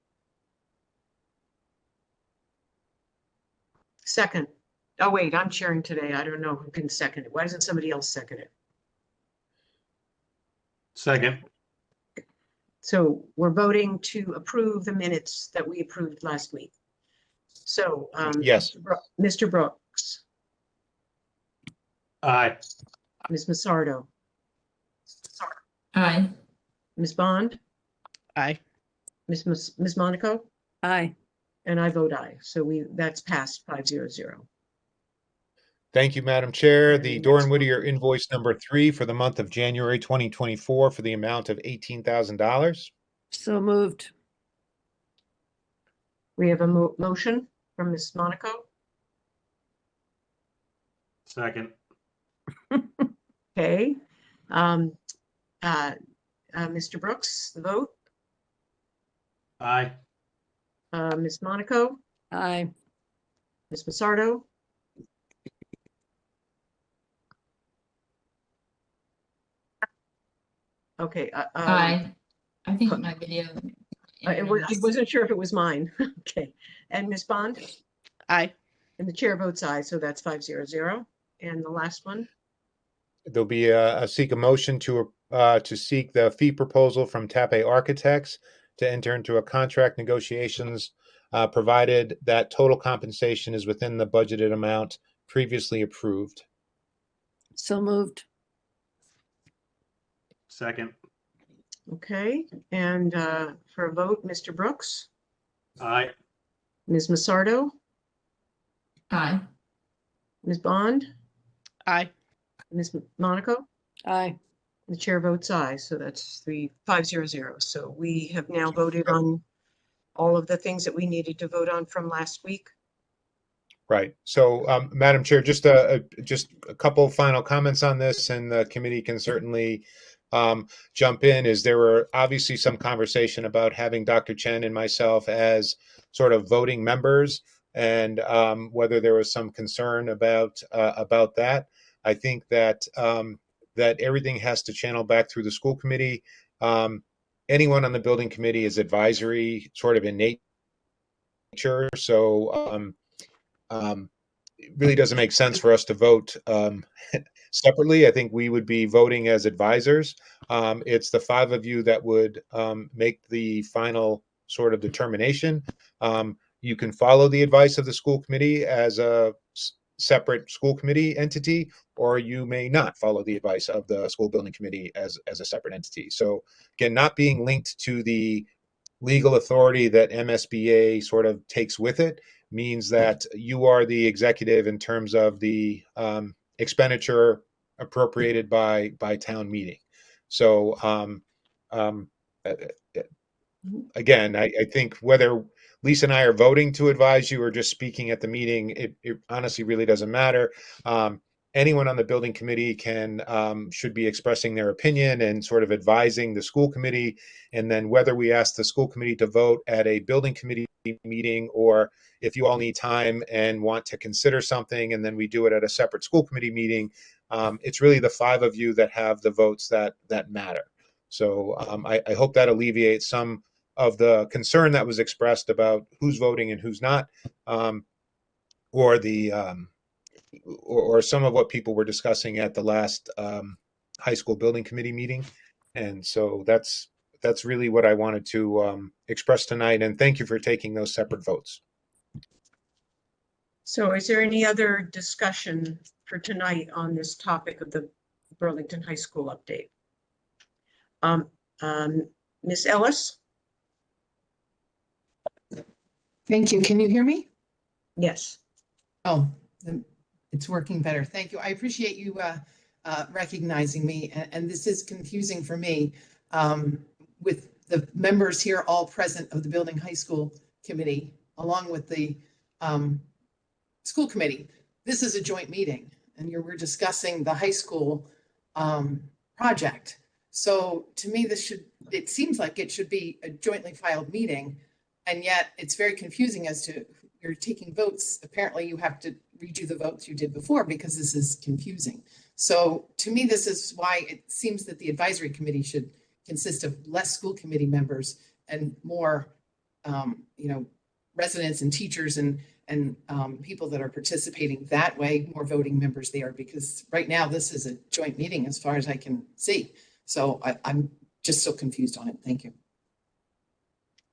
Second. Oh, wait, I'm chairing today. I don't know who can second it. Why doesn't somebody else second it? Second. So we're voting to approve the minutes that we approved last week. So, Yes. Mr. Brooks, Aye. Ms. Massardo, Aye. Ms. Bond, Aye. Ms. Monaco, Aye. and I vote aye. So that's passed 500. Thank you, Madam Chair. And The the Doran next Whittier invoice number 3 for the month of January 2024 for the amount of $18,000. So moved. We have a motion from Ms. Monaco. Second. Okay. Mr. Brooks, the vote. Aye. Ms. Monaco, Aye. Ms. Massardo, okay. Aye. I think my video. I wasn't sure if it was mine. Okay. And Ms. Bond? Aye. And the chair votes aye, so that's 500. And the last one? There'll be seek a motion to seek the fee proposal from Tappe Architects to enter into a contract negotiations, provided that total compensation is within the budgeted amount previously approved. So moved. Second. Okay. And for a vote, Mr. Brooks, Aye. Ms. Massardo, Aye. Ms. Bond, Aye. Ms. Monaco? Aye. The chair votes aye, so that's 500. So we have now voted on all of the things that we needed to vote on from last week. Right. So, Madam Chair, just a couple final comments on this, and the committee can certainly jump in. There were obviously some conversation about having Dr. Chen and myself as sort of voting members, and whether there was some concern about that. I think that that everything has to channel back through the school committee. Anyone on the building committee is advisory, sort of innate. nature. So it really doesn't make sense for us to vote separately. I think we would be voting as advisors. It's the five of you that would make the final sort of determination. You can follow the advice of the school committee as a separate school committee entity, or you may not follow the advice of the school building committee as a separate entity. So again, not being linked to the legal authority that MSBA sort of takes with it means that you are the executive in terms of the expenditure appropriated by town meeting. So again, I think whether Lisa and I are voting to advise you or just speaking at the meeting, it honestly really doesn't matter. Anyone on the building committee can should be expressing their opinion and sort of advising the school committee. And then whether we ask the school committee to vote at a building committee meeting, or if you all need time and want to consider something and then we do it at a separate school committee meeting, it's really the five of you that have the votes that matter. So I hope that alleviates some of the concern that was expressed about who's voting and who's not, or the or some of what people were discussing at the last high school building committee meeting. And so that's really what I wanted to express tonight. And thank you for taking those separate votes. So is there any other discussion for tonight on this topic of the Burlington High School update? Ms. Ellis? Thank you. Can you hear me? Yes. Oh, it's working better. Thank you. I appreciate you recognizing me. And this is confusing for me with the members here all present of the Building High School Committee, along with the school committee. This is a joint meeting, and we're discussing the high school project. So to me, it seems like it should be a jointly filed meeting, and yet it's very confusing as to you're taking votes. Apparently you have to redo the votes you did before because this is confusing. So to me, this is why it seems that the advisory committee should consist of less school committee members and more, residents and teachers and people that are participating that way, more voting members there, because right now this is a joint meeting as far as I can see. So I'm just so confused on it. Thank you.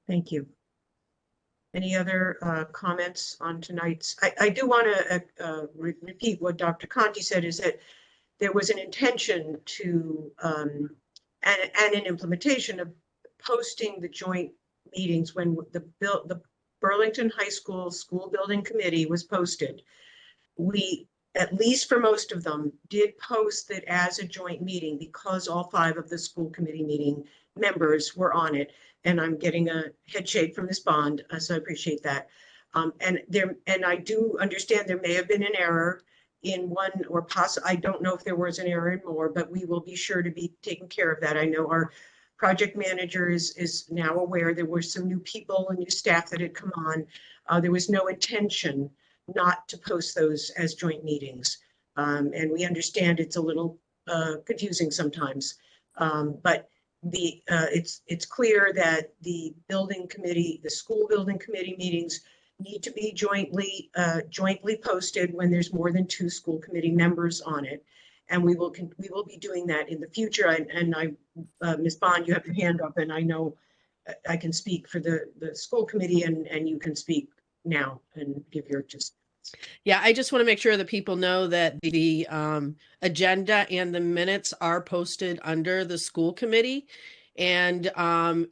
Thank you. Any other comments on tonight's? I do want to repeat what Dr. Conti said, is that there was an intention to and an implementation of posting the joint meetings when the Burlington High School School Building Committee was posted. We, at least for most of them, did post it as a joint meeting because all five of the school committee meeting members were on it. And I'm getting a head shake from Ms. Bond, so I appreciate that. And I do understand there may have been an error in one, or I don't know if there was an error in more, but we will be sure to be taking care of that. I know our project manager is now aware there were some new people and new staff that had come on. There was no intention not to post those as joint meetings. And we understand it's a little confusing sometimes, but it's clear that the building committee, the school building committee meetings need to be jointly posted when there's more than 2 school committee members on it. And we will be doing that in the future. And Ms. Bond, you have your hand up, and I know I can speak for the school committee, and you can speak now and give your just. Yeah, I just want to make sure that people know that the agenda and the minutes are posted under the school committee. And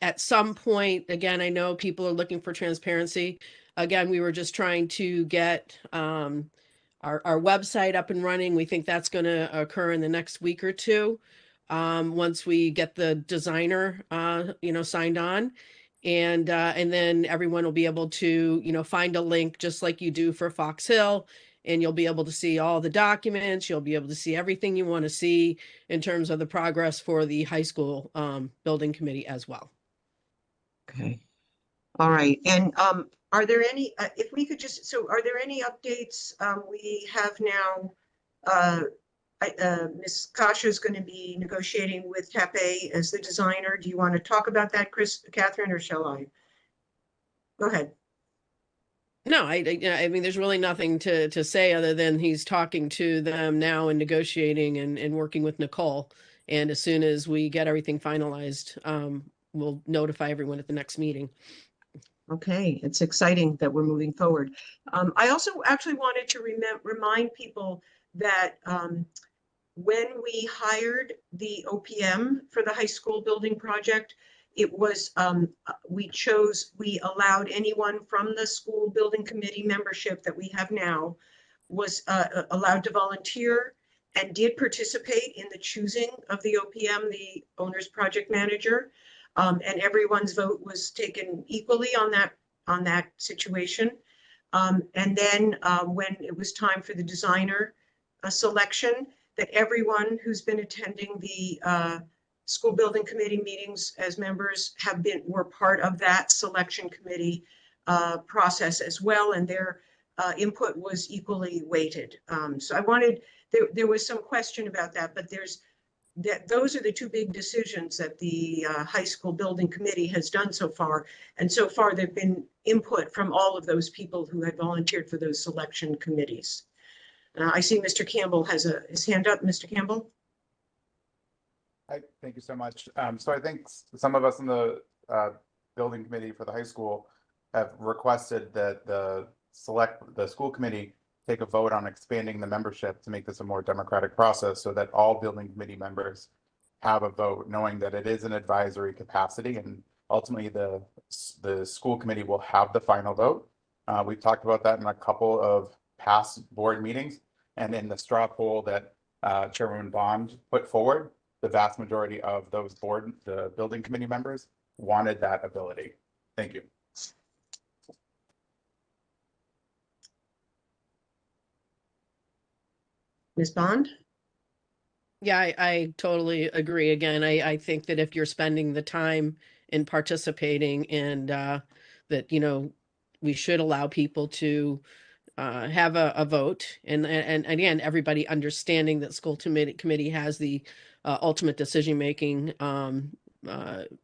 at some point, again, I know people are looking for transparency. Again, we were just trying to get our website up and running. We think that's going to occur in the next week or two, once we get the designer, signed on. And then everyone will be able to, find a link just like you do for Fox Hill, and you'll be able to see all the documents. You'll be able to see everything you want to see in terms of the progress for the high school building committee as well. Okay. All right. And are there any, if we could just, so are there any updates? We have now, Ms. Kasha is going to be negotiating with Tape as the designer. Do you want to talk about that, Catherine, or shall I? Go ahead. No, I mean, there's really nothing to say other than he's talking to them now and negotiating and working with Nicole. And as soon as we get everything finalized, we'll notify everyone at the next meeting. Okay, it's exciting that we're moving forward. I also actually wanted to remind people that when we hired the OPM for the high school building project, it was, we allowed anyone from the school building committee membership that we have now was allowed to volunteer and did participate in the choosing of the OPM, the owner's project manager. And everyone's vote was taken equally on that situation. And then when it was time for the designer selection, that everyone who's been attending the school building committee meetings as members were part of that selection committee process as well, and their input was equally weighted. So I wanted, there was some question about that, but those are the two big decisions that the high school building committee has done so far. And so far, there've been input from all of those people who had volunteered for those selection committees. I see Mr. Campbell has his hand up. Mr. Campbell? Hi, thank you so much. So I think some of us in the building committee for the high school have requested that the school committee take a vote on expanding the membership to make this a more democratic process so that all building committee members have a vote, knowing that it is an advisory capacity and ultimately the school committee will have the final vote. We've talked about that in a couple of past board meetings, and in the straw poll that Chairman Bond put forward, the vast majority of those the building committee members wanted that ability. Thank you. Ms. Bond? Yeah, I totally agree. Again, I think that if you're spending the time in participating and that, we should allow people to have a vote. And again, everybody understanding that school committee has the ultimate decision-making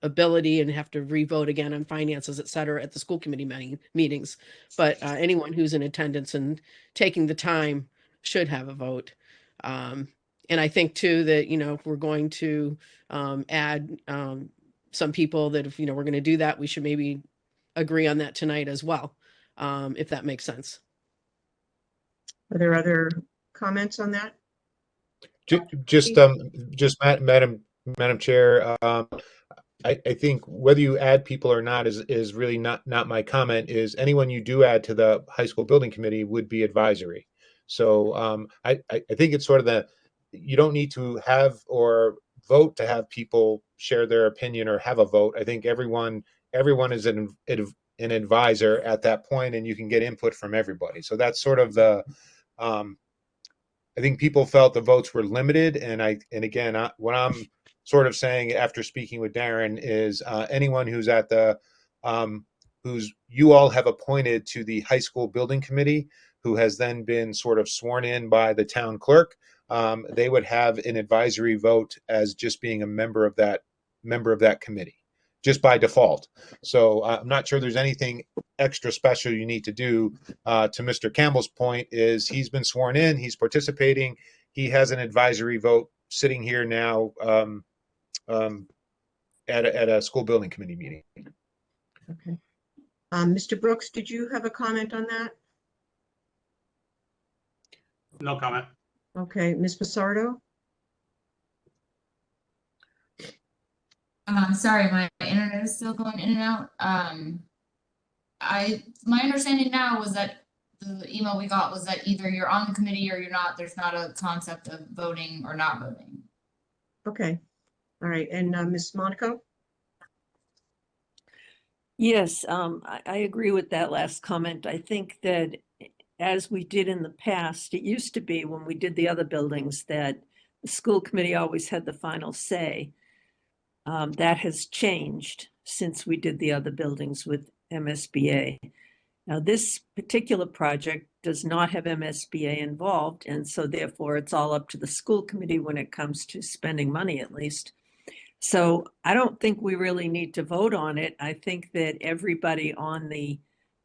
ability and have to re-vote again on finances, et cetera, at the school committee meetings. But anyone who's in attendance and taking the time should have a vote. And I think too that, if we're going to add some people that if, we're going to do that, we should maybe agree on that tonight as well, if that makes sense. Are there other comments on that? Just Madam Chair, I think whether you add people or not is really not my comment. Is anyone you do add to the high school building committee would be advisory. So I think it's sort of you don't need to have or vote to have people share their opinion or have a vote. I think everyone is an advisor at that point, and you can get input from everybody. So that's sort of I think people felt the votes were limited, and again, what I'm sort of saying after speaking with Darren is anyone who's at who's you all have appointed to the high school building committee, who has then been sort of sworn in by the town clerk, they would have an advisory vote as just being a member of that committee, just by default. So I'm not sure there's anything extra special you need to do. To Mr. Campbell's point is he's been sworn in, he's participating, he has an advisory vote sitting here now at a school building committee meeting. Okay. Mr. Brooks, did you have a comment on that? No comment. Okay, Ms. Passardo? Sorry, my internet is still going in and out. My understanding now was that the email we got was that either you're on the committee or you're not. There's not a concept of voting or not voting. Okay. All right. And Ms. Monaco? Yes, I agree with that last comment. I think that as we did in the past, it used to be when we did the other buildings that the school committee always had the final say. That has changed since we did the other buildings with MSBA. Now, this particular project does not have MSBA involved, and so therefore it's all up to the school committee when it comes to spending money, at least. So I don't think we really need to vote on it. I think that everybody on the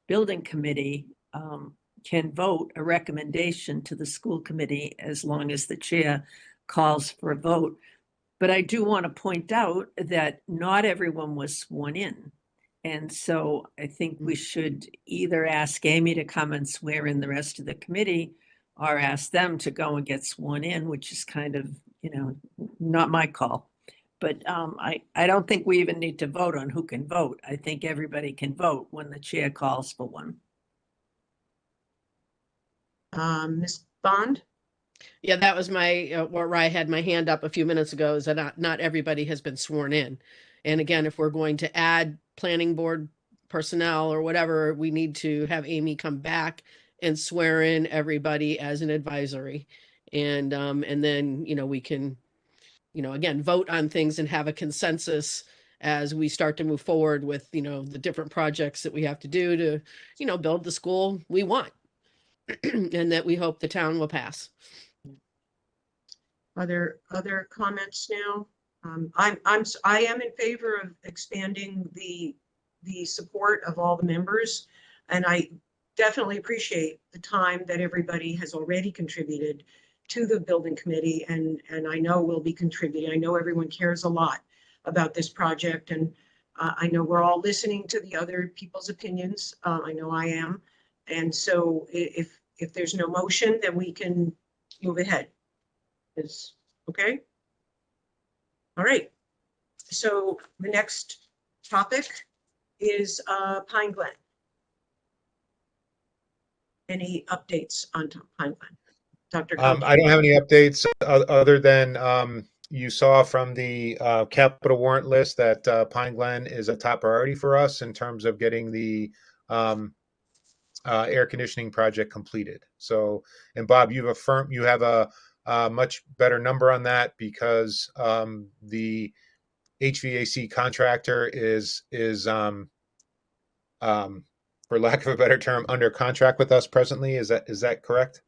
building committee can vote a recommendation to the school committee as long as the chair calls for a vote. But I do want to point out that not everyone was sworn in. And so I think we should either ask Amy to come and swear in the rest of the committee or ask them to go and get sworn in, which is kind of, not my call. But I don't think we even need to vote on who can vote. I think everybody can vote when the chair calls for one. Ms. Bond? Yeah, that was my, where I had my hand up a few minutes ago, is that not everybody has been sworn in. And again, if we're going to add planning board personnel or whatever, we need to have Amy come back and swear in everybody as an advisory. And then, we can, again, vote on things and have a consensus as we start to move forward with, the different projects that we have to do to, build the school we want and that we hope the town will pass. Are there other comments now? I am in favor of expanding the support of all the members, and I definitely appreciate the time that everybody has already contributed to the building committee, and I know will be contributing. I know everyone cares a lot about this project, and I know we're all listening to the other people's opinions. I know I am, and so if there's no motion, then we can move ahead. Is okay. All right. So the next topic is Pine Glen. Any updates on Pine Glen? Dr. Conte? I don't have any updates other than you saw from the capital warrant list that Pine Glen is a top priority for us in terms of getting the air conditioning project completed. So, and Bob, you have a much better number on that because the HVAC contractor is for lack of a better term, under contract with us presently. Is that correct?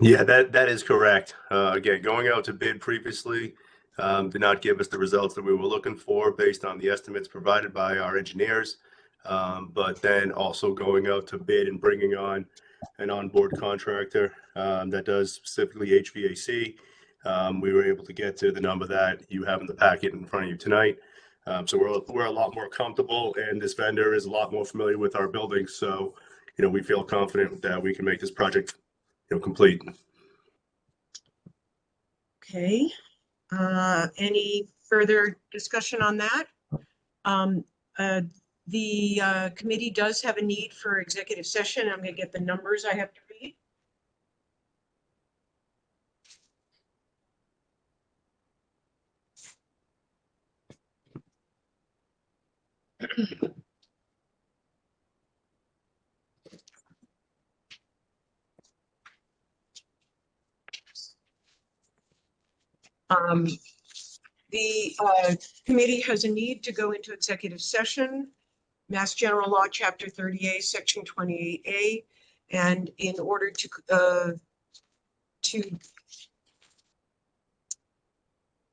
Yeah, that is correct. Again, going out to bid previously did not give us the results that we were looking for based on the estimates provided by our engineers. But then also going out to bid and bringing on an onboard contractor that does specifically HVAC. We were able to get to the number that you have in the packet in front of you tonight. So we're a lot more comfortable, and this vendor is a lot more familiar with our building. So, we feel confident that we can make this project, complete. Okay. Any further discussion on that? The committee does have a need for executive session. I'm going to get the numbers I have to read. The committee has a need to go into executive session, Mass General Law, Chapter 30A, Section 28A, and in order to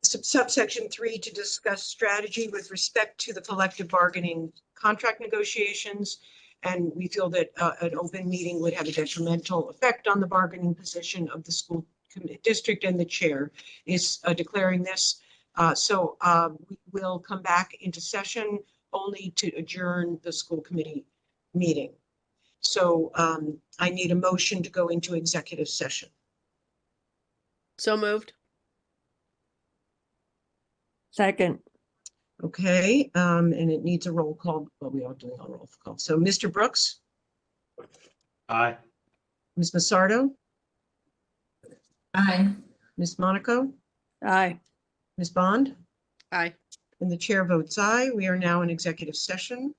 subsection 3 to discuss strategy with respect to the collective bargaining contract negotiations. And we feel that an open meeting would have a detrimental effect on the bargaining position of the school district, and the chair is declaring this. So we will come back into session only to adjourn the school committee meeting. So I need a motion to go into executive session. So moved. Second. Okay, and it needs a roll call, but we are doing a roll call. So Mr. Brooks? Aye. Ms. Massardo? Aye. Ms. Monaco? Aye. Ms. Bond? Aye. And the chair votes aye. We are now in executive session.